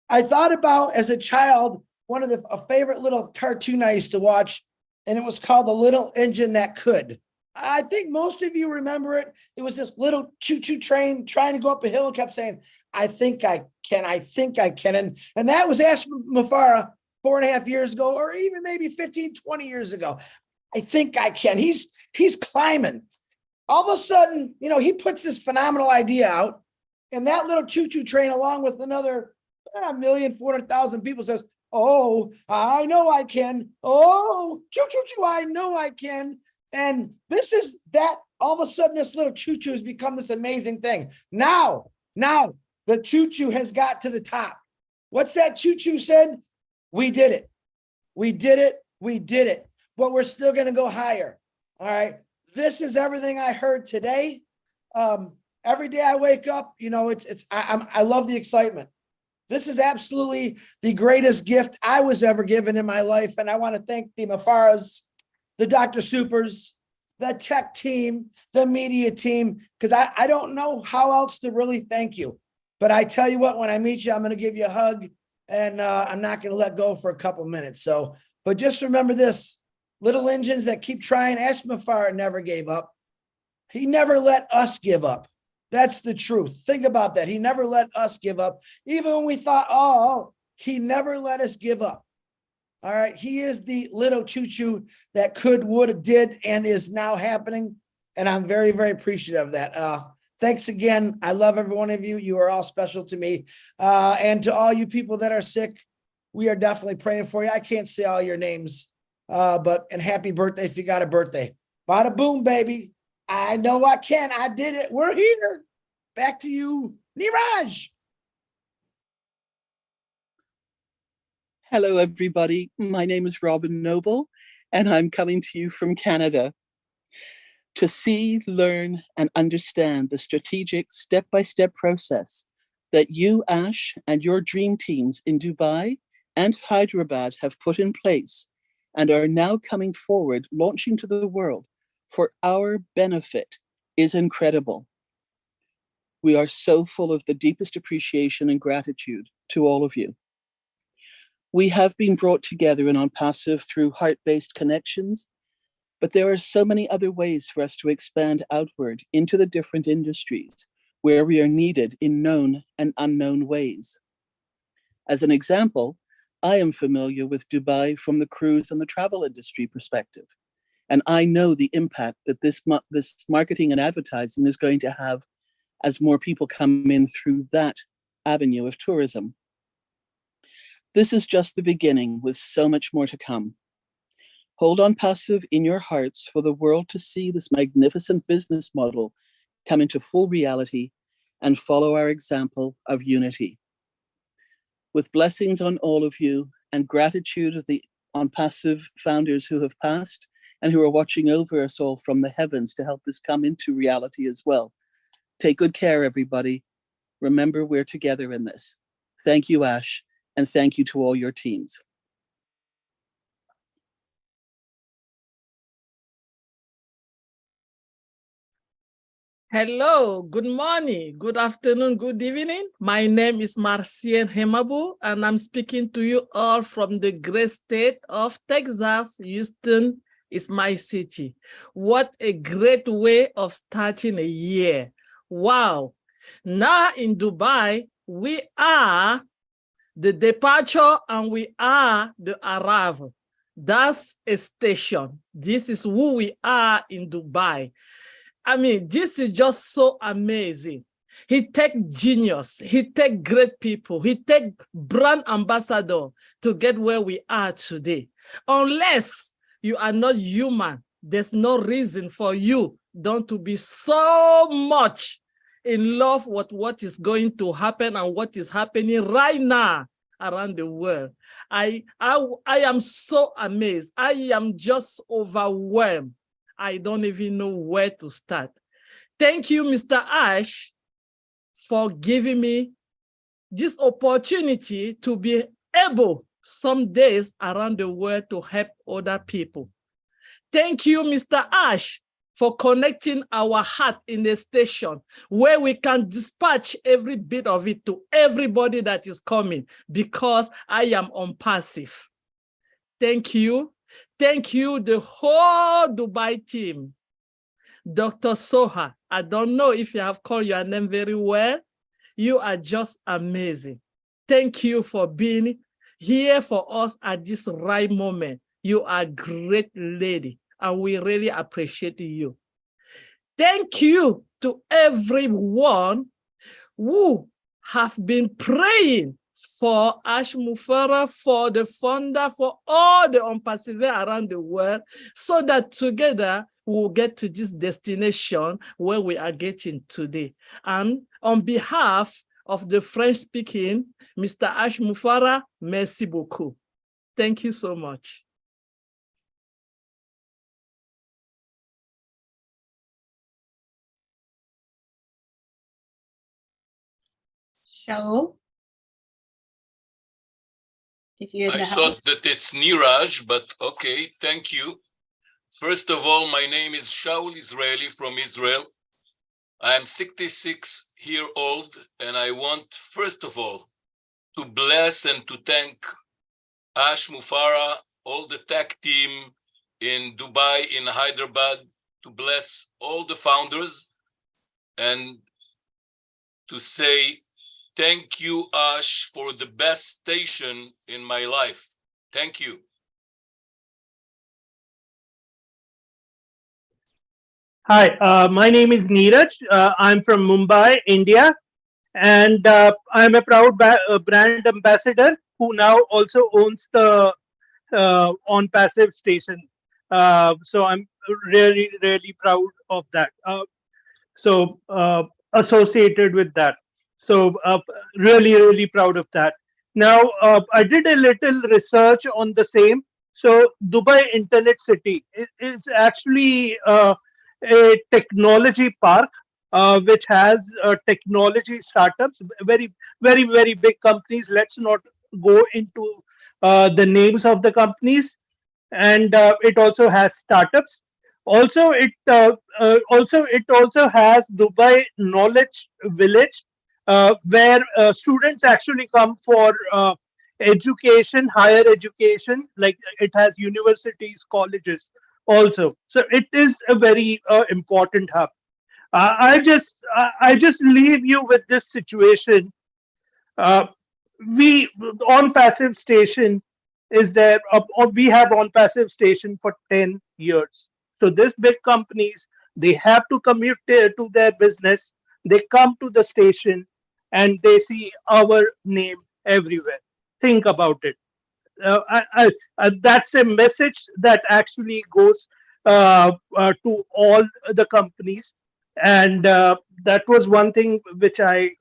I thought about, as a child, one of a favorite little cartoon I used to watch, and it was called The Little Engine That Could. I think most of you remember it. It was this little choo-choo train trying to go up a hill and kept saying, I think I can, I think I can. And that was Ash Mufara 4.5 years ago, or even maybe 15, 20 years ago. I think I can. He's climbing. All of a sudden, he puts this phenomenal idea out, and that little choo-choo train, along with another 1,400,000 people, says, oh, I know I can. Oh, choo-choo-choo, I know I can. And this is that, all of a sudden, this little choo-choo has become this amazing thing. Now, the choo-choo has got to the top. What's that choo-choo said? We did it. We did it. We did it. But we're still going to go higher. All right. This is everything I heard today. Every day I wake up, I love the excitement. This is absolutely the greatest gift I was ever given in my life. And I want to thank the Mufaras, the Dr. Supers, the tech team, the media team, because I don't know how else to really thank you. But I tell you what, when I meet you, I'm going to give you a hug, and I'm not going to let go for a couple minutes. So, but just remember this, little engines that keep trying. Ash Mufara never gave up. He never let us give up. That's the truth. Think about that. He never let us give up. Even when we thought, he never let us give up. All right. He is the little choo-choo that could, would, did, and is now happening. And I'm very, very appreciative of that. Thanks again. I love every one of you. You are all special to me. And to all you people that are sick, we are definitely praying for you. I can't say all your names, and happy birthday if you got a birthday. Bada boom, baby. I know I can. I did it. We're here. Back to you, Niraj.
Hello, everybody. My name is Robin Noble, and I'm coming to you from Canada. To see, learn, and understand the strategic step-by-step process that you, Ash, and your dream teams in Dubai and Hyderabad have put in place and are now coming forward, launching to the world for our benefit is incredible. We are so full of the deepest appreciation and gratitude to all of you. We have been brought together in Onpassive through heart-based connections, but there are so many other ways for us to expand outward into the different industries where we are needed in known and unknown ways. As an example, I am familiar with Dubai from the cruise and the travel industry perspective, and I know the impact that this marketing and advertising is going to have as more people come in through that avenue of tourism. This is just the beginning, with so much more to come. Hold Onpassive in your hearts for the world to see this magnificent business model come into full reality and follow our example of unity. With blessings on all of you and gratitude of the Onpassive founders who have passed and who are watching over us all from the heavens to help this come into reality as well. Take good care, everybody. Remember, we're together in this. Thank you, Ash, and thank you to all your teams.
Hello, good morning, good afternoon, good evening. My name is Marcien Hemabu, and I'm speaking to you all from the great state of Texas. Houston is my city. What a great way of starting a year. Wow. Now in Dubai, we are the departure and we are the arrival. That's a station. This is who we are in Dubai. I mean, this is just so amazing. He take genius. He take great people. He take brand ambassador to get where we are today. Unless you are not human, there's no reason for you don't to be so much in love with what is going to happen and what is happening right now around the world. I am so amazed. I am just overwhelmed. I don't even know where to start. Thank you, Mr. Ash, for giving me this opportunity to be able some days around the world to help other people. Thank you, Mr. Ash, for connecting our heart in a station where we can dispatch every bit of it to everybody that is coming, because I am Onpassive. Thank you. Thank you, the whole Dubai team. Dr. Soha, I don't know if you have called your name very well. You are just amazing. Thank you for being here for us at this right moment. You are a great lady, and we really appreciate you. Thank you to everyone who have been praying for Ash Mufara, for the founder, for all the Onpassive around the world, so that together we'll get to this destination where we are getting today. And on behalf of the French-speaking, Mr. Ash Mufara, merci beaucoup. Thank you so much.
Shaul, if you're
I thought that it's Niraj, but okay, thank you. First of all, my name is Shaul Israeli from Israel. I am 66-year-old, and I want, first of all, to bless and to thank Ash Mufara, all the tech team in Dubai, in Hyderabad, to bless all the founders, and to say thank you, Ash, for the best station in my life. Thank you.
Hi, my name is Neeraj. I'm from Mumbai, India, and I'm a proud brand ambassador who now also owns the Onpassive station. So I'm really, really proud of that. Associated with that. So really, really proud of that. Now, I did a little research on the same. So Dubai Internet City is actually a technology park which has technology startups, very, very, very big companies. Let's not go into the names of the companies. And it also has startups. Also, it also has Dubai Knowledge Village, where students actually come for education, higher education. Like it has universities, colleges also. So it is a very important hub. I just leave you with this situation. We Onpassive station is there. We have Onpassive station for 10 years. So these big companies, they have to commute to their business. They come to the station and they see our name everywhere. Think about it. That's a message that actually goes to all the companies. And that was one thing which I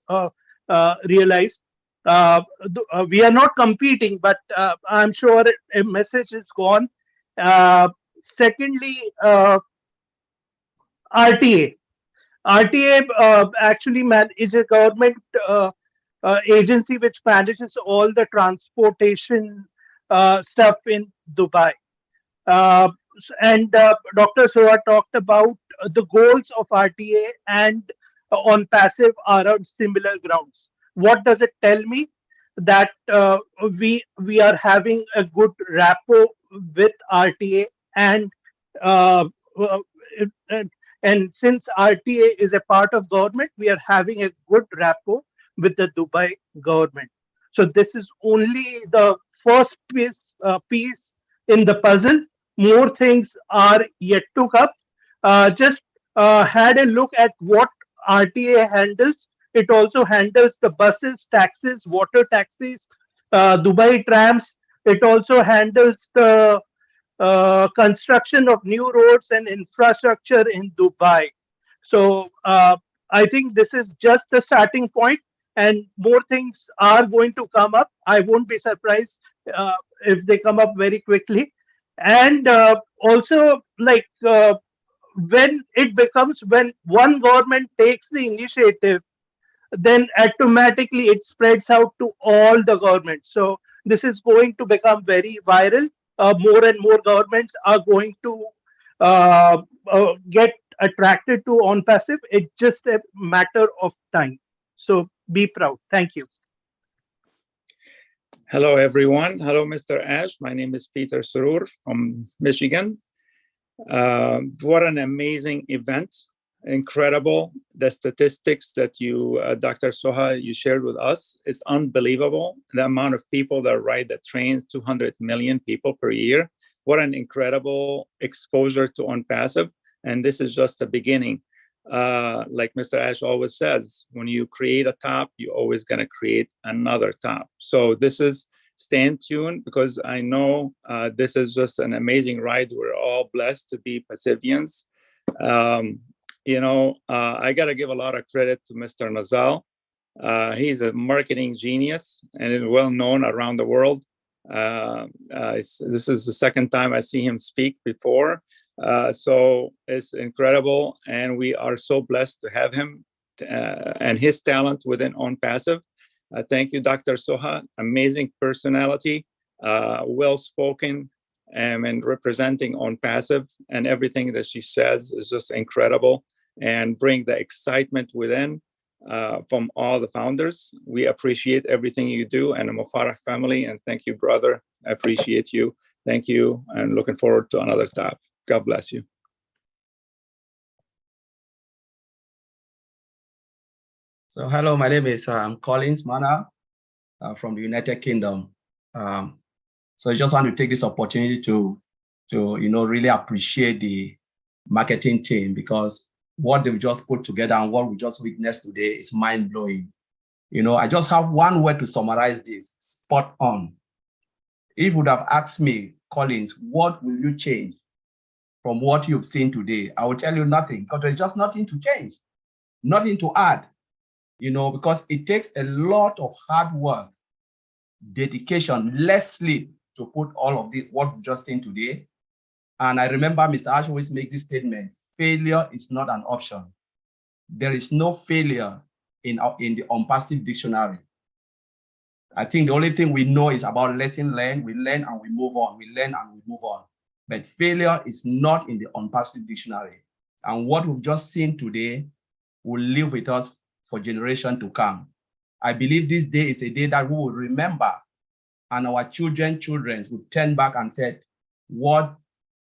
realized. We are not competing, but I'm sure a message is gone. Secondly, RTA. RTA actually is a government agency which manages all the transportation stuff in Dubai. And Dr. Soha talked about the goals of RTA and Onpassive are on similar grounds. What does it tell me? That we are having a good rapport with RTA, and and since RTA is a part of government, we are having a good rapport with the Dubai government. So this is only the first piece in the puzzle. More things are yet to come. Just had a look at what RTA handles It also handles the buses, taxis, water taxis, Dubai trams. It also handles the construction of new roads and infrastructure in Dubai. So I think this is just the starting point, and more things are going to come up. I won't be surprised if they come up very quickly. And also, like when one government takes the initiative, then automatically it spreads out to all the governments. So this is going to become very viral. More and more governments are going to get attracted to Onpassive. It's just a matter of time. So be proud. Thank you.
Hello, everyone. Hello, Mr. Ash. My name is Peter Surur from Michigan. What an amazing event. Incredible. The statistics that you, Dr. Soha, you shared with us is unbelievable. The amount of people that ride the train, 200 million people per year. What an incredible exposure to Onpassive. And this is just the beginning. Like Mr. Ash always says, when you create a top, you're always going to create another top. So this is, stay tuned, because I know this is just an amazing ride. We're all blessed to be Pacifians. I got to give a lot of credit to Mr. Nazal. He's a marketing genius and is well known around the world. This is the second time I see him speak before. So it's incredible. And we are so blessed to have him and his talent within Onpassive. Thank you, Dr. Soha. Amazing personality, well-spoken, and representing Onpassive, and everything that she says is just incredible and bring the excitement within from all the founders. We appreciate everything you do, and the Mufarah family, and thank you, brother. I appreciate you. Thank you, and looking forward to another top. God bless you.
So hello, my name is Collins Mana from the United Kingdom. So I just want to take this opportunity to really appreciate the marketing team, because what they've just put together and what we just witnessed today is mind-blowing. I just have one word to summarize this: spot on. If you would have asked me, Collins, what will you change from what you've seen today? I will tell you nothing, because there's just nothing to change, nothing to add, because it takes a lot of hard work, dedication, less sleep to put all of this, what we've just seen today. And I remember Mr. Ash always makes this statement: failure is not an option. There is no failure in the Onpassive dictionary. I think the only thing we know is about lesson learned. We learn and we move on. We learn and we move on. But failure is not in the Onpassive dictionary. And what we've just seen today will live with us for generations to come. I believe this day is a day that we will remember, and our children will turn back and say, what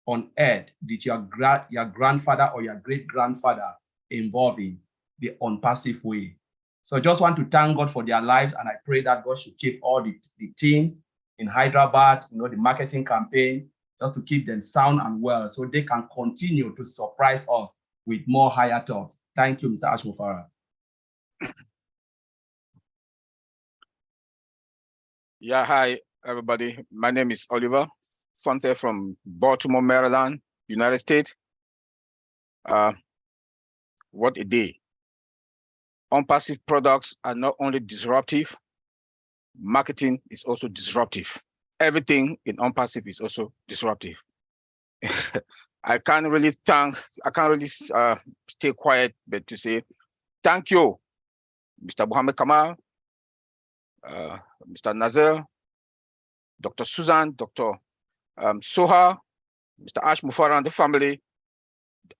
on earth did your grandfather or your great-grandfather involve in? The Onpassive way. So I just want to thank God for their lives, and I pray that God should keep all the teams in Hyderabad, the marketing campaign, just to keep them sound and well, so they can continue to surprise us with more higher tops. Thank you, Mr. Ash Mufarah.
Yeah, hi, everybody. My name is Oliver Fonte from Baltimore, Maryland, United States. What a day. Onpassive products are not only disruptive, marketing is also disruptive. Everything in Onpassive is also disruptive. I can't really stay quiet, but to say thank you, Mr. Mohammed Kamal, Mr. Nazir, Dr. Susan, Dr. Soha, Mr. Ash Mufarah and the family,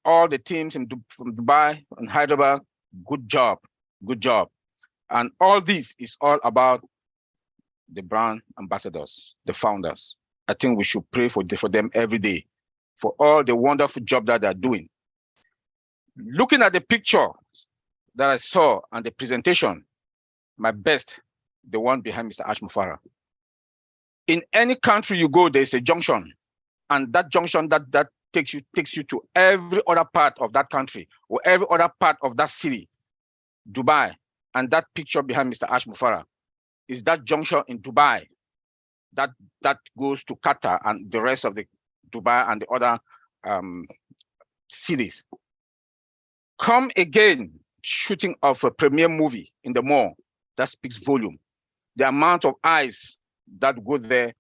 all the teams from Dubai and Hyderabad. Good job, good job. And all this is all about the brand ambassadors, the founders. I think we should pray for them every day for all the wonderful job that they're doing. Looking at the picture that I saw and the presentation, my best, the one behind Mr. Ash Mufarah. In any country you go, there's a junction, and that junction that takes you to every other part of that country or every other part of that city, Dubai And that picture behind Mr. Ash Mufara is that junction in Dubai that goes to Qatar and the rest of the Dubai and the other cities. Come again, shooting of a premiere movie in the mall, that speaks volume. The amount of eyes that go there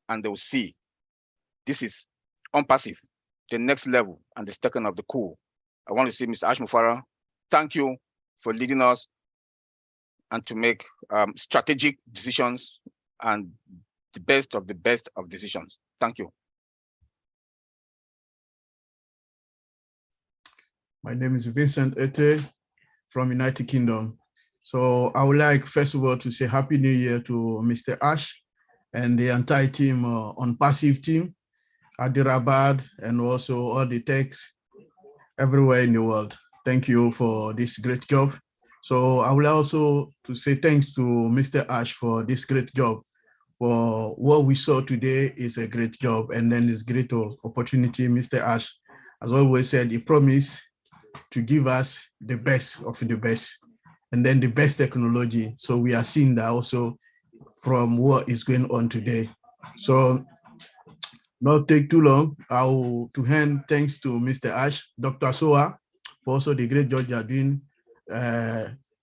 and they will see. This is Onpassive, the next level and the second of the cool. I want to say, Mr. Ash Mufara, thank you for leading us and to make strategic decisions and the best of decisions. Thank you.
My name is Vincent Ete from United Kingdom. So I would like, first of all, to say Happy New Year to Mr. Ash and the entire team, Onpassive team, Hyderabad, and also all the techs everywhere in the world. Thank you for this great job. So I would also to say thanks to Mr. Ash for this great job. For what we saw today is a great job, and then this great opportunity. Mr. Ash has always said he promised to give us the best of the best, and then the best technology. So we are seeing that also from what is going on today. So not take too long. I will to hand thanks to Mr. Ash, Dr. Soa, for also the great job you are doing,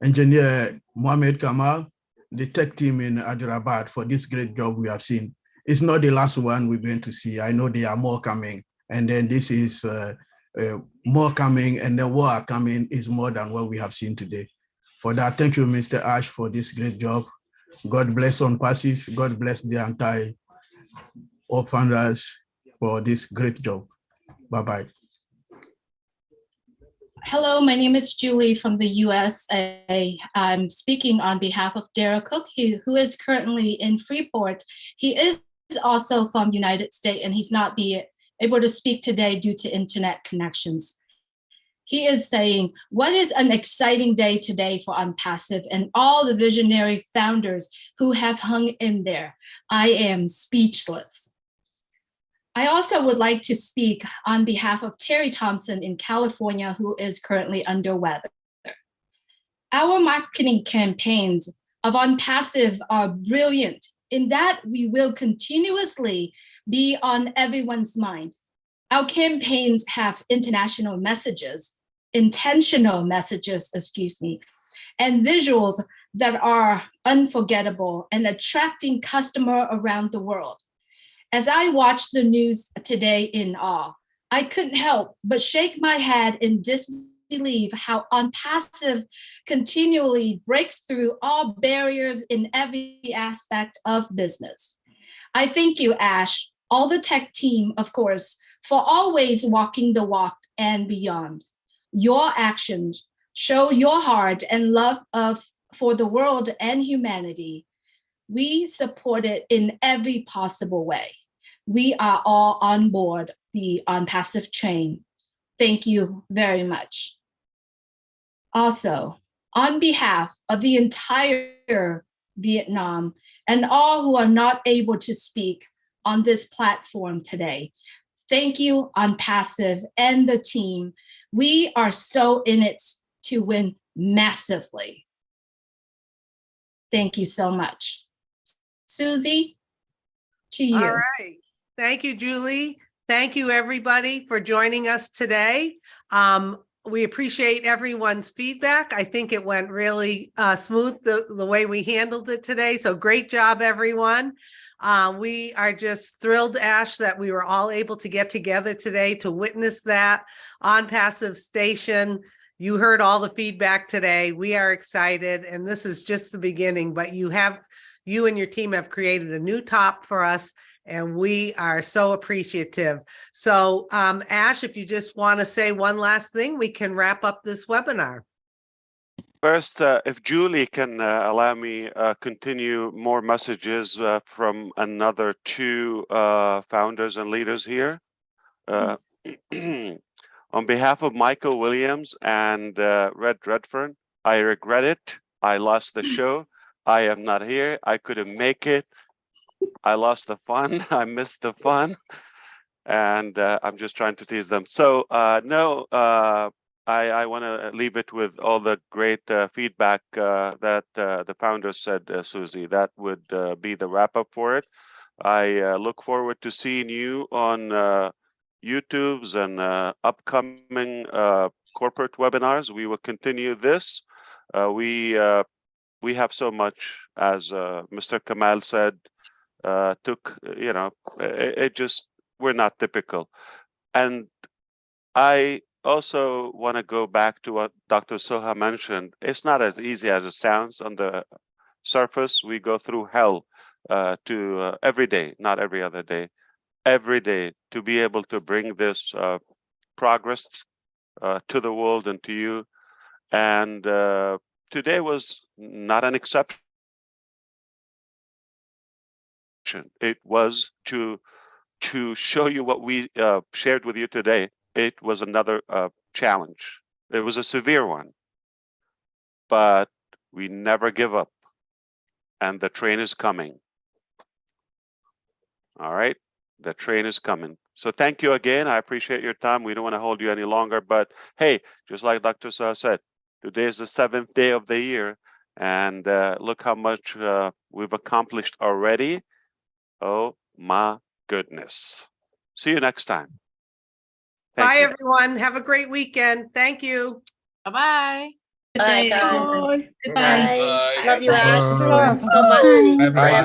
Engineer Mohamed Kamal, the tech team in Hyderabad for this great job we have seen. It's not the last one we're going to see. I know there are more coming, and then this is more coming, and then what are coming is more than what we have seen today. For that, thank you, Mr. Ash, for this great job. God bless Onpassive. God bless the entire all founders for this great job. Bye-bye.
Hello, my name is Julie from the USA. I'm speaking on behalf of Derek Cook, who is currently in Freeport. He is also from United States, and he's not able to speak today due to internet connections. He is saying, what is an exciting day today for Onpassive and all the visionary founders who have hung in there. I am speechless. I also would like to speak on behalf of Terry Thompson in California, who is currently under weather. Our marketing campaigns of Onpassive are brilliant in that we will continuously be on everyone's mind. Our campaigns have intentional messages, and visuals that are unforgettable and attracting customers around the world. As I watched the news today in awe, I couldn't help but shake my head in disbelief how Onpassive continually breaks through all barriers in every aspect of business. I thank you, Ash, all the tech team, of course, for always walking the walk and beyond. Your actions show your heart and love for the world and humanity. We support it in every possible way. We are all on board the Onpassive train. Thank you very much. Also, on behalf of the entire Vietnam and all who are not able to speak on this platform today, thank you, Onpassive and the team. We are so in it to win massively. Thank you so much. Susie, to you.
All right. Thank you, Julie. Thank you, everybody, for joining us today. We appreciate everyone's feedback. I think it went really smooth the way we handled it today. So great job, everyone. We are just thrilled, Ash, that we were all able to get together today to witness that Onpassive station. You heard all the feedback today. We are excited, and this is just the beginning, but you and your team have created a new top for us, and we are so appreciative. So Ash, if you just want to say one last thing, we can wrap up this webinar.
First, if Julie can allow me continue more messages from another two founders and leaders here. On behalf of Michael Williams and Red Redfern, I regret it. I lost the show. I am not here. I couldn't make it. I lost the fun. I missed the fun. And I'm just trying to tease them. So no, I want to leave it with all the great feedback that the founder said, Susie. That would be the wrap up for it. I look forward to seeing you on YouTube's and upcoming corporate webinars. We will continue this. We have so much, as Mr. Kamal said, it just, we're not typical. And I also want to go back to what Dr. Soha mentioned. It's not as easy as it sounds on the surface. We go through hell every day, not every other day, every day, to be able to bring this progress to the world and to you. And today was not an exception. It was to show you what we shared with you today. It was another challenge. It was a severe one, but we never give up, and the train is coming. All right, the train is coming. So thank you again. I appreciate your time. We don't want to hold you any longer, but hey, just like Dr. Sa said, today is the 7th day of the year, and look how much we've accomplished already. Oh my goodness. See you next time.
Bye, everyone. Have a great weekend. Thank you.
Bye-bye.
Good day.
Bye.
Goodbye.
Love you, Ash.
Bye.
So much.
Bye, everyone.